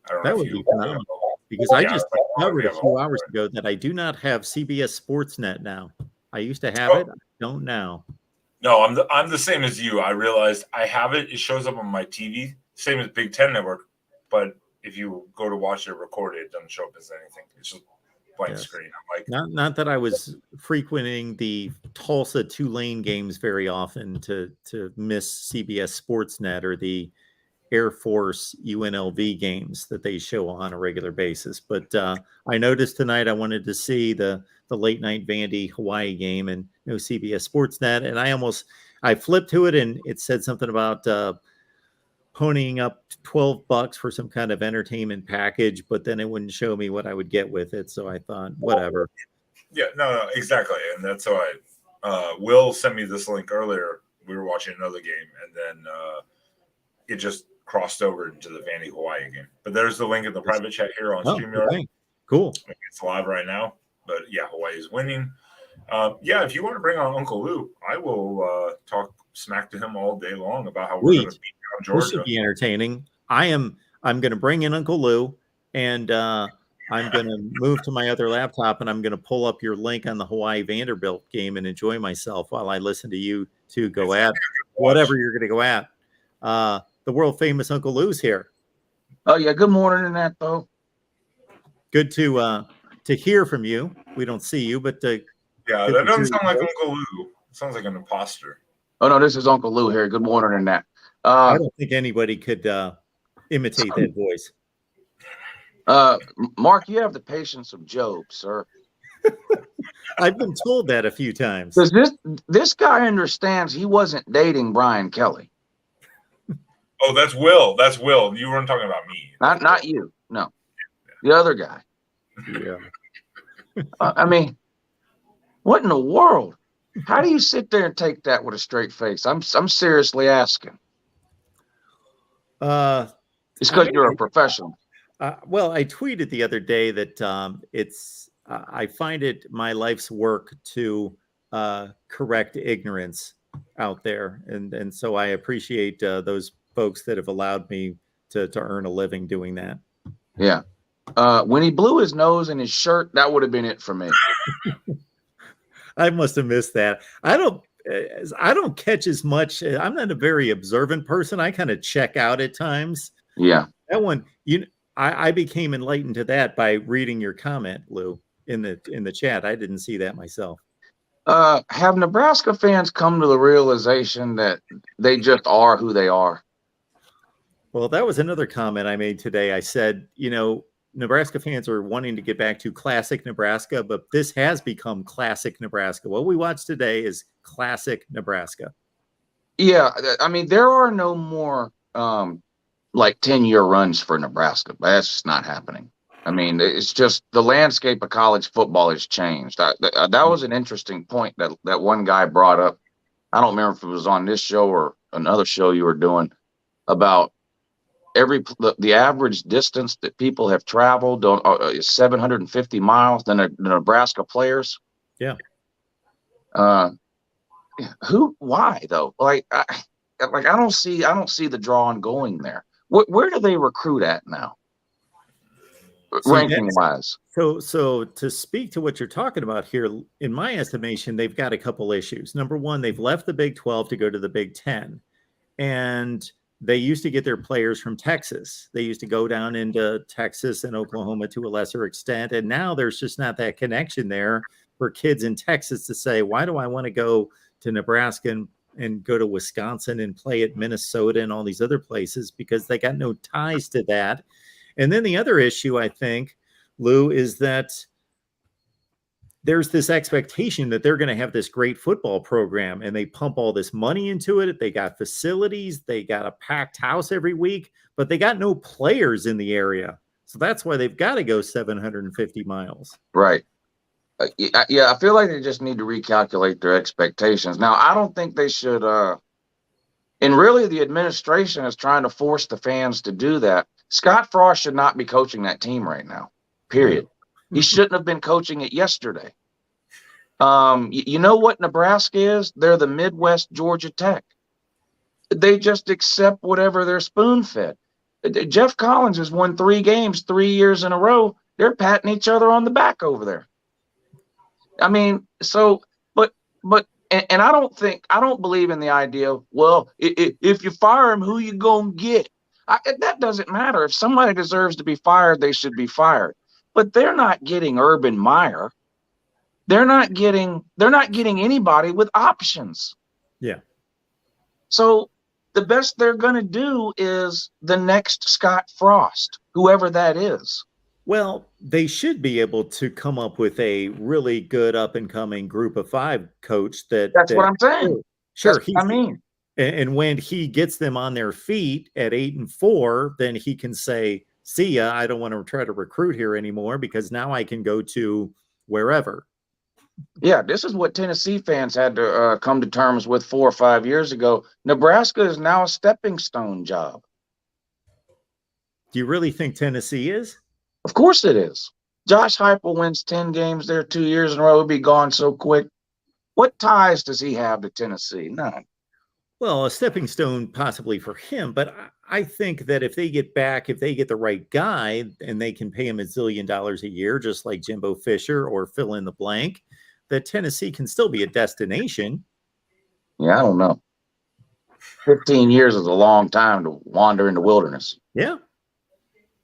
Speaker 10: I don't know. That would be phenomenal.
Speaker 1: Because I just discovered a few hours ago that I do not have CBS Sportsnet now. I used to have it. I don't now.
Speaker 10: No, I'm the same as you. I realized I have it. It shows up on my TV, same as Big Ten Network. But if you go to watch it recorded, it doesn't show up as anything. It's just blank screen. I'm like,
Speaker 1: not that I was frequenting the Tulsa Tulane games very often to miss CBS Sportsnet or the Air Force UNLV games that they show on a regular basis. But I noticed tonight I wanted to see the late night Vandy Hawaii game and no CBS Sportsnet. And I flipped to it and it said something about ponying up $12 for some kind of entertainment package, but then it wouldn't show me what I would get with it. So I thought, whatever.
Speaker 10: Yeah, no, exactly. And that's why Will sent me this link earlier we were watching another game, and then it just crossed over into the Vandy Hawaii game. But there's the link in the private chat here on StreamYard.
Speaker 1: Okay. Cool.
Speaker 10: It's live right now. But yeah, Hawaii is winning. Yeah, if you want to bring on Uncle Lou, I will talk smack to him all day long about how we're going to beat down Georgia.
Speaker 1: This should be entertaining. I'm going to bring in Uncle Lou, and I'm going to move to my other laptop, and I'm going to pull up your link on the Hawaii-Vanderbilt game and enjoy myself while I listen to you two go at whatever you're going to go at. The world famous Uncle Lou's here.
Speaker 11: Oh yeah, good morning in that though.
Speaker 1: Good to hear from you. We don't see you, but
Speaker 10: yeah, that doesn't sound like Uncle Lou. It sounds like an imposter.
Speaker 11: Oh no, this is Uncle Lou here. Good morning in that.
Speaker 1: I don't think anybody could imitate that voice.
Speaker 11: Mark, you have the patience of Job, sir.
Speaker 1: I've been told that a few times.
Speaker 11: Because this guy understands he wasn't dating Brian Kelly.
Speaker 10: Oh, that's Will. That's Will. You weren't talking about me.
Speaker 11: Not you. No, the other guy.
Speaker 1: Yeah.
Speaker 11: I mean, what in the world? How do you sit there and take that with a straight face? I'm seriously asking.
Speaker 1: It's
Speaker 11: because you're a professional.
Speaker 1: Well, I tweeted the other day that I find it my life's work to correct ignorance out there, and so I appreciate those folks that have allowed me to earn a living doing that.
Speaker 11: Yeah. When he blew his nose in his shirt, that would have been it for me.
Speaker 1: I must have missed that. I don't catch as much. I'm not a very observant person. I kind of check out at times.
Speaker 11: Yeah.
Speaker 1: That one, I became enlightened to that by reading your comment, Lou, in the chat. I didn't see that myself.
Speaker 11: Have Nebraska fans come to the realization that they just are who they are?
Speaker 1: Well, that was another comment I made today. I said, Nebraska fans are wanting to get back to classic Nebraska, but this has become classic Nebraska. What we watched today is classic Nebraska.
Speaker 11: Yeah, I mean, there are no more like 10-year runs for Nebraska. That's just not happening. I mean, it's just the landscape of college football has changed. That was an interesting point that one guy brought up. I don't remember if it was on this show or another show you were doing about the average distance that people have traveled is 750 miles than the Nebraska players.
Speaker 1: Yeah.
Speaker 11: Why though? I don't see the draw on going there. Where do they recruit at now? Ranking wise.
Speaker 1: So to speak to what you're talking about here, in my estimation, they've got a couple issues. Number one, they've left the Big 12 to go to the Big 10. And they used to get their players from Texas. They used to go down into Texas and Oklahoma to a lesser extent. And now there's just not that connection there for kids in Texas to say, why do I want to go to Nebraska and go to Wisconsin and play at Minnesota and all these other places? Because they got no ties to that. And then the other issue, I think, Lou, is that there's this expectation that they're going to have this great football program, and they pump all this money into it. They got facilities, they got a packed house every week, but they got no players in the area. So that's why they've got to go 750 miles.
Speaker 11: Right. Yeah, I feel like they just need to recalculate their expectations. Now, I don't think they should, and really the administration is trying to force the fans to do that. Scott Frost should not be coaching that team right now, period. He shouldn't have been coaching it yesterday. You know what Nebraska is? They're the Midwest Georgia Tech. They just accept whatever they're spoon-fed. Jeff Collins has won 3 games 3 years in a row. They're patting each other on the back over there. I mean, so, but I don't believe in the idea of, well, if you fire him, who you gonna get? That doesn't matter. If somebody deserves to be fired, they should be fired. But they're not getting Urban Meyer. They're not getting anybody with options.
Speaker 1: Yeah.
Speaker 11: So the best they're going to do is the next Scott Frost, whoever that is.
Speaker 1: Well, they should be able to come up with a really good up and coming group of 5 coach. That's
Speaker 11: what I'm saying.
Speaker 1: Sure.
Speaker 11: And
Speaker 1: when he gets them on their feet at 8-4, then he can say, see ya, I don't want to try to recruit here anymore because now I can go to wherever.
Speaker 11: Yeah, this is what Tennessee fans had to come to terms with 4 or 5 years ago. Nebraska is now a stepping stone job.
Speaker 1: Do you really think Tennessee is?
Speaker 11: Of course it is. Josh Heupel wins 10 games there 2 years in a row. He'll be gone so quick. What ties does he have to Tennessee? None.
Speaker 1: Well, a stepping stone possibly for him, but I think that if they get the right guy and they can pay him $1 zillion a year, just like Jimbo Fisher or fill in the blank, that Tennessee can still be a destination.
Speaker 11: Yeah, I don't know. 15 years is a long time to wander in the wilderness.
Speaker 1: Yeah.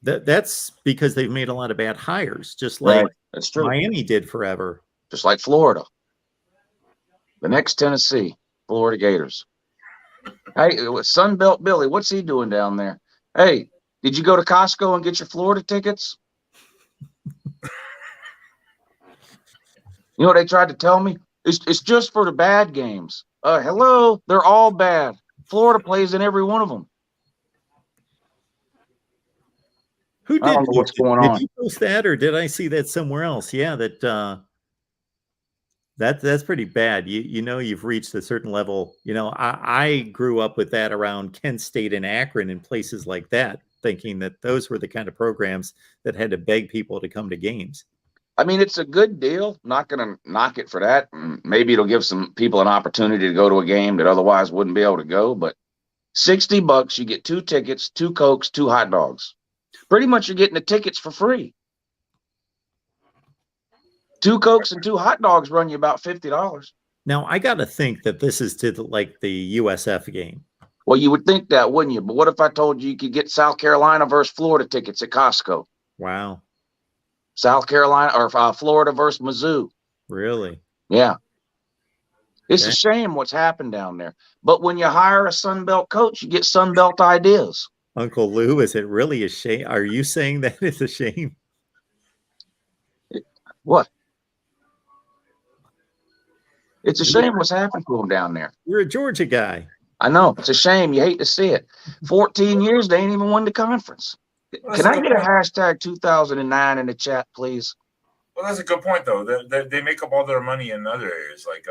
Speaker 1: That's because they've made a lot of bad hires, just like
Speaker 11: That's true.
Speaker 1: Miami did forever.
Speaker 11: Just like Florida. The next Tennessee, Florida Gators. Hey, Sunbelt Billy, what's he doing down there? Hey, did you go to Costco and get your Florida tickets? You know what they tried to tell me? It's just for the bad games. Hello, they're all bad. Florida plays in every one of them.
Speaker 1: Who did
Speaker 11: I don't know what's going on.
Speaker 1: Did you post that, or did I see that somewhere else? Yeah, that's pretty bad. You know, you've reached a certain level. You know, I grew up with that around Kent State and Akron and places like that, thinking that those were the kind of programs that had to beg people to come to games.
Speaker 11: I mean, it's a good deal. Not going to knock it for that. Maybe it'll give some people an opportunity to go to a game that otherwise wouldn't be able to go. But $60, you get 2 tickets, 2 Cokes, 2 hot dogs. Pretty much you're getting the tickets for free. 2 Cokes and 2 hot dogs run you about $50.
Speaker 1: Now, I got to think that this is to like the USF game.
Speaker 11: Well, you would think that, wouldn't you? But what if I told you could get South Carolina versus Florida tickets at Costco?
Speaker 1: Wow.
Speaker 11: South Carolina or Florida versus Mizzou.
Speaker 1: Really?
Speaker 11: Yeah. It's a shame what's happened down there. But when you hire a Sunbelt coach, you get Sunbelt ideas.
Speaker 1: Uncle Lou, is it really a shame? Are you saying that it's a shame?
Speaker 11: What? It's a shame what's happened to them down there.
Speaker 1: You're a Georgia guy.
Speaker 11: I know. It's a shame. You hate to see it. 14 years, they ain't even won the conference. Can I get a hashtag 2009 in the chat, please?
Speaker 10: Well, that's a good point, though. They make up all their money in other areas, like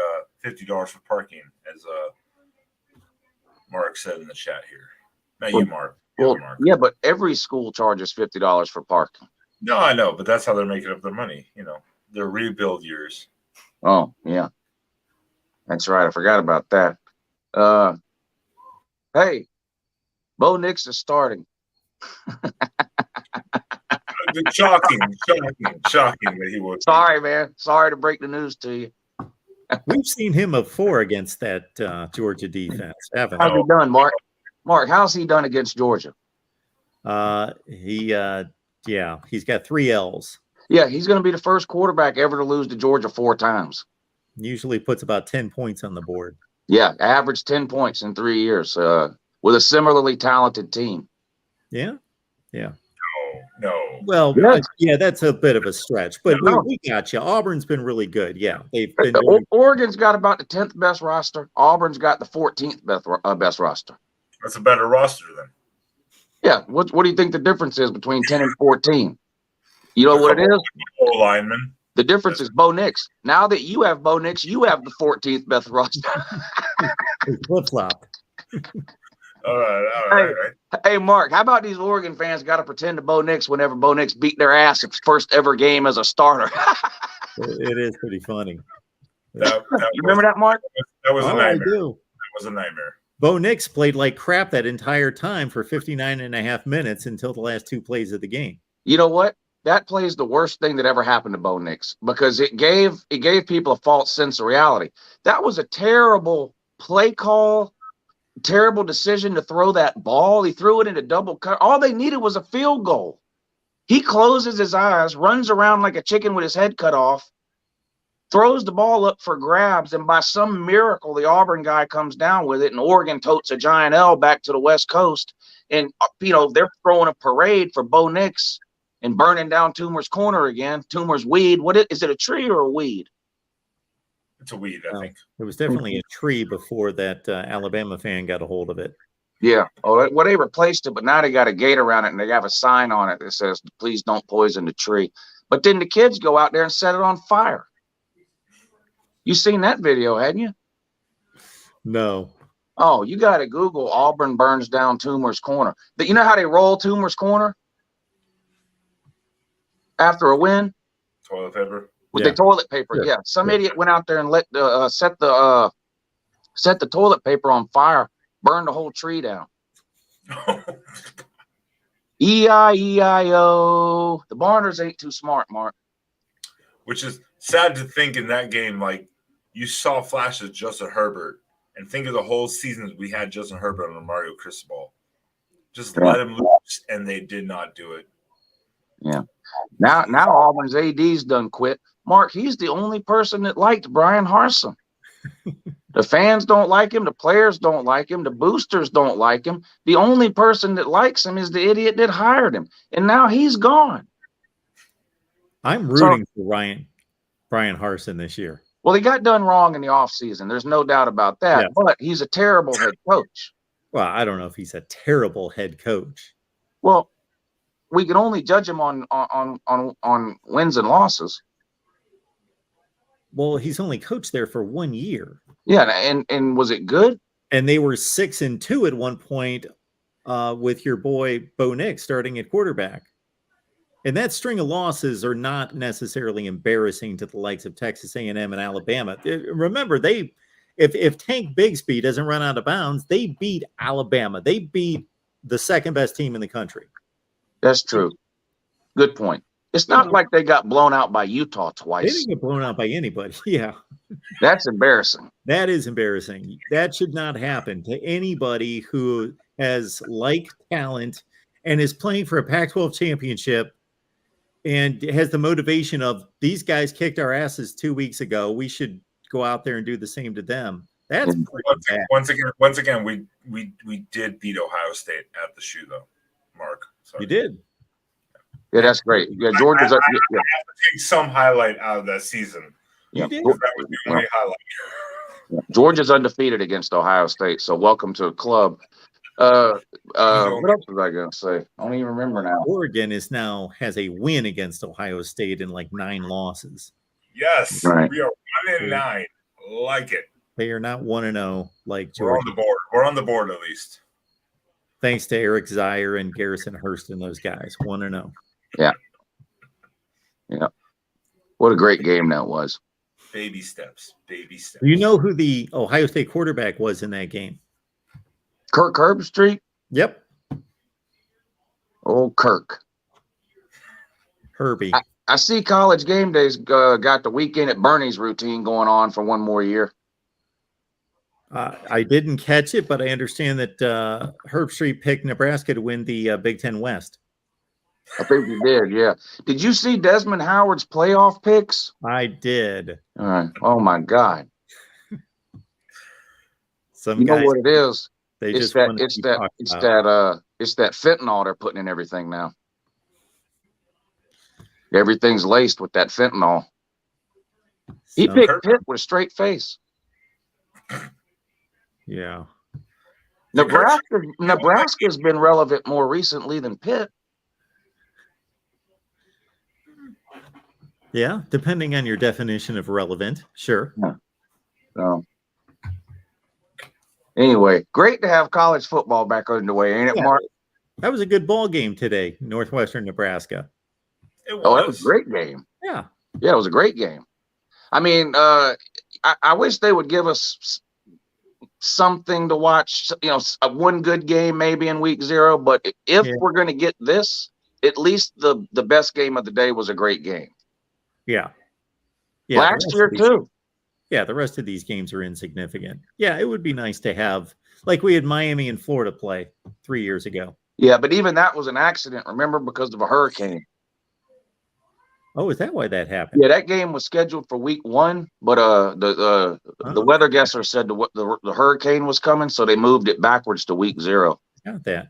Speaker 10: $50 for parking, as Mark said in the chat here. Not you, Mark.
Speaker 11: Well,
Speaker 10: Mark.
Speaker 11: yeah, but every school charges $50 for parking.
Speaker 10: No, I know, but that's how they're making up their money. You know, their rebuild years.
Speaker 11: Oh, yeah. That's right. I forgot about that. Hey, Bo Nix is starting.
Speaker 10: Shocking that he was.
Speaker 11: Sorry, man. Sorry to break the news to you.
Speaker 1: We've seen him before against that Georgia defense, haven't we?
Speaker 11: How's he done, Mark? Mark, how's he done against Georgia?
Speaker 1: He's got 3 L's.
Speaker 11: Yeah, he's going to be the first quarterback ever to lose to Georgia 4 times.
Speaker 1: Usually puts about 10 points on the board.
Speaker 11: Yeah, averaged 10 points in 3 years with a similarly talented team.
Speaker 1: Yeah.
Speaker 10: No.
Speaker 1: Well, yeah, that's a bit of a stretch, but we got you. Auburn's been really good. Yeah, they've been.
Speaker 11: Oregon's got about the 10th best roster. Auburn's got the 14th best roster.
Speaker 10: That's a better roster then.
Speaker 11: Yeah. What do you think the difference is between 10 and 14? You know what it is?
Speaker 10: Lineman.
Speaker 11: The difference is Bo Nix. Now that you have Bo Nix, you have the 14th best roster.
Speaker 1: Flip flop.
Speaker 10: All right.
Speaker 11: Hey, Mark, how about these Oregon fans got to pretend to Bo Nix whenever Bo Nix beat their ass at his first ever game as a starter?
Speaker 1: It is pretty funny.
Speaker 11: You remember that, Mark?
Speaker 10: That was a nightmare.
Speaker 1: I do.
Speaker 10: That was a nightmare.
Speaker 1: Bo Nix played like crap that entire time for 59 and a half minutes until the last 2 plays of the game.
Speaker 11: You know what? That play is the worst thing that ever happened to Bo Nix because it gave people a false sense of reality. That was a terrible play call, terrible decision to throw that ball. He threw it into double cut. All they needed was a field goal. He closes his eyes, runs around like a chicken with his head cut off, throws the ball up for grabs, and by some miracle, the Auburn guy comes down with it, and Oregon totes a giant L back to the West Coast. And, they're throwing a parade for Bo Nix and burning down Toomer's corner again. Toomer's weed. Is it a tree or a weed?
Speaker 10: It's a weed, I think.
Speaker 1: It was definitely a tree before that Alabama fan got a hold of it.
Speaker 11: Yeah. Oh, well, they replaced it, but now they got a gate around it, and they have a sign on it that says, "Please don't poison the tree." But then the kids go out there and set it on fire. You seen that video, hadn't you?
Speaker 1: No.
Speaker 11: Oh, you got to Google Auburn burns down Toomer's Corner. But you know how they roll Toomer's Corner after a win?
Speaker 10: Toilet paper.
Speaker 11: With the toilet paper.
Speaker 1: Sure.
Speaker 11: Yeah. Some idiot went out there and let the set the toilet paper on fire, burned the whole tree down. E-I-E-I-O. The Barners ain't too smart, Mark.
Speaker 10: Which is sad to think in that game, like you saw flashes of Justin Herbert, and think of the whole seasons we had Justin Herbert on the Mario Cristobal. Just let him loose, and they did not do it.
Speaker 11: Yeah. Now Auburn's AD's done quit. Mark, he's the only person that liked Brian Harsin. The fans don't like him. The players don't like him. The boosters don't like him. The only person that likes him is the idiot that hired him. And now he's gone.
Speaker 1: I'm rooting for Brian Harsin this year.
Speaker 11: Well, he got done wrong in the offseason. There's no doubt about that.
Speaker 1: Yeah.
Speaker 11: But he's a terrible head coach.
Speaker 1: Well, I don't know if he's a terrible head coach.
Speaker 11: Well, we can only judge him on wins and losses.
Speaker 1: Well, he's only coached there for 1 year.
Speaker 11: Yeah, and was it good?
Speaker 1: And they were 6-2 at one point with your boy Bo Nix starting at quarterback. And that string of losses are not necessarily embarrassing to the likes of Texas A&M and Alabama. Remember, if Tank Bigsby doesn't run out of bounds, they beat Alabama. They beat the second best team in the country.
Speaker 11: That's true. Good point. It's not like they got blown out by Utah
Speaker 1: They
Speaker 11: twice.
Speaker 1: didn't get blown out by anybody. Yeah.
Speaker 11: That's embarrassing.
Speaker 1: That is embarrassing. That should not happen to anybody who has like talent and is playing for a Pac-12 championship and has the motivation of these guys kicked our asses 2 weeks ago. We should go out there and do the same to them. That's
Speaker 10: once again, we did beat Ohio State at the shoe, though, Mark. So
Speaker 1: you did.
Speaker 11: Yeah, that's great. Yeah, Georgia's.
Speaker 10: I have to take some highlight out of that season.
Speaker 11: Yeah.
Speaker 1: You did.
Speaker 10: That was the only highlight.
Speaker 11: Georgia's undefeated against Ohio State, so welcome to the club. What else was I going to say? I don't even remember now.
Speaker 1: Oregon has a win against Ohio State in like 9 losses.
Speaker 10: Yes,
Speaker 11: Right.
Speaker 10: we are 1-9. Like it.
Speaker 1: They are not 1-0 like
Speaker 10: We're on
Speaker 1: Georgia.
Speaker 10: the board. We're on the board at least.
Speaker 1: Thanks to Eric Zier and Garrison Hurst and those guys. 1-0.
Speaker 11: Yeah. What a great game that was.
Speaker 10: Baby steps. Baby steps.
Speaker 1: Do you know who the Ohio State quarterback was in that game?
Speaker 11: Kirk Herbstreit?
Speaker 1: Yep.
Speaker 11: Oh, Kirk.
Speaker 1: Herbie.
Speaker 11: I see College Game Days got the weekend at Bernie's routine going on for one more year.
Speaker 1: I didn't catch it, but I understand that Herbstreit picked Nebraska to win the Big Ten West.
Speaker 11: I think you did, yeah. Did you see Desmond Howard's playoff picks?
Speaker 1: I did.
Speaker 11: All right. Oh, my God.
Speaker 1: Some
Speaker 11: You know
Speaker 1: guys,
Speaker 11: what it is?
Speaker 1: they
Speaker 11: It's
Speaker 1: just
Speaker 11: that
Speaker 1: wanted to
Speaker 11: it's
Speaker 1: be
Speaker 11: that
Speaker 1: talked
Speaker 11: it's
Speaker 1: about.
Speaker 11: that fentanyl they're putting in everything now. Everything's laced with that fentanyl. He
Speaker 1: Some-
Speaker 11: picked Pitt with a straight face.
Speaker 1: Yeah.
Speaker 11: Nebraska's been relevant more recently than Pitt.
Speaker 1: Yeah, depending on your definition of relevant. Sure.
Speaker 11: So anyway, great to have college football back underway, ain't it,
Speaker 1: Yeah.
Speaker 11: Mark?
Speaker 1: That was a good ball game today, Northwestern Nebraska.
Speaker 10: It was.
Speaker 11: Oh, that was a great game.
Speaker 1: Yeah.
Speaker 11: Yeah, it was a great game. I mean, I wish they would give us something to watch, one good game maybe in week 0. But if we're going to get this, at least the best game of the day was a great game.
Speaker 1: Yeah. Yeah. the
Speaker 11: Last
Speaker 1: rest
Speaker 11: year,
Speaker 1: of these-
Speaker 11: too.
Speaker 1: Yeah, the rest of these games are insignificant. Yeah, it would be nice to have, like we had Miami and Florida play 3 years ago.
Speaker 11: Yeah, but even that was an accident, remember, because of a hurricane.
Speaker 1: Oh, is that why that happened?
Speaker 11: Yeah, that game was scheduled for week 1, but the weather guesser said the hurricane was coming, so they moved it backwards to week 0.
Speaker 1: Got that.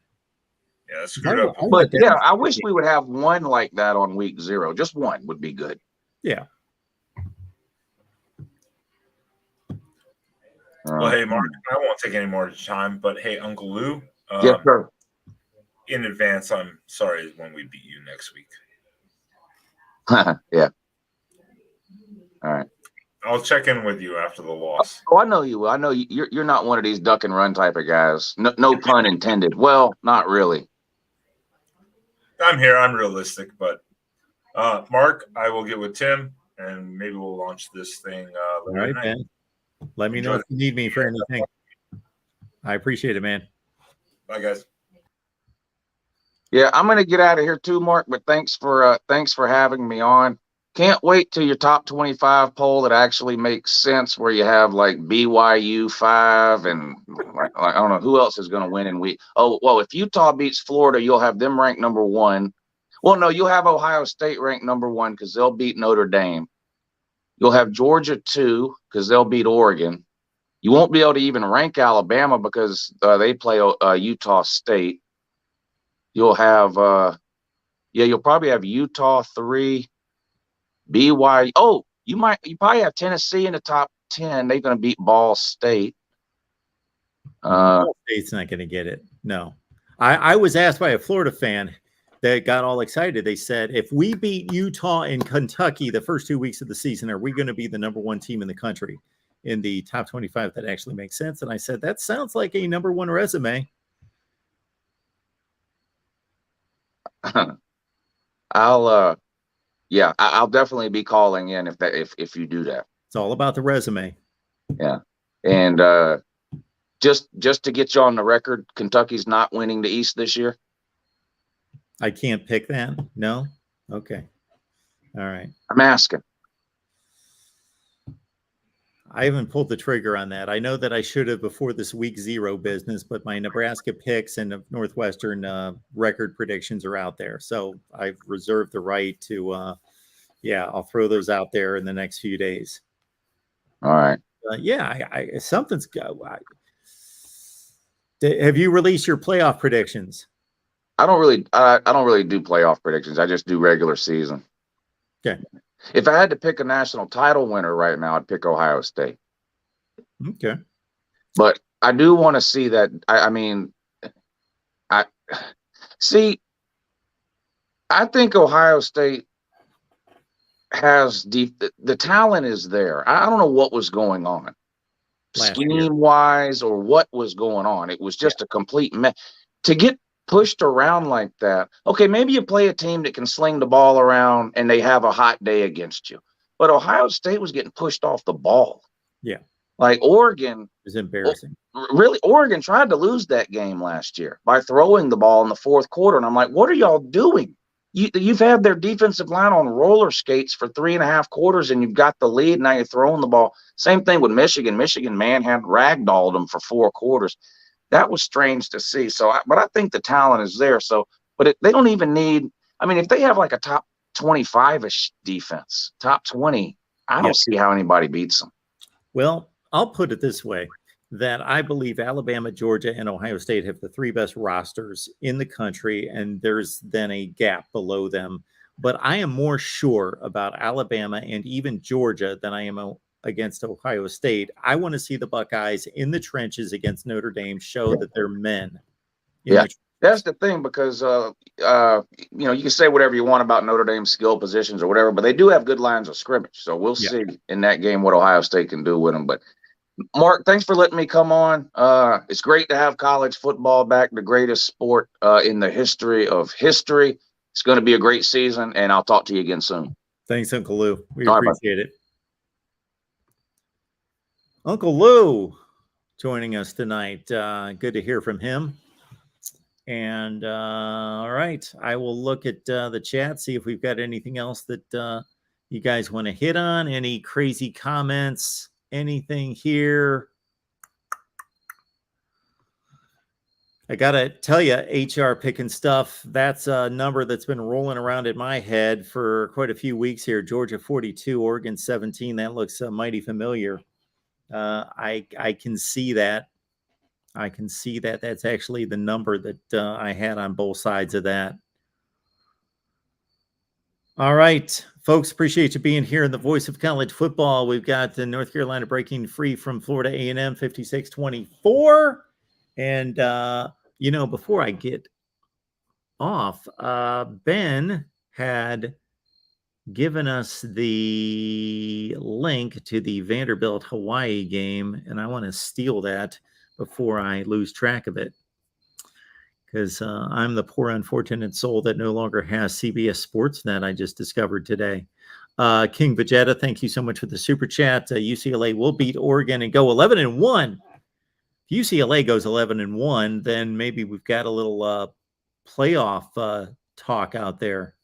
Speaker 10: Yeah, that's screwed up.
Speaker 11: But yeah, I wish we would have one like that on week 0. Just one would be good.
Speaker 1: Yeah.
Speaker 10: Well, hey, Mark, I won't take any more time, but hey, Uncle Lou,
Speaker 11: Yes, sir.
Speaker 10: in advance, I'm sorry when we beat you next week.
Speaker 11: Yeah. All right.
Speaker 10: I'll check in with you after the loss.
Speaker 11: Oh, I know you will. I know you're not one of these duck and run type of guys. No pun intended. Well, not really.
Speaker 10: I'm here. I'm realistic, but Mark, I will get with Tim, and maybe we'll launch this thing
Speaker 1: All
Speaker 10: later
Speaker 1: right,
Speaker 10: tonight.
Speaker 1: man. Let me know
Speaker 10: Enjoy
Speaker 1: if you need me for anything. I appreciate it, man.
Speaker 10: Bye, guys.
Speaker 11: Yeah, I'm gonna get out of here too, Mark. But thanks for having me on. Can't wait till your top 25 poll that actually makes sense, where you have like BYU 5 and like I don't know who else is going to win in week. Oh, well, if Utah beats Florida, you'll have them ranked number 1. Well, no, you'll have Ohio State ranked number 1 because they'll beat Notre Dame. You'll have Georgia 2 because they'll beat Oregon. You won't be able to even rank Alabama because they play Utah State. You'll have you'll probably have Utah 3. BYU. Oh, you probably have Tennessee in the top 10. They're going to beat Ball State.
Speaker 1: Ball State's not going to get it. No. I was asked by a Florida fan that got all excited. They said, if we beat Utah and Kentucky the first 2 weeks of the season, are we going to be the number 1 team in the country in the top 25? That actually makes sense. And I said, that sounds like a number 1 resume.
Speaker 11: I'll definitely be calling in if you do that.
Speaker 1: It's all about the resume.
Speaker 11: Yeah. And just to get you on the record, Kentucky's not winning the East this year.
Speaker 1: I can't pick that. No. Okay. All right.
Speaker 11: I'm asking.
Speaker 1: I haven't pulled the trigger on that. I know that I should have before this week 0 business, but my Nebraska picks and Northwestern record predictions are out there. So I've reserved the right to, I'll throw those out there in the next few days.
Speaker 11: All right.
Speaker 1: Something's have you released your playoff predictions?
Speaker 11: I don't really do playoff predictions. I just do regular season.
Speaker 1: Okay.
Speaker 11: If I had to pick a national title winner right now, I'd pick Ohio State.
Speaker 1: Okay.
Speaker 11: But I do want to see that. I think Ohio State has the talent is there. I don't know what was going on scheme wise or what was going on. It was just a complete mess to get pushed around like that. Okay, maybe you play a team that can sling the ball around and they have a hot day against you. But Ohio State was getting pushed off the ball.
Speaker 1: Yeah.
Speaker 11: Like Oregon
Speaker 1: is embarrassing.
Speaker 11: Really, Oregon tried to lose that game last year by throwing the ball in the fourth quarter. And I'm like, what are y'all doing? You've had their defensive line on roller skates for 3.5 quarters and you've got the lead. Now you're throwing the ball. Same thing with Michigan. Michigan, man, had ragdolled them for 4 quarters. That was strange to see. But I think the talent is there. They don't even need. I mean, if they have like a top 25-ish defense, top 20, I don't see how anybody beats them.
Speaker 1: Well, I'll put it this way: that I believe Alabama, Georgia, and Ohio State have the 3 best rosters in the country, and there's then a gap below them. But I am more sure about Alabama and even Georgia than I am against Ohio State. I want to see the Buckeyes in the trenches against Notre Dame show that they're men.
Speaker 11: Yeah, that's the thing, because you can say whatever you want about Notre Dame's skill positions or whatever, but they do have good lines of scrimmage. So we'll see in that game what Ohio State can do with them. But Mark, thanks for letting me come on. It's great to have college football back, the greatest sport in the history of history. It's going to be a great season, and I'll talk to you again soon.
Speaker 1: Thanks, Uncle Lou. We appreciate it. Uncle Lou joining us tonight. Good to hear from him. And all right, I will look at the chat, see if we've got anything else that you guys want to hit on. Any crazy comments? Anything here? I gotta tell you, HR picking stuff. That's a number that's been rolling around in my head for quite a few weeks here. Georgia 42, Oregon 17. That looks mighty familiar. I can see that. I can see that. That's actually the number that I had on both sides of that. All right, folks, appreciate you being here in the voice of college football. We've got North Carolina breaking free from Florida A&M 56-24. And, before I get off, Ben had given us the link to the Vanderbilt Hawaii game, and I want to steal that before I lose track of it, because I'm the poor unfortunate soul that no longer has CBS Sportsnet. I just discovered today. King Vegeta, thank you so much for the super chat. UCLA will beat Oregon and go 11-1. If UCLA goes 11-1, then maybe we've got a little playoff talk out there.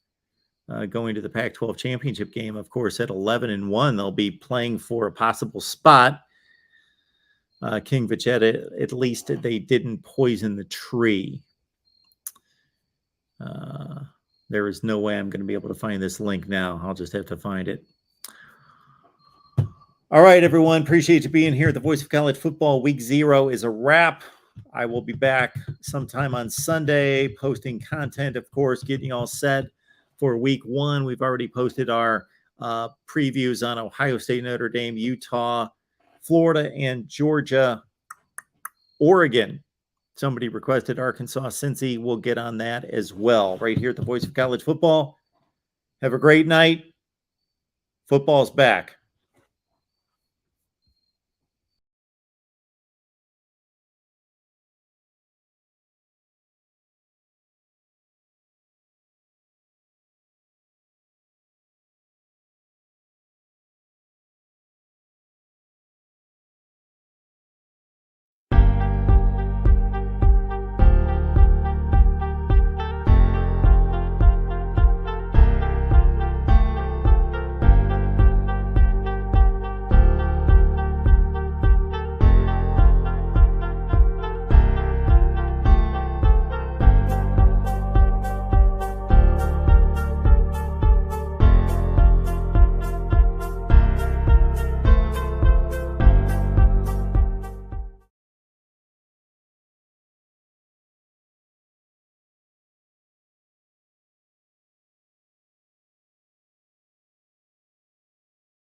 Speaker 1: Going to the Pac-12 championship game, of course, at 11-1, they'll be playing for a possible spot. King Vegeta, at least they didn't poison the tree. There is no way I'm going to be able to find this link now. I'll just have to find it. All right, everyone. Appreciate you being here. The Voice of College Football Week 0 is a wrap. I will be back sometime on Sunday, posting content, of course, getting you all set for Week 1. We've already posted our previews on Ohio State, Notre Dame, Utah, Florida, and Georgia, Oregon. Somebody requested Arkansas, Cincy. We'll get on that as well right here at the Voice of College Football. Have a great night. Football's back.